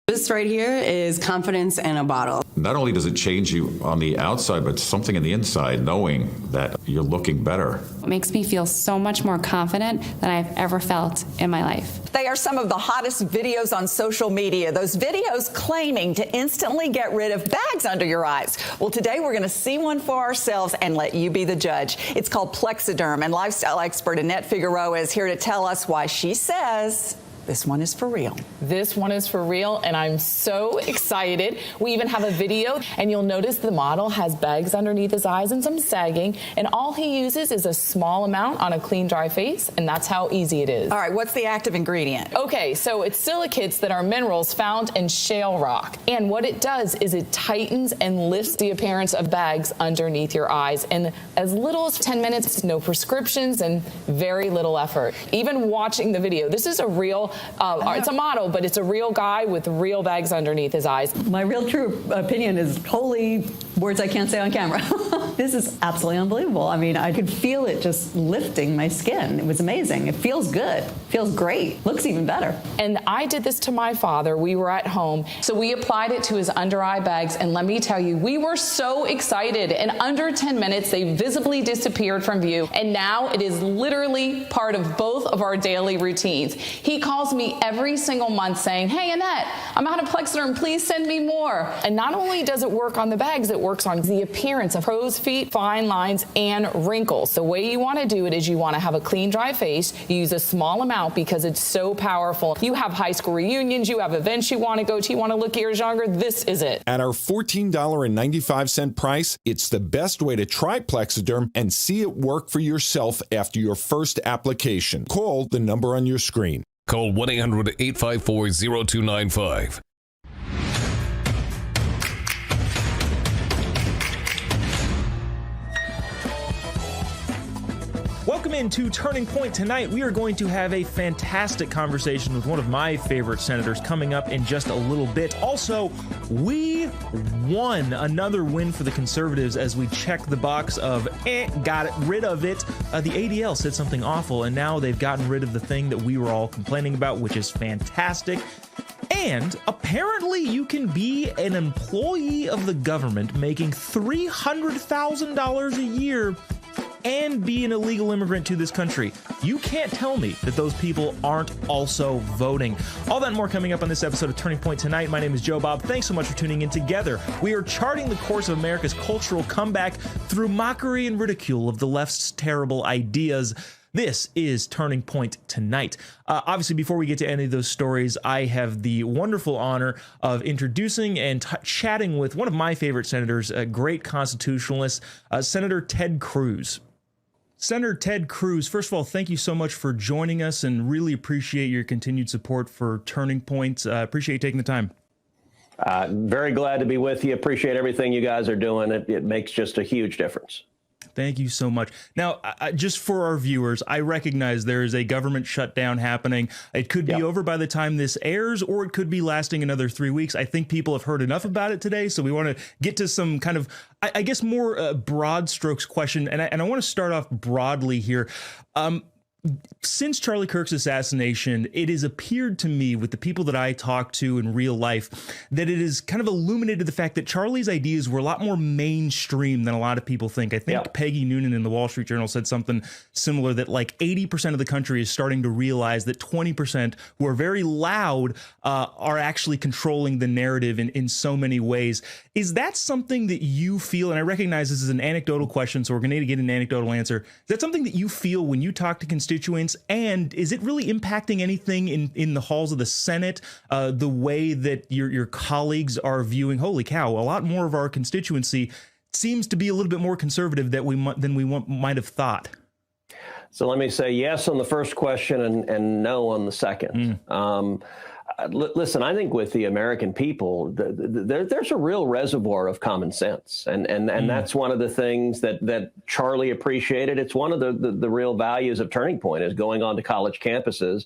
This right here is confidence in a bottle. Not only does it change you on the outside, but something in the inside, knowing that you're looking better. It makes me feel so much more confident than I've ever felt in my life. They are some of the hottest videos on social media. Those videos claiming to instantly get rid of bags under your eyes. Well, today we're going to see one for ourselves and let you be the judge. It's called Plexiderm, and lifestyle expert Annette Figueroa is here to tell us why she says this one is for real. This one is for real, and I'm so excited. We even have a video, and you'll notice the model has bags underneath his eyes and some sagging, and all he uses is a small amount on a clean, dry face, and that's how easy it is. All right, what's the active ingredient? Okay, so it's silicates that are minerals found in shale rock, and what it does is it tightens and lifts the appearance of bags underneath your eyes in as little as 10 minutes, no prescriptions, and very little effort. Even watching the video, this is a real it's a model, but it's a real guy with real bags underneath his eyes. My real true opinion is holy words I can't say on camera. This is absolutely unbelievable. I mean, I could feel it just lifting my skin. It was amazing. It feels good. Feels great. Looks even better. And I did this to my father. We were at home. So we applied it to his under eye bags. And let me tell you, we were so excited. In under 10 minutes, they visibly disappeared from view. And now it is literally part of both of our daily routines. He calls me every single month saying, "Hey, Annette, I'm out of Plexiderm. Please send me more." And not only does it work on the bags, it works on the appearance of crow's feet, fine lines, and wrinkles. The way you want to do it is you want to have a clean, dry face. You use a small amount because it's so powerful. You have high school reunions, you have events you want to go to, you want to look years younger. This is it. At our $14.95 price, it's the best way to try Plexiderm and see it work for yourself after your first application. Call the number on your screen. Call 1-800-854-0295. Welcome into Turning Point. Tonight, we are going to have a fantastic conversation with one of my favorite senators coming up in just a little bit. Also, we won another win for the conservatives as we check the box of got rid of it. The ADL said something awful, and now they've gotten rid of the thing that we were all complaining about, which is fantastic. And apparently you can be an employee of the government making $300,000 a year and be an illegal immigrant to this country. You can't tell me that those people aren't also voting. All that and more coming up on this episode of Turning Point tonight. My name is Joe Bob. Thanks so much for tuning in. Together, we are charting the course of America's cultural comeback through mockery and ridicule of the left's terrible ideas. This is Turning Point Tonight. Obviously, before we get to any of those stories, I have the wonderful honor of introducing and chatting with one of my favorite senators, a great constitutionalist, Senator Ted Cruz. Senator Ted Cruz, first of all, thank you so much for joining us and really appreciate your continued support for Turning Point. Appreciate you taking the time. Very glad to be with you. Appreciate everything you guys are doing. It makes just a huge difference. Thank you so much. Now, just for our viewers, I recognize there is a government shutdown happening. It could be over by the time this airs, or it could be lasting another 3 weeks. I think people have heard enough about it today, so we want to get to some kind of, I guess, more broad strokes question. And I want to start off broadly here. Since Charlie Kirk's assassination, it has appeared to me with the people that I talk to in real life that it has kind of illuminated the fact that Charlie's ideas were a lot more mainstream than a lot of people think. I think Peggy Noonan in the Wall Street Journal said something similar, that like 80% of the country is starting to realize that 20% who are very loud are actually controlling the narrative in so many ways. Is that something that you feel, and I recognize this is an anecdotal question, so we're going to get an anecdotal answer. Is that something that you feel when you talk to constituents? And is it really impacting anything in the halls of the Senate, the way that your colleagues are viewing, holy cow, a lot more of our constituency seems to be a little bit more conservative than we might have thought? So let me say yes on the first question and no on the second. Listen, I think with the American people, there's a real reservoir of common sense. And that's one of the things that Charlie appreciated. It's one of the real values of Turning Point, is going on to college campuses.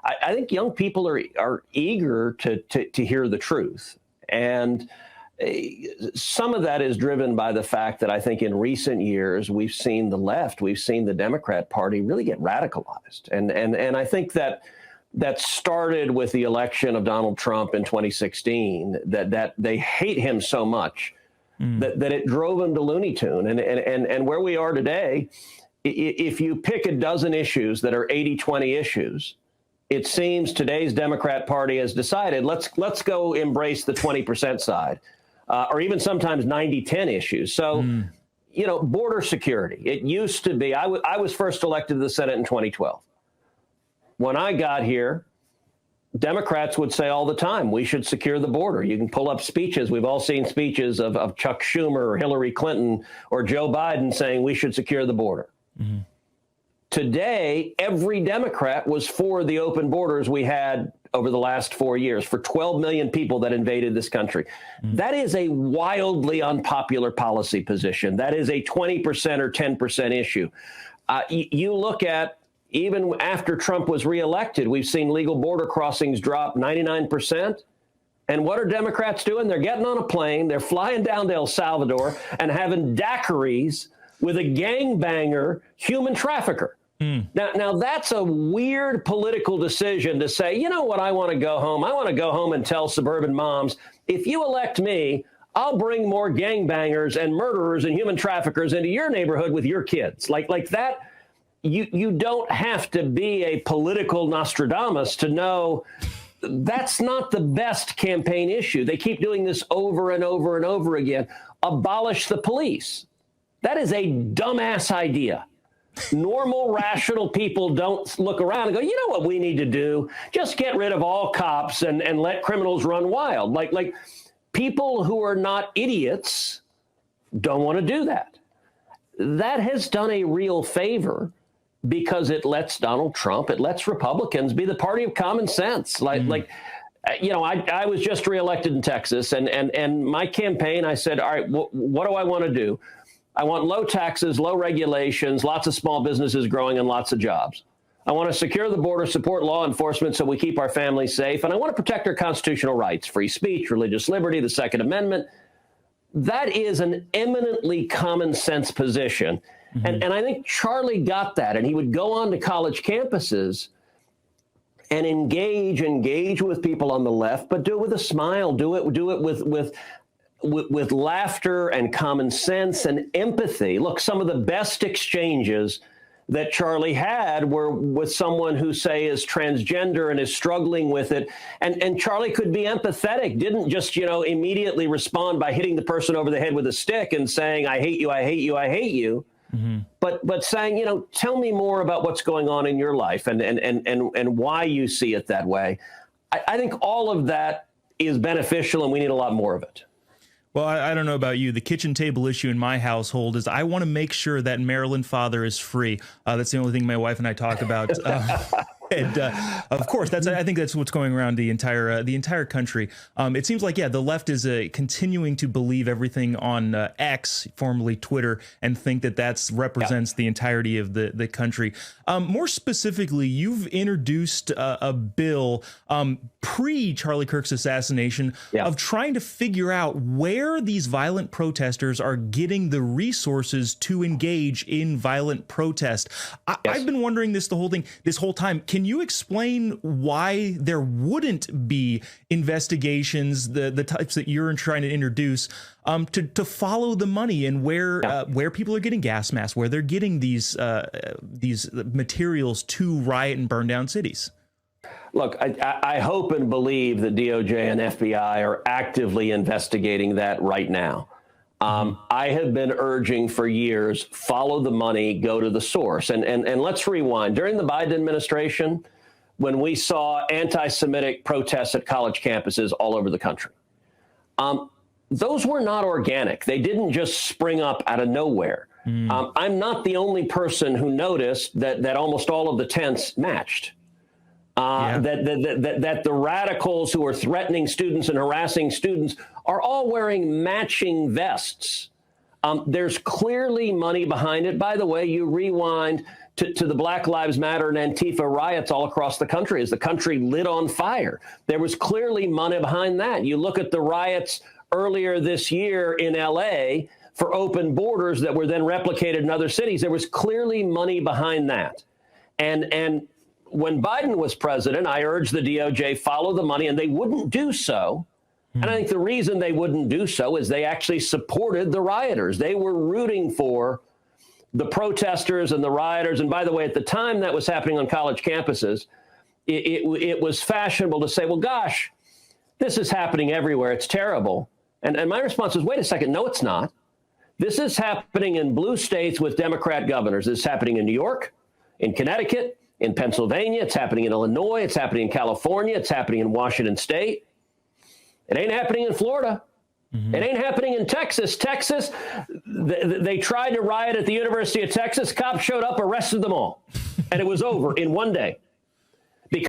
I think young people are eager to hear the truth. And some of that is driven by the fact that I think in recent years, we've seen the left, we've seen the Democrat Party really get radicalized. And I think that started with the election of Donald Trump in 2016, that they hate him so much that it drove him to Looney Tune. And where we are today, if you pick a dozen issues that are 80-20 issues, it seems today's Democrat Party has decided, let's go embrace the 20% side, or even sometimes 90-10 issues. So, border security, it used to be, I was first elected to the Senate in 2012. When I got here, Democrats would say all the time, we should secure the border. You can pull up speeches. We've all seen speeches of Chuck Schumer or Hillary Clinton or Joe Biden saying we should secure the border. Today, every Democrat was for the open borders we had over the last 4 years, for 12 million people that invaded this country. That is a wildly unpopular policy position. That is a 20% or 10% issue. You look at, even after Trump was reelected, we've seen legal border crossings drop 99%. And what are Democrats doing? They're getting on a plane, they're flying down to El Salvador and having daiquiris with a gangbanger human trafficker. Now that's a weird political decision to say, you know what, I want to go home. I want to go home and tell suburban moms, if you elect me, I'll bring more gangbangers and murderers and human traffickers into your neighborhood with your kids. Like that. You don't have to be a political Nostradamus to know that's not the best campaign issue. They keep doing this over and over and over again. Abolish the police. That is a dumbass idea. Normal, rational people don't look around and go, you know what we need to do? Just get rid of all cops and let criminals run wild. Like people who are not idiots don't want to do that. That has done a real favor, because it lets Donald Trump, it lets Republicans be the party of common sense. I was just reelected in Texas, and my campaign, I said, all right, what do I want to do? I want low taxes, low regulations, lots of small businesses growing, and lots of jobs. I want to secure the border, support law enforcement so we keep our families safe, and I want to protect our constitutional rights, free speech, religious liberty, the Second Amendment. That is an eminently common sense position. And I think Charlie got that, and he would go on to college campuses and engage with people on the left, but do it with a smile, do it with laughter and common sense and empathy. Look, some of the best exchanges that Charlie had were with someone who, say, is transgender and is struggling with it. And Charlie could be empathetic, didn't just, immediately respond by hitting the person over the head with a stick and saying, I hate you, I hate you, I hate you. but saying, tell me more about what's going on in your life and why you see it that way. I think all of that is beneficial, and we need a lot more of it. Well, I don't know about you. The kitchen table issue in my household is I want to make sure that Maryland father is free. That's the only thing my wife and I talk about. And of course, I think that's what's going around the entire country. It seems like, the left is continuing to believe everything on X, formerly Twitter, and think that represents the entirety of the country. More specifically, you've introduced a bill pre-Charlie Kirk's assassination of trying to figure out where these violent protesters are getting the resources to engage in violent protest. I've been wondering this whole time. Can you explain why there wouldn't be investigations, the types that you're trying to introduce, to follow the money and where people are getting gas masks, where they're getting these materials to riot and burn down cities? Look, I hope and believe that DOJ and FBI are actively investigating that right now. I have been urging for years, follow the money, go to the source. And let's rewind. During the Biden administration, when we saw anti-Semitic protests at college campuses all over the country, those were not organic. They didn't just spring up out of nowhere. I'm not the only person who noticed that almost all of the tents matched. That the radicals who are threatening students and harassing students are all wearing matching vests. There's clearly money behind it. By the way, you rewind to the Black Lives Matter and Antifa riots all across the country as the country lit on fire. There was clearly money behind that. You look at the riots earlier this year in LA for open borders that were then replicated in other cities. There was clearly money behind that. And when Biden was president, I urged the DOJ follow the money, and they wouldn't do so. And I think the reason they wouldn't do so is they actually supported the rioters. They were rooting for the protesters and the rioters. And by the way, at the time that was happening on college campuses, it was fashionable to say, well, gosh, this is happening everywhere. It's terrible. And my response was, wait a second. No, it's not. This is happening in blue states with Democrat governors. This is happening in New York, in Connecticut, in Pennsylvania. It's happening in Illinois. It's happening in California. It's happening in Washington State. It ain't happening in Florida. It ain't happening in Texas. Texas, they tried to riot at the University of Texas. Cops showed up, arrested them all. And it was over in one day.